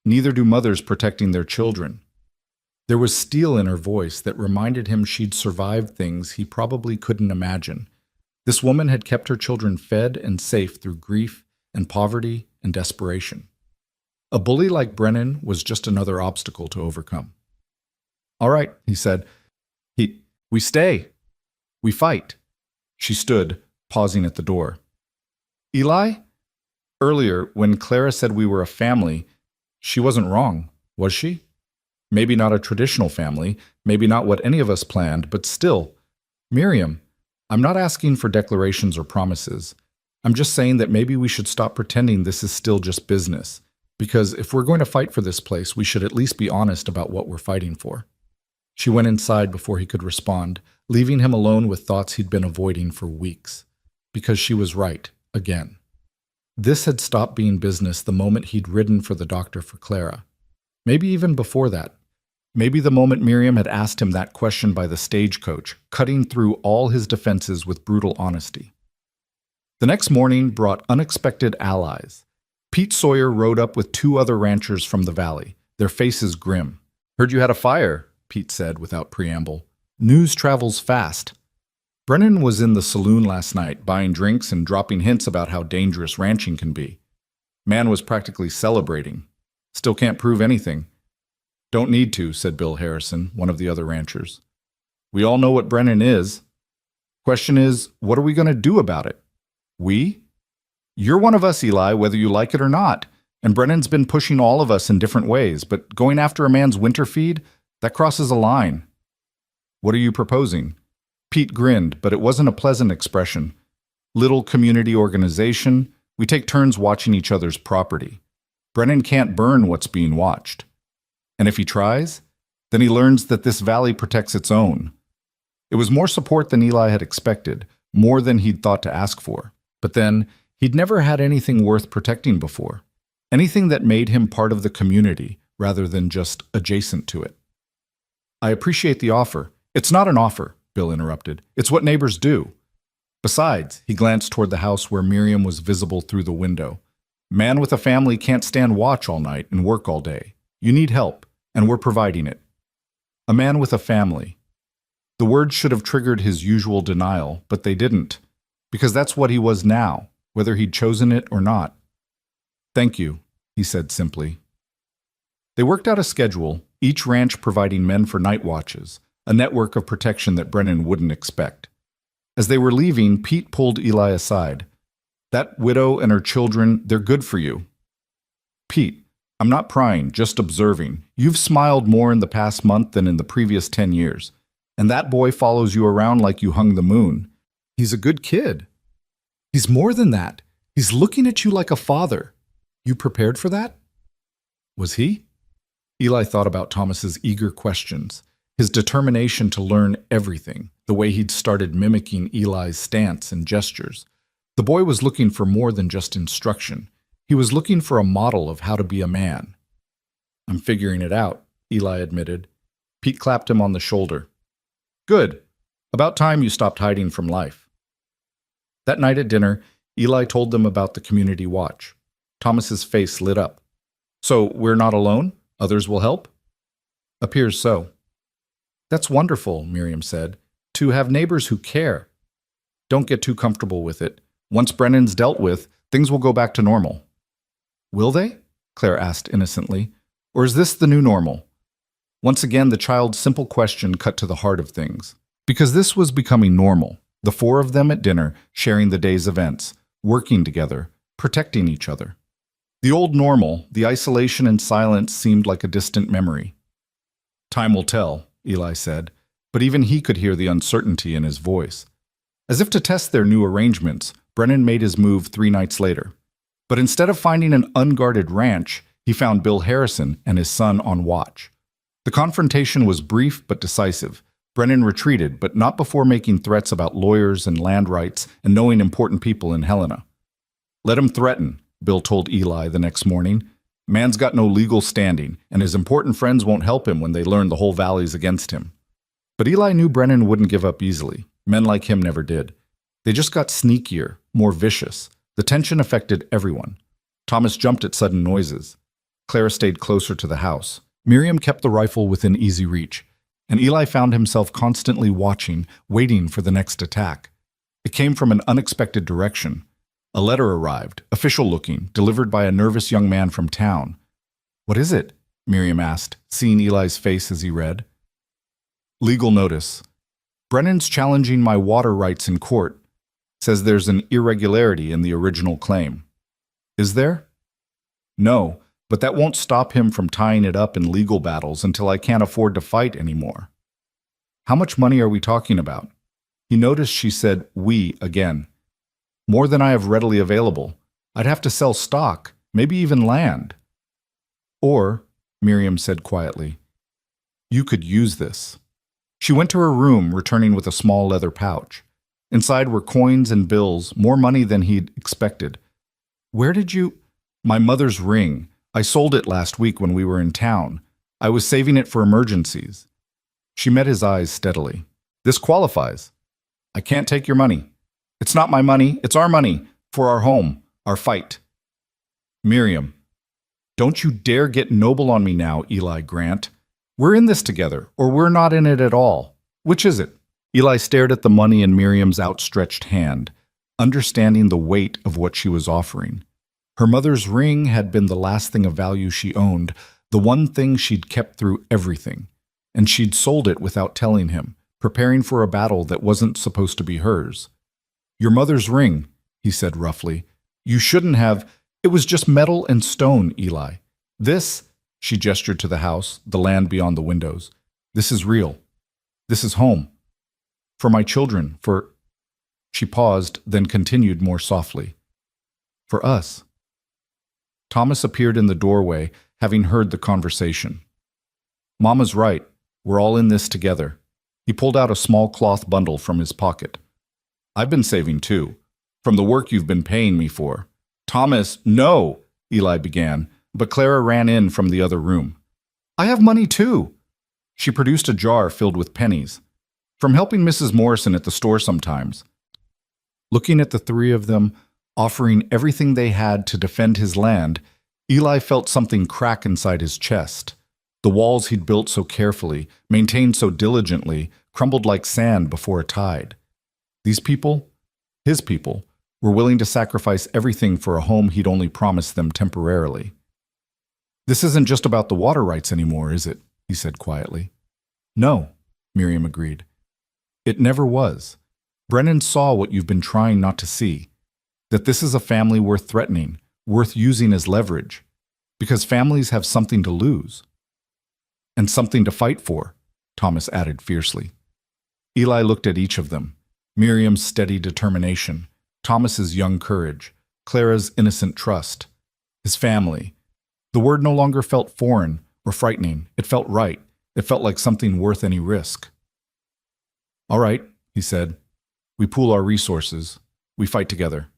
Neither do mothers protecting their children. There was steel in her voice that reminded him she'd survived things he probably couldn't imagine. This woman had kept her children fed and safe through grief and poverty and desperation. A bully like Brennan was just another obstacle to overcome. All right, he said. We stay. We fight. She stood, pausing at the door. Eli? Earlier, when Clara said we were a family, she wasn't wrong, was she? Maybe not a traditional family, maybe not what any of us planned, but still. Miriam, I'm not asking for declarations or promises. I'm just saying that maybe we should stop pretending this is still just business. Because if we're going to fight for this place, we should at least be honest about what we're fighting for. She went inside before he could respond, leaving him alone with thoughts he'd been avoiding for weeks. Because she was right, again. This had stopped being business the moment he'd ridden for the doctor for Clara. Maybe even before that. Maybe the moment Miriam had asked him that question by the stagecoach, cutting through all his defenses with brutal honesty. The next morning brought unexpected allies. Pete Sawyer rode up with 2 other ranchers from the valley, their faces grim. Heard you had a fire, Pete said without preamble. News travels fast. Brennan was in the saloon last night, buying drinks and dropping hints about how dangerous ranching can be. Man was practically celebrating. Still can't prove anything. Don't need to, said Bill Harrison, one of the other ranchers. We all know what Brennan is. Question is, what are we going to do about it? We? You're one of us, Eli, whether you like it or not. And Brennan's been pushing all of us in different ways, but going after a man's winter feed, that crosses a line. What are you proposing? Pete grinned, but it wasn't a pleasant expression. Little community organization, we take turns watching each other's property. Brennan can't burn what's being watched. And if he tries, then he learns that this valley protects its own. It was more support than Eli had expected, more than he'd thought to ask for. But then, he'd never had anything worth protecting before. Anything that made him part of the community, rather than just adjacent to it. I appreciate the offer. It's not an offer, Bill interrupted. It's what neighbors do. Besides, he glanced toward the house where Miriam was visible through the window. Man with a family can't stand watch all night and work all day. You need help, and we're providing it. A man with a family. The words should have triggered his usual denial, but they didn't, because that's what he was now, whether he'd chosen it or not. Thank you, he said simply. They worked out a schedule, each ranch providing men for night watches, a network of protection that Brennan wouldn't expect. As they were leaving, Pete pulled Eli aside. That widow and her children, they're good for you. Pete, I'm not prying, just observing. You've smiled more in the past month than in the previous 10 years. And that boy follows you around like you hung the moon. He's a good kid. He's more than that. He's looking at you like a father. You prepared for that? Was he? Eli thought about Thomas's eager questions, his determination to learn everything, the way he'd started mimicking Eli's stance and gestures. The boy was looking for more than just instruction. He was looking for a model of how to be a man. "I'm figuring it out," Eli admitted. Pete clapped him on the shoulder. "Good. About time you stopped hiding from life." That night at dinner, Eli told them about the community watch. Thomas's face lit up. "So we're not alone? Others will help?" "Appears so." "That's wonderful," Miriam said. "To have neighbors who care." "Don't get too comfortable with it. Once Brennan's dealt with, things will go back to normal." "Will they?" Claire asked innocently. "Or is this the new normal?" Once again, the child's simple question cut to the heart of things. Because this was becoming normal, the four of them at dinner, sharing the day's events, working together, protecting each other. The old normal, the isolation and silence seemed like a distant memory. "Time will tell," Eli said, but even he could hear the uncertainty in his voice. As if to test their new arrangements, Brennan made his move 3 nights later. But instead of finding an unguarded ranch, he found Bill Harrison and his son on watch. The confrontation was brief but decisive. Brennan retreated, but not before making threats about lawyers and land rights and knowing important people in Helena. "Let him threaten," Bill told Eli the next morning. "Man's got no legal standing, and his important friends won't help him when they learn the whole valley's against him." But Eli knew Brennan wouldn't give up easily. Men like him never did. They just got sneakier, more vicious. The tension affected everyone. Thomas jumped at sudden noises. Clara stayed closer to the house. Miriam kept the rifle within easy reach, and Eli found himself constantly watching, waiting for the next attack. It came from an unexpected direction. A letter arrived, official-looking, delivered by a nervous young man from town. "What is it?" Miriam asked, seeing Eli's face as he read. "Legal notice. Brennan's challenging my water rights in court. Says there's an irregularity in the original claim." "Is there?" "No, but that won't stop him from tying it up in legal battles until I can't afford to fight anymore." "How much money are we talking about?" He noticed she said "we" again. "More than I have readily available. I'd have to sell stock, maybe even land." "Or," Miriam said quietly, "you could use this." She went to her room, returning with a small leather pouch. Inside were coins and bills, more money than he'd expected. "Where did you—" "My mother's ring. I sold it last week when we were in town. I was saving it for emergencies." She met his eyes steadily. "This qualifies." "I can't take your money." "It's not my money, it's our money. For our home, our fight." "Miriam, don't you dare get noble on me now, Eli Grant. We're in this together, or we're not in it at all. Which is it?" Eli stared at the money in Miriam's outstretched hand, understanding the weight of what she was offering. Her mother's ring had been the last thing of value she owned, the one thing she'd kept through everything, and she'd sold it without telling him, preparing for a battle that wasn't supposed to be hers. "Your mother's ring," he said roughly. "You shouldn't have—" "It was just metal and stone, Eli. This," she gestured to the house, the land beyond the windows. "This is real. This is home. For my children, for—" She paused, then continued more softly. "For us." Thomas appeared in the doorway, having heard the conversation. "Mama's right. We're all in this together." He pulled out a small cloth bundle from his pocket. "I've been saving too, from the work you've been paying me for." "Thomas, no!" Eli began, but Clara ran in from the other room. "I have money too." She produced a jar filled with pennies. "From helping Mrs. Morrison at the store sometimes." Looking at the three of them, offering everything they had to defend his land, Eli felt something crack inside his chest. The walls he'd built so carefully, maintained so diligently, crumbled like sand before a tide. These people, his people, were willing to sacrifice everything for a home he'd only promised them temporarily. "This isn't just about the water rights anymore, is it?" he said quietly. "No," Miriam agreed. "It never was. Brennan saw what you've been trying not to see, that this is a family worth threatening, worth using as leverage, because families have something to lose." "And something to fight for," Thomas added fiercely. Eli looked at each of them, Miriam's steady determination, Thomas's young courage, Clara's innocent trust, his family. The word no longer felt foreign or frightening. It felt right. It felt like something worth any risk. "All right," he said. We pool our resources. We fight together.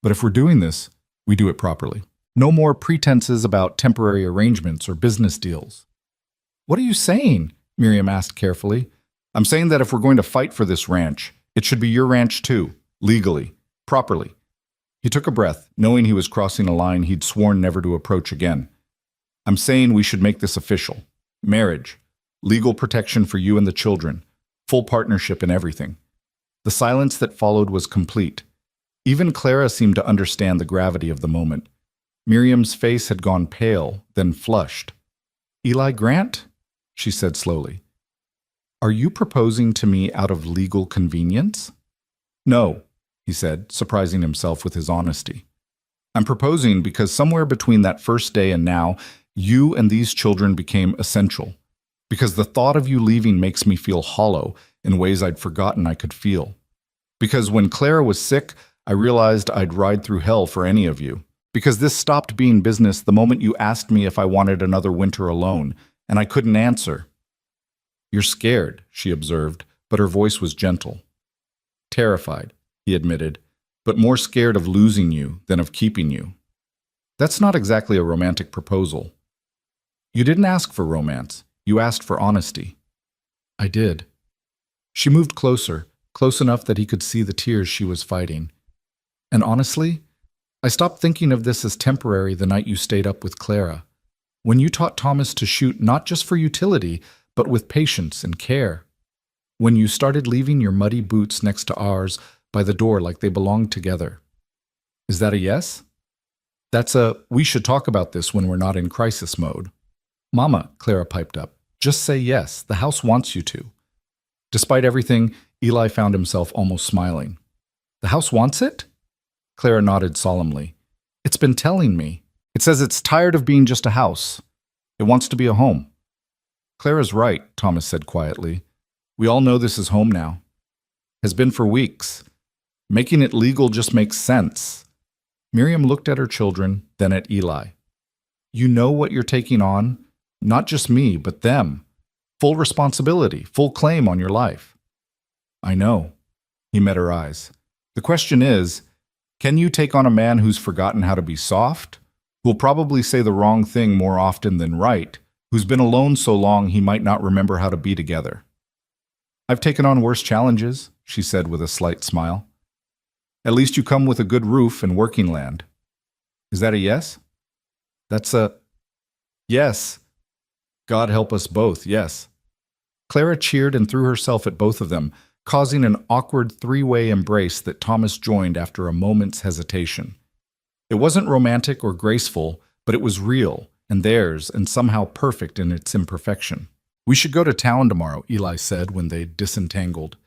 But if we're doing this, we do it properly. No more pretenses about temporary arrangements or business deals. What are you saying? Miriam asked carefully. I'm saying that if we're going to fight for this ranch, it should be your ranch too, legally, properly. He took a breath, knowing he was crossing a line he'd sworn never to approach again. I'm saying we should make this official. Marriage, legal protection for you and the children, full partnership in everything. The silence that followed was complete. Even Clara seemed to understand the gravity of the moment. Miriam's face had gone pale, then flushed. Eli Grant? She said slowly. Are you proposing to me out of legal convenience? No, he said, surprising himself with his honesty. I'm proposing because somewhere between that first day and now, you and these children became essential. Because the thought of you leaving makes me feel hollow in ways I'd forgotten I could feel. Because when Clara was sick, I realized I'd ride through hell for any of you. Because this stopped being business the moment you asked me if I wanted another winter alone, and I couldn't answer. You're scared, she observed, but her voice was gentle. Terrified, he admitted, but more scared of losing you than of keeping you. That's not exactly a romantic proposal. You didn't ask for romance. You asked for honesty. I did. She moved closer, close enough that he could see the tears she was fighting. And honestly, I stopped thinking of this as temporary the night you stayed up with Clara. When you taught Thomas to shoot not just for utility, but with patience and care. When you started leaving your muddy boots next to ours by the door like they belonged together. Is that a yes? That's a, we should talk about this when we're not in crisis mode. Mama, Clara piped up, just say yes, the house wants you to. Despite everything, Eli found himself almost smiling. The house wants it? Clara nodded solemnly. It's been telling me. It says it's tired of being just a house. It wants to be a home. Clara's right, Thomas said quietly. We all know this is home now. Has been for weeks. Making it legal just makes sense. Miriam looked at her children, then at Eli. You know what you're taking on? Not just me, but them. Full responsibility, full claim on your life. I know. He met her eyes. The question is, can you take on a man who's forgotten how to be soft? Who'll probably say the wrong thing more often than right? Who's been alone so long he might not remember how to be together? I've taken on worse challenges, she said with a slight smile. At least you come with a good roof and working land. Is that a yes? That's a yes. God help us both, yes. Clara cheered and threw herself at both of them, causing an awkward three-way embrace that Thomas joined after a moment's hesitation. It wasn't romantic or graceful, but it was real, and theirs, and somehow perfect in its imperfection. We should go to town tomorrow, Eli said when they disentangled.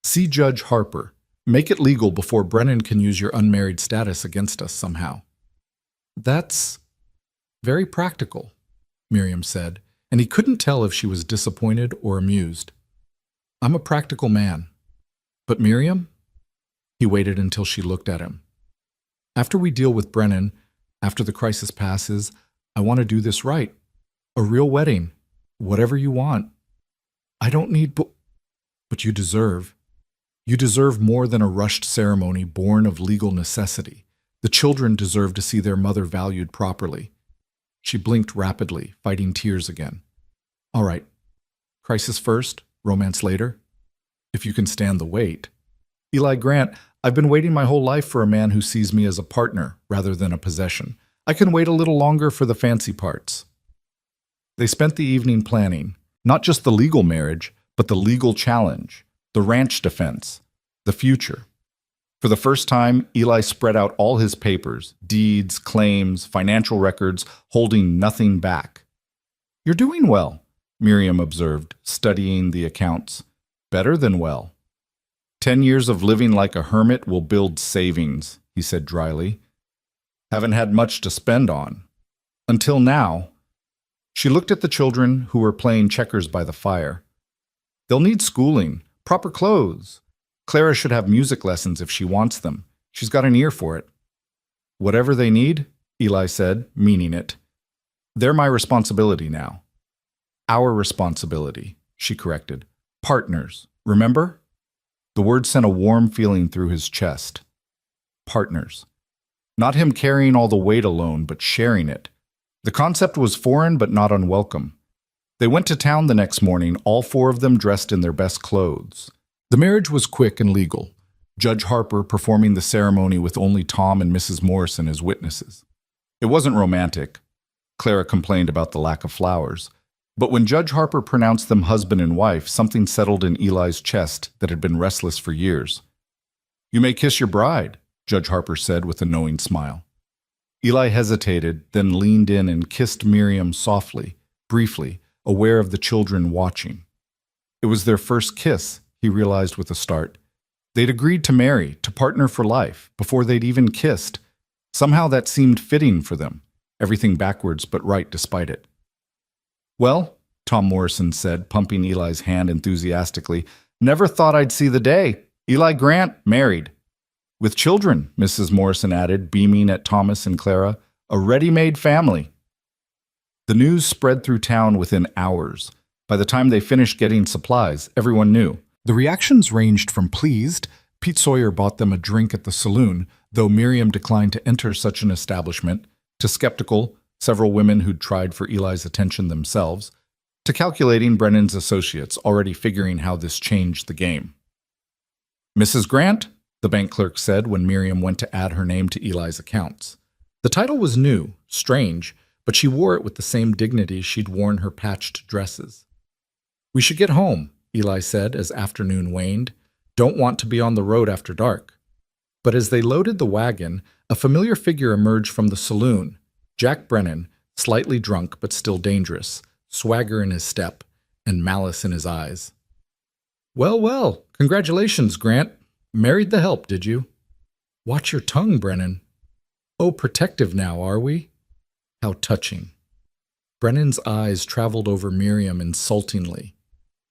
See Judge Harper. Make it legal before Brennan can use your unmarried status against us somehow. That's very practical, Miriam said, and he couldn't tell if she was disappointed or amused. I'm a practical man. But Miriam? He waited until she looked at him. After we deal with Brennan, after the crisis passes, I want to do this right. A real wedding. Whatever you want. I don't need but you deserve. You deserve more than a rushed ceremony born of legal necessity. The children deserve to see their mother valued properly. She blinked rapidly, fighting tears again. All right. Crisis first, romance later. If you can stand the wait. Eli Grant, I've been waiting my whole life for a man who sees me as a partner rather than a possession. I can wait a little longer for the fancy parts. They spent the evening planning, not just the legal marriage, but the legal challenge, the ranch defense, the future. For the first time, Eli spread out all his papers, deeds, claims, financial records, holding nothing back. You're doing well, Miriam observed, studying the accounts. Better than well. 10 years of living like a hermit will build savings, he said dryly. Haven't had much to spend on. Until now. She looked at the children who were playing checkers by the fire. They'll need schooling, proper clothes. Clara should have music lessons if she wants them. She's got an ear for it. Whatever they need, Eli said, meaning it. They're my responsibility now. Our responsibility, she corrected. Partners, remember? The word sent a warm feeling through his chest. Partners. Not him carrying all the weight alone, but sharing it. The concept was foreign but not unwelcome. They went to town the next morning, all four of them dressed in their best clothes. The marriage was quick and legal, Judge Harper performing the ceremony with only Tom and Mrs. Morrison as witnesses. It wasn't romantic. Clara complained about the lack of flowers. But when Judge Harper pronounced them husband and wife, something settled in Eli's chest that had been restless for years. "You may kiss your bride," Judge Harper said with a knowing smile. Eli hesitated, then leaned in and kissed Miriam softly, briefly, aware of the children watching. It was their first kiss, he realized with a start. They'd agreed to marry, to partner for life, before they'd even kissed. Somehow that seemed fitting for them, everything backwards but right despite it. "Well," Tom Morrison said, pumping Eli's hand enthusiastically, "never thought I'd see the day. Eli Grant, married." "With children," Mrs. Morrison added, beaming at Thomas and Clara, "a ready-made family." The news spread through town within hours. By the time they finished getting supplies, everyone knew. The reactions ranged from pleased, Pete Sawyer bought them a drink at the saloon, though Miriam declined to enter such an establishment, to skeptical, several women who'd tried for Eli's attention themselves, to calculating Brennan's associates, already figuring how this changed the game. "Mrs. Grant," the bank clerk said when Miriam went to add her name to Eli's accounts. The title was new, strange, but she wore it with the same dignity she'd worn her patched dresses. "We should get home," Eli said as afternoon waned. "Don't want to be on the road after dark." But as they loaded the wagon, a familiar figure emerged from the saloon. Jack Brennan, slightly drunk but still dangerous, swagger in his step, and malice in his eyes. "Well, well, congratulations, Grant. Married the help, did you?" "Watch your tongue, Brennan." "Oh, protective now, are we?" How touching. Brennan's eyes traveled over Miriam insultingly.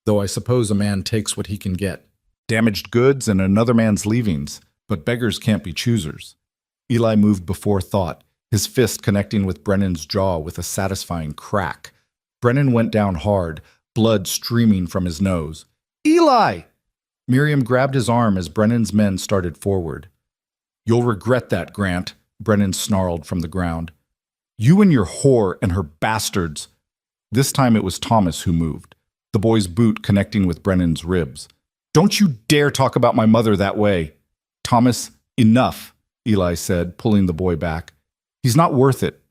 "Though I suppose a man takes what he can get. Damaged goods and another man's leavings, but beggars can't be choosers." Eli moved before thought, his fist connecting with Brennan's jaw with a satisfying crack. Brennan went down hard, blood streaming from his nose. "Eli!" Miriam grabbed his arm as Brennan's men started forward. "You'll regret that, Grant," Brennan snarled from the ground. "You and your whore and her bastards." This time it was Thomas who moved, the boy's boot connecting with Brennan's ribs. "Don't you dare talk about my mother that way." "Thomas, enough," Eli said, pulling the boy back. "He's not worth it."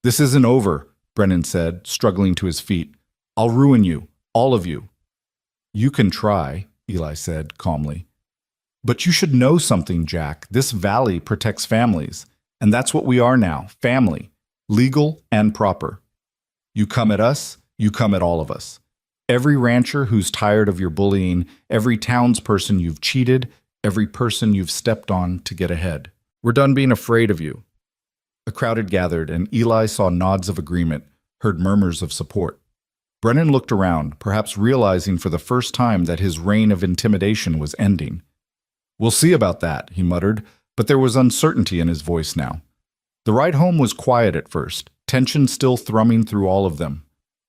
"This isn't over," Brennan said, struggling to his feet. "I'll ruin you, all of you." "You can try," Eli said calmly. "But you should know something, Jack. This valley protects families, and that's what we are now, family, legal and proper. You come at us, you come at all of us. Every rancher who's tired of your bullying, every townsperson you've cheated, every person you've stepped on to get ahead. We're done being afraid of you." A crowd had gathered, and Eli saw nods of agreement, heard murmurs of support. Brennan looked around, perhaps realizing for the first time that his reign of intimidation was ending. "We'll see about that," he muttered, but there was uncertainty in his voice now. The ride home was quiet at first, tension still thrumming through all of them.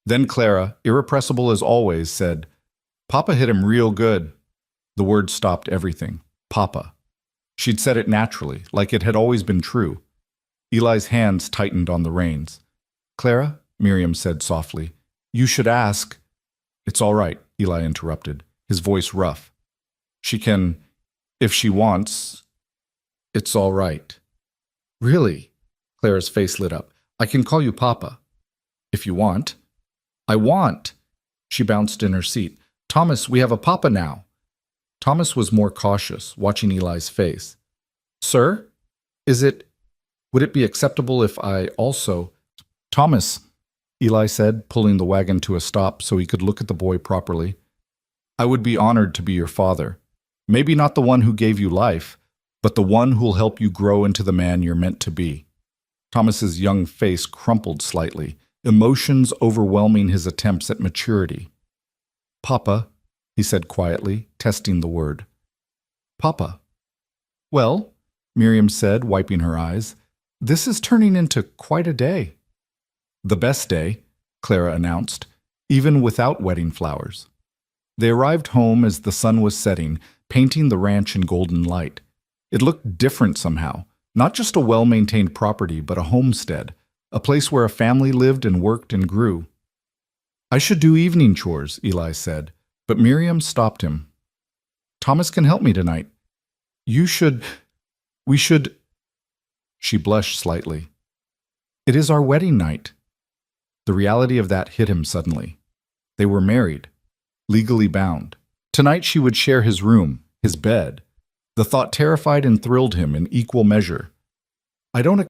Then Clara, irrepressible as always, said, "Papa hit him real good." The word stopped everything. Papa. She'd said it naturally, like it had always been true. Eli's hands tightened on the reins. "Clara," Miriam said softly, "you should ask—" "It's all right," Eli interrupted, his voice rough. "She can, if she wants. It's all right." "Really?" Clara's face lit up. "I can call you Papa." "If you want." "I want." She bounced in her seat. "Thomas, we have a Papa now." Thomas was more cautious, watching Eli's face. "Sir? Would it be acceptable if I also—" "Thomas," Eli said, pulling the wagon to a stop so he could look at the boy properly. "I would be honored to be your father. Maybe not the one who gave you life, but the one who'll help you grow into the man you're meant to be." Thomas's young face crumpled slightly, emotions overwhelming his attempts at maturity. "Papa," he said quietly, testing the word. "Papa." "Well," Miriam said, wiping her eyes, "this is turning into quite a day." "The best day," Clara announced, even without wedding flowers. They arrived home as the sun was setting, painting the ranch in golden light. It looked different somehow, not just a well-maintained property, but a homestead, a place where a family lived and worked and grew. "I should do evening chores," Eli said, but Miriam stopped him. "Thomas can help me tonight. We should. She blushed slightly. "It is our wedding night." The reality of that hit him suddenly. They were married, legally bound. Tonight she would share his room, his bed. The thought terrified and thrilled him in equal measure. "I don't